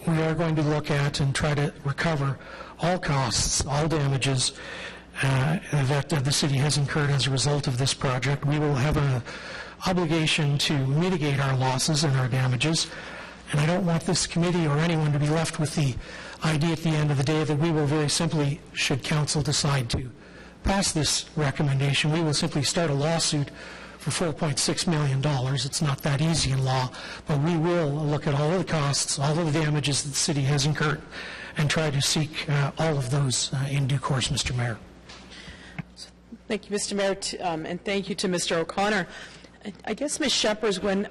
we are going to look at and try to recover all costs, all damages that the city has incurred as a result of this project. We will have an obligation to mitigate our losses and our damages, and I don't want this committee or anyone to be left with the idea at the end of the day that we will very simply, should council decide to pass this recommendation, we will simply start a lawsuit for $4.6 million. It's not that easy in law, but we will look at all of the costs, all of the damages that the city has incurred, and try to seek all of those in due course, Mr. Mayor. Thank you, Mr. Mayor, and thank you to Mr. O'Connor. I guess, Ms. Shepherd, when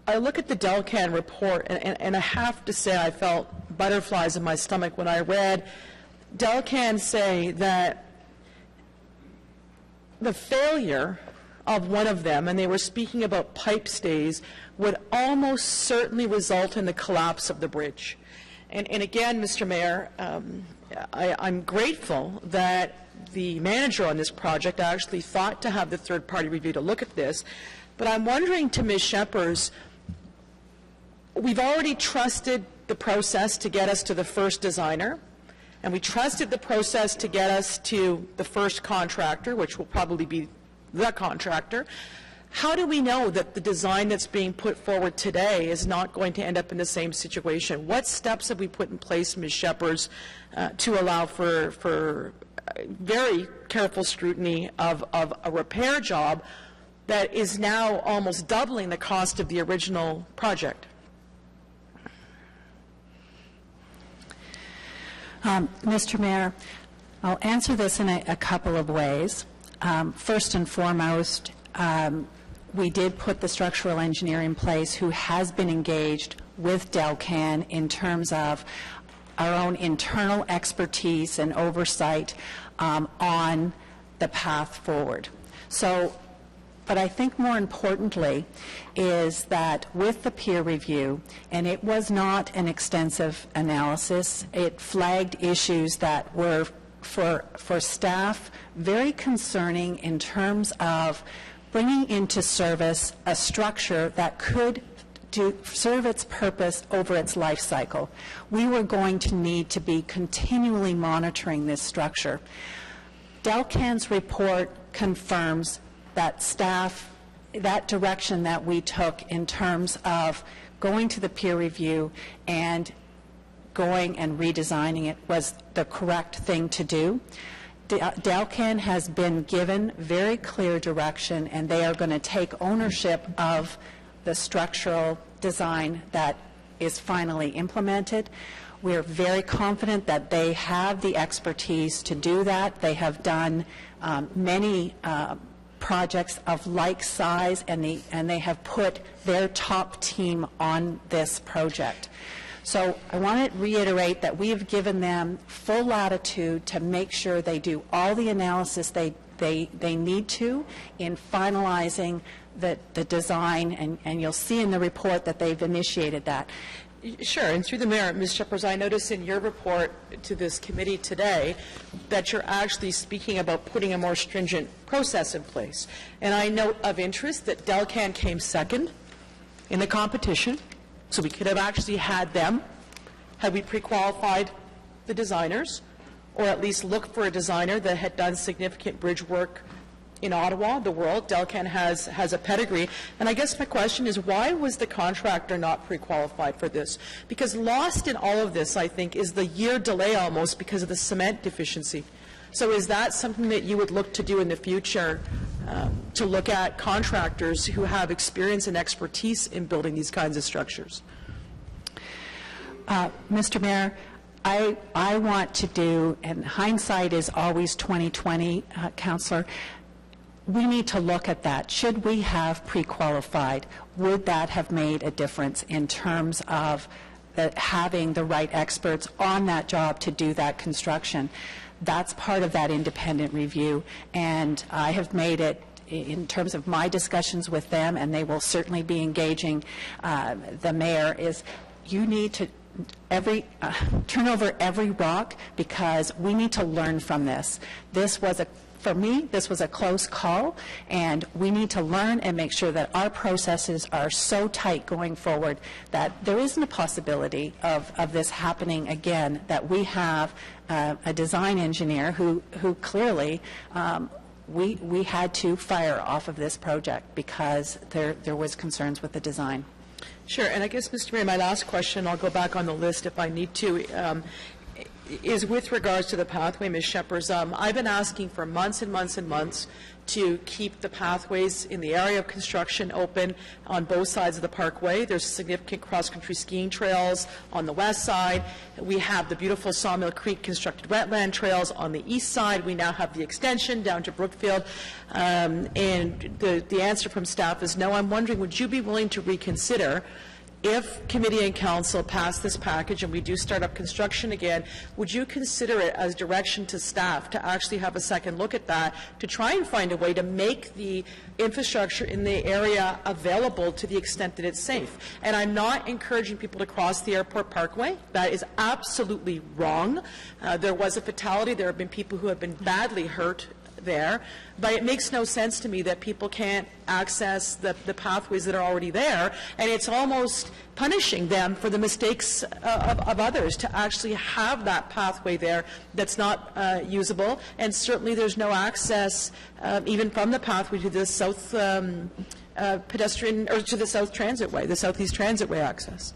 I look at the Delcan report, and I have to say I felt butterflies in my stomach when I read Delcan say that the failure of one of them, and they were speaking about pipe stays, would almost certainly result in the collapse of the bridge. And again, Mr. Mayor, I'm grateful that the manager on this project actually thought to have the third-party review to look at this. But I'm wondering to Ms. Shephers, we've already trusted the process to get us to the first designer, and we trusted the process to get us to the first contractor, which will probably be the contractor. How do we know that the design that's being put forward today is not going to end up in the same situation? What steps have we put in place, Ms. Shephers, to allow for very careful scrutiny of a repair job that is now almost doubling the cost of the original project? Mr. Mayor, I'll answer this in a couple of ways. First and foremost, we did put the structural engineer in place who has been engaged with Delcan in terms of our own internal expertise and oversight on the path forward. So, but I think more importantly is that with the peer review, and it was not an extensive analysis, it flagged issues that were for staff very concerning in terms of bringing into service a structure that could serve its purpose over its life cycle. We were going to need to be continually monitoring this structure. Delcan's report confirms that that direction that we took in terms of going to the peer review and going and redesigning it was the correct thing to do. Delcan has been given very clear direction, and they are going to take ownership of the structural design that is finally implemented. We're very confident that they have the expertise to do that. They have done many projects of like size, and they have put their top team on this project. So I want to reiterate that we have given them full latitude to make sure they do all the analysis they need to in finalizing the design, and you'll see in the report that they've initiated that. Sure, and through the mayor, Ms. Shephers, I noticed in your report to this committee today that you're actually speaking about putting a more stringent process in place. And I note of interest that Delcan came second in the competition, so we could have actually had them, had we pre-qualified the designers, or at least looked for a designer that had done significant bridge work in Ottawa, the world. Delcan has a pedigree. And I guess my question is, why was the contractor not pre-qualified for this? Because lost in all of this, I think, is the year delay almost because of the cement deficiency. So is that something that you would look to do in the future, to look at contractors who have experience and expertise in building these kinds of structures? Mr. Mayor, I want to do, and hindsight is always 20/20, Councillor, we need to look at that. Should we have pre-qualified? Would that have made a difference in terms of having the right experts on that job to do that construction? That's part of that independent review, and I have made it in terms of my discussions with them, and they will certainly be engaging the mayor, is you need to turn over every rock, because we need to learn from this. For me, this was a close call, and we need to learn and make sure that our processes are so tight going forward that there isn't a possibility of this happening again, that we have a design engineer who clearly we had to fire off of this project because there was concerns with the design. Sure, and I guess, Mr. Mayor, my last question, I'll go back on the list if I need to, is with regards to the pathway, Ms. Shephers. I've been asking for months and months and months to keep the pathways in the area of construction open on both sides of the parkway. There's significant cross-country skiing trails on the west side. We have the beautiful Sawmill Creek constructed wetland trails on the east side. We now have the extension down to Brookfield. And the answer from staff is no. I'm wondering, would you be willing to reconsider if committee and council pass this package and we do start up construction again, would you consider it as direction to staff to actually have a second look at that, to try and find a way to make the infrastructure in the area available to the extent that it's safe? And I'm not encouraging people to cross the airport parkway. That is absolutely wrong. There was a fatality. There have been people who have been badly hurt there, but it makes no sense to me that people can't access the pathways that are already there, and it's almost punishing them for the mistakes of others to actually have that pathway there that's not usable, and certainly there's no access even from the pathway to the south pedestrian, or to the south transitway, the southeast transitway access.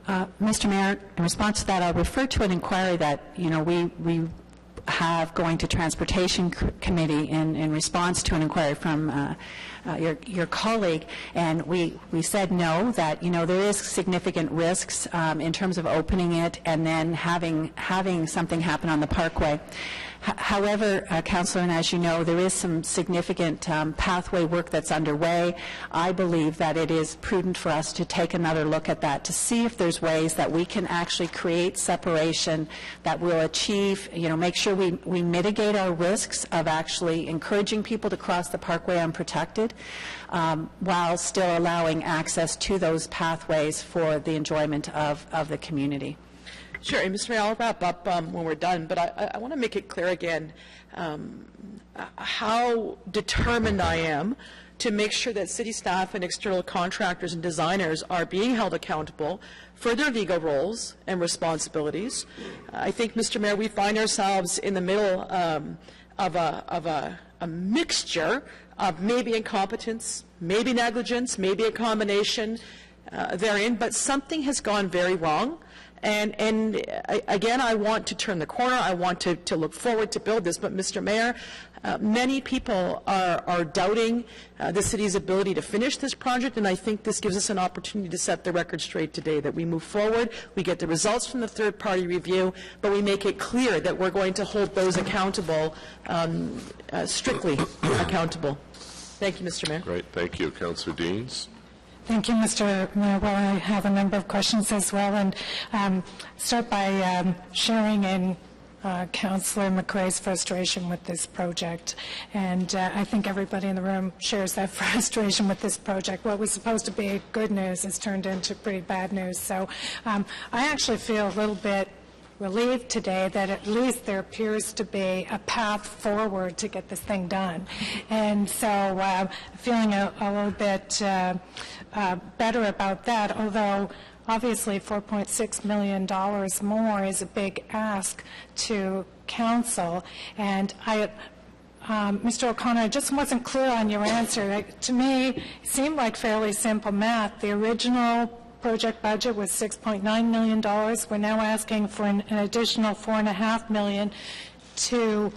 Mr. Mayor, in response to that, I'll refer to an inquiry that, we have going to Transportation Committee in response to an inquiry from your colleague, and we said no, that there is significant risks in terms of opening it and then having something happen on the parkway. However, Councillor, and as you know, there is some significant pathway work that's underway. I believe that it is prudent for us to take another look at that to see if there's ways that we can actually create separation that will achieve, make sure we mitigate our risks of actually encouraging people to cross the parkway unprotected, while still allowing access to those pathways for the enjoyment of the community. Sure, and Mr. Mayor, I'll wrap up when we're done, but I want to make it clear again how determined I am to make sure that city staff and external contractors and designers are being held accountable for their legal roles and responsibilities. I think, Mr. Mayor, we find ourselves in the middle of a mixture of maybe incompetence, maybe negligence, maybe a combination therein, but something has gone very wrong. And again, I want to turn the corner. I want to look forward to build this. But, Mr. Mayor, many people are doubting the city's ability to finish this project, and I think this gives us an opportunity to set the record straight today, that we move forward, we get the results from the third-party review, but we make it clear that we're going to hold those accountable, strictly accountable. Thank you, Mr. Mayor. Great. Thank you. Councillor Deans. Thank you, Mr. Mayor. Well, I have a number of questions as well, and start by sharing in Councillor McRae's frustration with this project. And I think everybody in the room shares that frustration with this project. What was supposed to be good news has turned into pretty bad news. So I actually feel a little bit relieved today that at least there appears to be a path forward to get this thing done. And so feeling a little bit better about that, although obviously $4.6 million more is a big ask to council. And Mr. O'Connor, I just wasn't clear on your answer. To me, it seemed like fairly simple math. The original project budget was $6.9 million. We're now asking for an additional $4.5 million to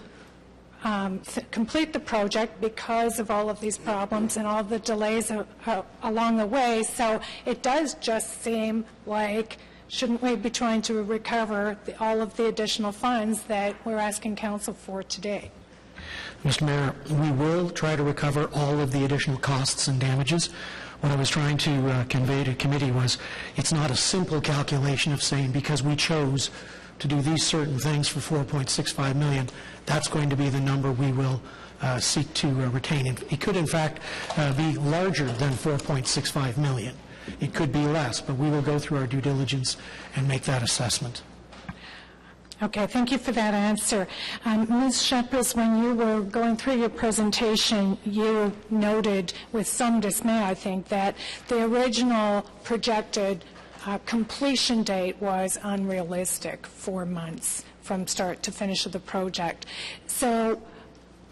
complete the project because of all of these problems and all the delays along the way. So it does just seem like, shouldn't we be trying to recover all of the additional funds that we're asking council for today? Mr. Mayor, we will try to recover all of the additional costs and damages. What I was trying to convey to committee was it's not a simple calculation of saying because we chose to do these certain things for $4.65 million, that's going to be the number we will seek to retain. It could, in fact, be larger than $4.65 million. It could be less, but we will go through our due diligence and make that assessment. Okay, thank you for that answer. Ms. Shepherd, when you were going through your presentation, you noted with some dismay, I think, that the original projected completion date was unrealistic, 4 months from start to finish of the project. So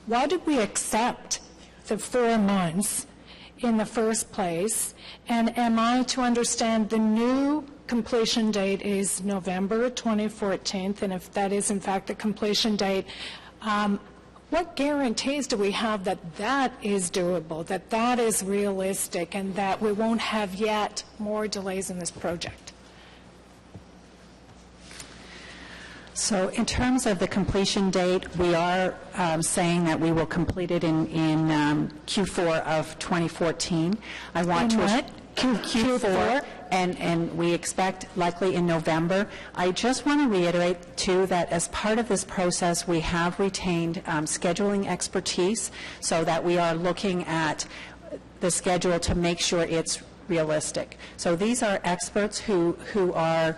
why did we accept the 4 months in the first place? And am I to understand the new completion date is November 2014, and if that is in fact the completion date, what guarantees do we have that that is doable, that that is realistic, and that we won't have yet more delays in this project? So in terms of the completion date, we are saying that we will complete it in Q4 of 2014. I want In to what? Q4, and we expect likely in November. I just want to reiterate, too, that as part of this process, we have retained scheduling expertise so that we are looking at the schedule to make sure it's realistic. So these are experts who are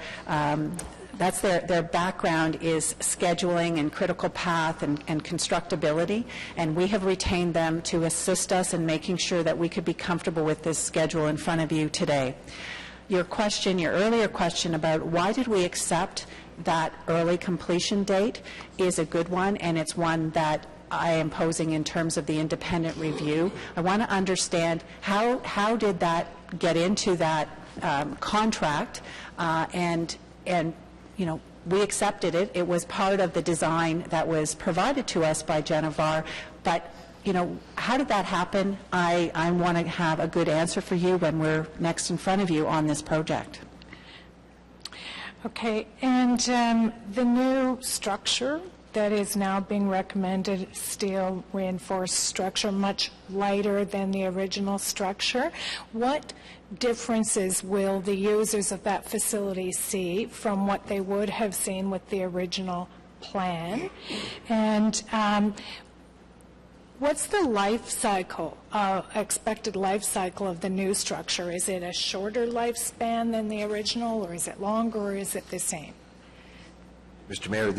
that's their background is scheduling and critical path and constructability, and we have retained them to assist us in making sure that we could be comfortable with this schedule in front of you today. Your earlier question about why did we accept that early completion date is a good one, and it's one that I am posing in terms of the independent review. I want to understand how did that get into that contract, and we accepted it. It was part of the design that was provided to us by Genevar. But, how did that happen? I want to have a good answer for you when we're next in front of you on this project. Okay, and the new structure that is now being recommended, steel reinforced structure, much lighter than the original structure. What differences will the users of that facility see from what they would have seen with the original plan? And what's the life cycle, expected life cycle of the new structure? Is it a shorter lifespan than the original, or is it longer, or is it the same? Mr. Mayor,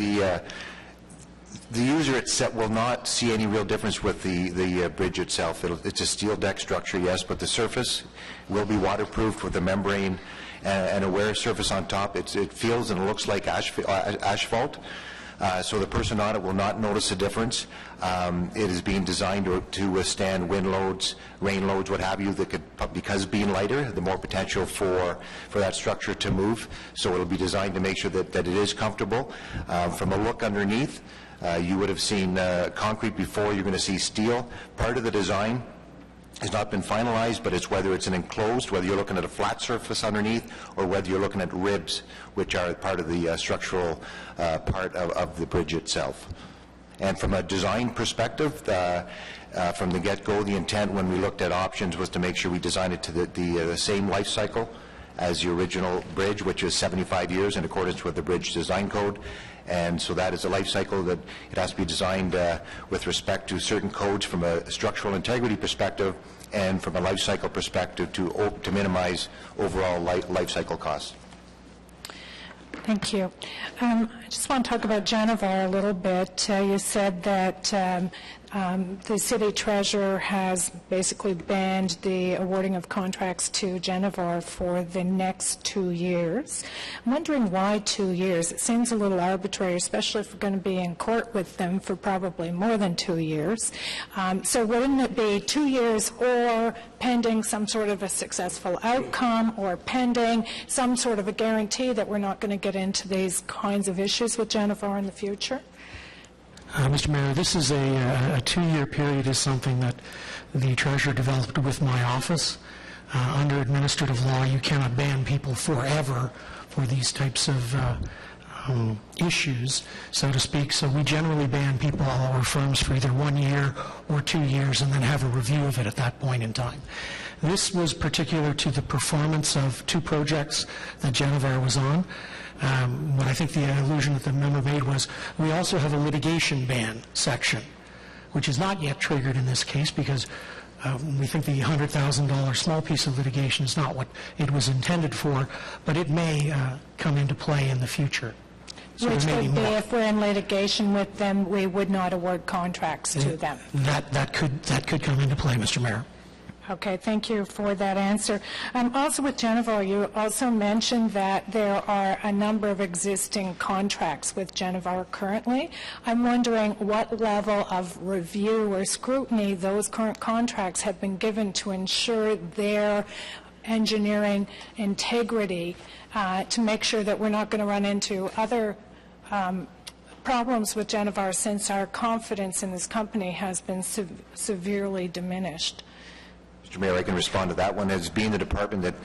the user itself will not see any real difference with the bridge itself. It's a steel deck structure, yes, but the surface will be waterproofed with a membrane and a wear surface on top. It feels and looks like asphalt. So the person on it will not notice a difference. It is being designed to withstand wind loads, rain loads, what have you, that could, because being lighter, the more potential for that structure to move. So it'll be designed to make sure that it is comfortable. From a look underneath, you would have seen concrete before. You're going to see steel. Part of the design has not been finalized, but it's whether it's an enclosed, whether you're looking at a flat surface underneath, or whether you're looking at ribs, which are part of the structural part of the bridge itself. And from a design perspective, from the get-go, the intent when we looked at options was to make sure we designed it to the same life cycle as the original bridge, which is 75 years in accordance with the bridge design code. And so that is a life cycle that it has to be designed with respect to certain codes from a structural integrity perspective and from a life cycle perspective to minimize overall life cycle costs. Thank you. I just want to talk about Genevar a little bit. You said that the city treasurer has basically banned the awarding of contracts to Genevar for the next 2 years. I'm wondering why 2 years. It seems a little arbitrary, especially if we're going to be in court with them for probably more than 2 years. So wouldn't it be 2 years or pending some sort of a successful outcome or pending some sort of a guarantee that we're not going to get into these kinds of issues with Genevar in the future? Mr. Mayor, this is a 2-year period is something that the Treasurer developed with my office. Under administrative law, you cannot ban people forever for these types of issues, so to speak. So we generally ban people or firms for either 1 year or 2 years and then have a review of it at that point in time. This was particular to the performance of 2 projects that Genevar was on. What I think the allusion that the member made was we also have a litigation ban section, which is not yet triggered in this case because we think the $100,000 small piece of litigation is not what it was intended for, but it may come into play in the future. So which would be if we're in litigation with them, we would not award contracts to them. That could come into play, Mr. Mayor. Okay, thank you for that answer. Also with Genevar, you also mentioned that there are a number of existing contracts with Genevar currently. I'm wondering what level of review or scrutiny those current contracts have been given to ensure their engineering integrity to make sure that we're not going to run into other problems with Genevar since our confidence in this company has been severely diminished. Mr. Mayor, I can respond to that one. As being the department that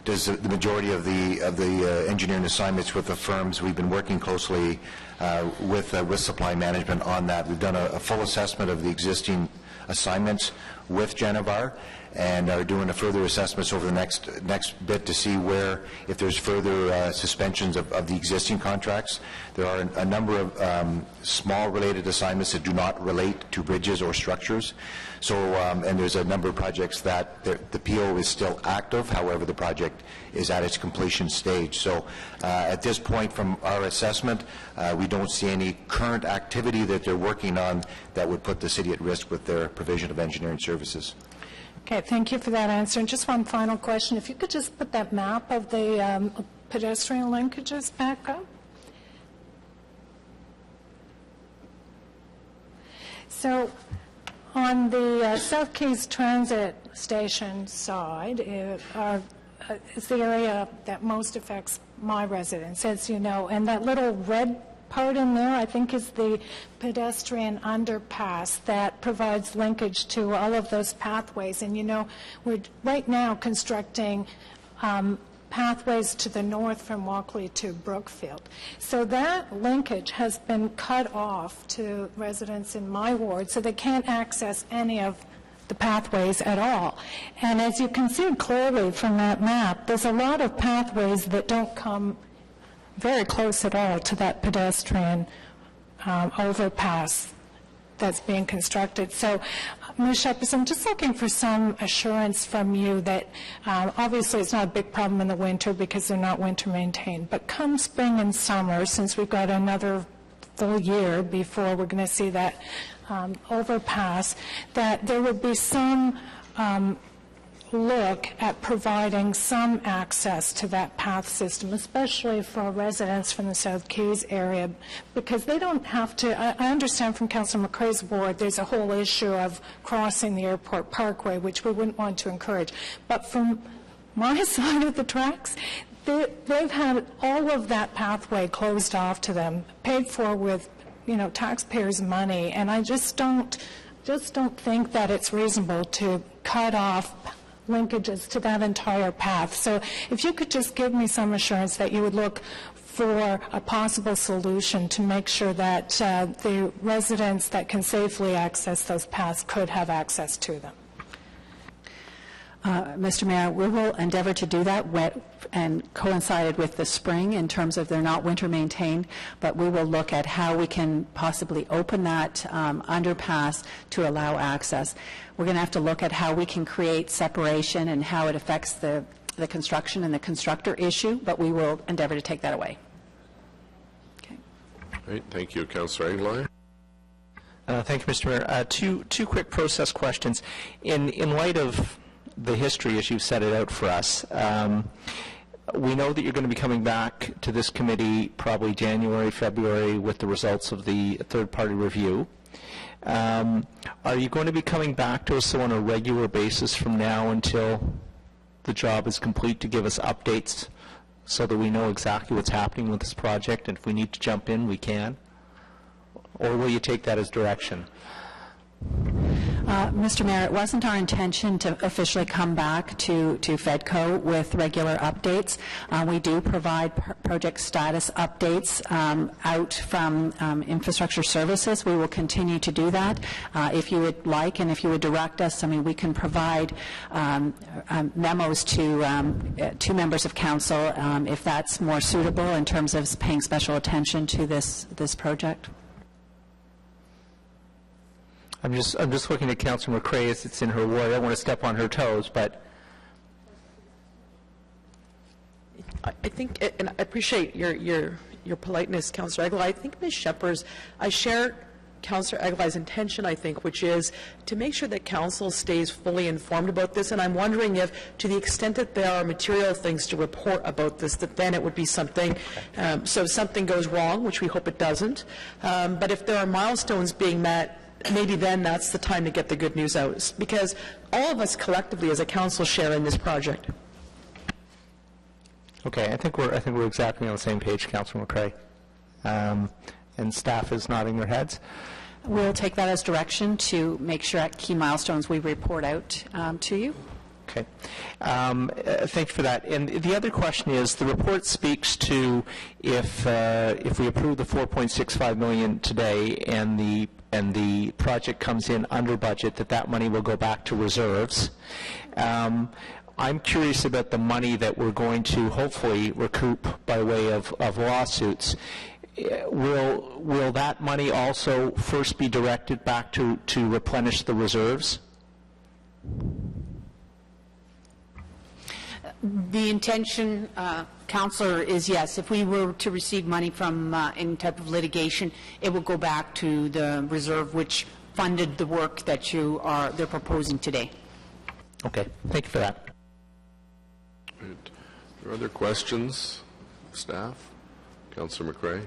does the majority of the engineering assignments with the firms, we've been working closely with supply management on that. We've done a full assessment of the existing assignments with Genevar, and are doing a further assessments over the next bit to see where, if there's further suspensions of the existing contracts. There are a number of small related assignments that do not relate to bridges or structures. So, and there's a number of projects that the PO is still active, however, the project is at its completion stage. So, at this point from our assessment, we don't see any current activity that they're working on that would put the city at risk with their provision of engineering services. Okay, thank you for that answer. And just one final question. If you could just put that map of the pedestrian linkages back up. So on the South Keys Transit Station side is the area that most affects my residents, as you know, and that little red part in there, I think, is the pedestrian underpass that provides linkage to all of those pathways. And, you know, we're right now constructing pathways to the north from Walkley to Brookfield. So that linkage has been cut off to residents in my ward, so they can't access any of the pathways at all. And as you can see clearly from that map, there's a lot of pathways that don't come very close at all to that pedestrian overpass that's being constructed. So, Ms. Shepherd, I'm just looking for some assurance from you that obviously it's not a big problem in the winter because they're not winter maintained, but come spring and summer, since we've got another full year before we're going to see that overpass, that there would be some look at providing some access to that path system, especially for residents from the South Keys area, because they don't have to. I understand from Councillor McCrae's ward there's a whole issue of crossing the airport parkway, which we wouldn't want to encourage. But from my side of the tracks, they've had all of that pathway closed off to them, paid for with, you know, taxpayers' money, and I just don't think that it's reasonable to cut off linkages to that entire path. So if you could just give me some assurance that you would look for a possible solution to make sure that the residents that can safely access those paths could have access to them. Mr. Mayor, we will endeavor to do that and coincided with the spring in terms of they're not winter maintained, but we will look at how we can possibly open that underpass to allow access. We're going to have to look at how we can create separation and how it affects the construction and the constructor issue, but we will endeavor to take that away. Okay. Great. Thank you. Councillor Engelmeyer. Thank you, Mr. Mayor. Two quick process questions. In light of the history as you've set it out for us, we know that you're going to be coming back to this committee probably January, February with the results of the third-party review. Are you going to be coming back to us on a regular basis from now until the job is complete to give us updates so that we know exactly what's happening with this project, and if we need to jump in, we can? Or will you take that as direction? Mr. Mayor, it wasn't our intention to officially come back to FEDCO with regular updates. We do provide project status updates out from infrastructure services. We will continue to do that. If you would like and if you would direct us, I mean, we can provide memos to members of council if that's more suitable in terms of paying special attention to this project. I'm just looking at Councillor McCrae as it's in her ward. I don't want to step on her toes, but I think, and I appreciate your politeness, Councillor Aguilar. I think, Ms. Shepherd, I share Councillor Aguilar's intention, I think, which is to make sure that council stays fully informed about this. And I'm wondering if, to the extent that there are material things to report about this, that then it would be something, so if something goes wrong, which we hope it doesn't, but if there are milestones being met, maybe then that's the time to get the good news out, because all of us collectively as a council share in this project. okay, I think we're exactly on the same page, Councillor McCrae, and staff is nodding their heads. We'll take that as direction to make sure at key milestones we report out to you. Okay. Thank you for that. And the other question is, the report speaks to if we approve the $4.65 million today and the project comes in under budget, that money will go back to reserves. I'm curious about the money that we're going to hopefully recoup by way of lawsuits. Will that money also first be directed back to replenish the reserves? The intention, Councillor, is yes. If we were to receive money from any type of litigation, it will go back to the reserve which funded the work that they're proposing today. Okay. Thank you for that. Are there other questions, staff? Councillor McRae.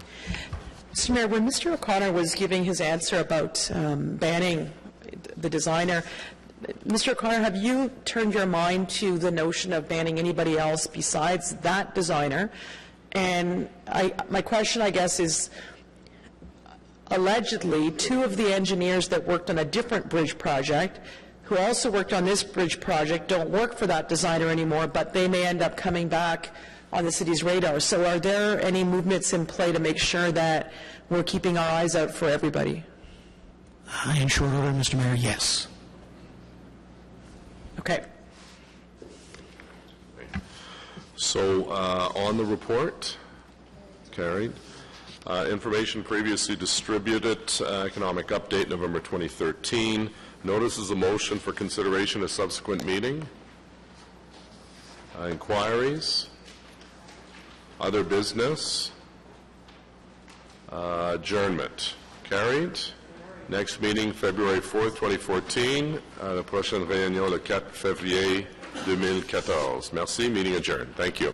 Mr. Mayor, when Mr. O'Connor was giving his answer about banning the designer, Mr. O'Connor, have you turned your mind to the notion of banning anybody else besides that designer? And my question, I guess, is allegedly 2 of the engineers that worked on a different bridge project who also worked on this bridge project don't work for that designer anymore, but they may end up coming back on the city's radar. So are there any movements in play to make sure that we're keeping our eyes out for everybody? In short order, Mr. Mayor, yes. Okay. So on the report, carried. Information previously distributed, economic update, November 2013. Notice is a motion for consideration of subsequent meeting. Inquiries. Other business. Adjournment. Carried. Next meeting, February 4th, 2014. La prochaine réunion, le 4 février 2014. Merci. Meeting adjourned. Thank you.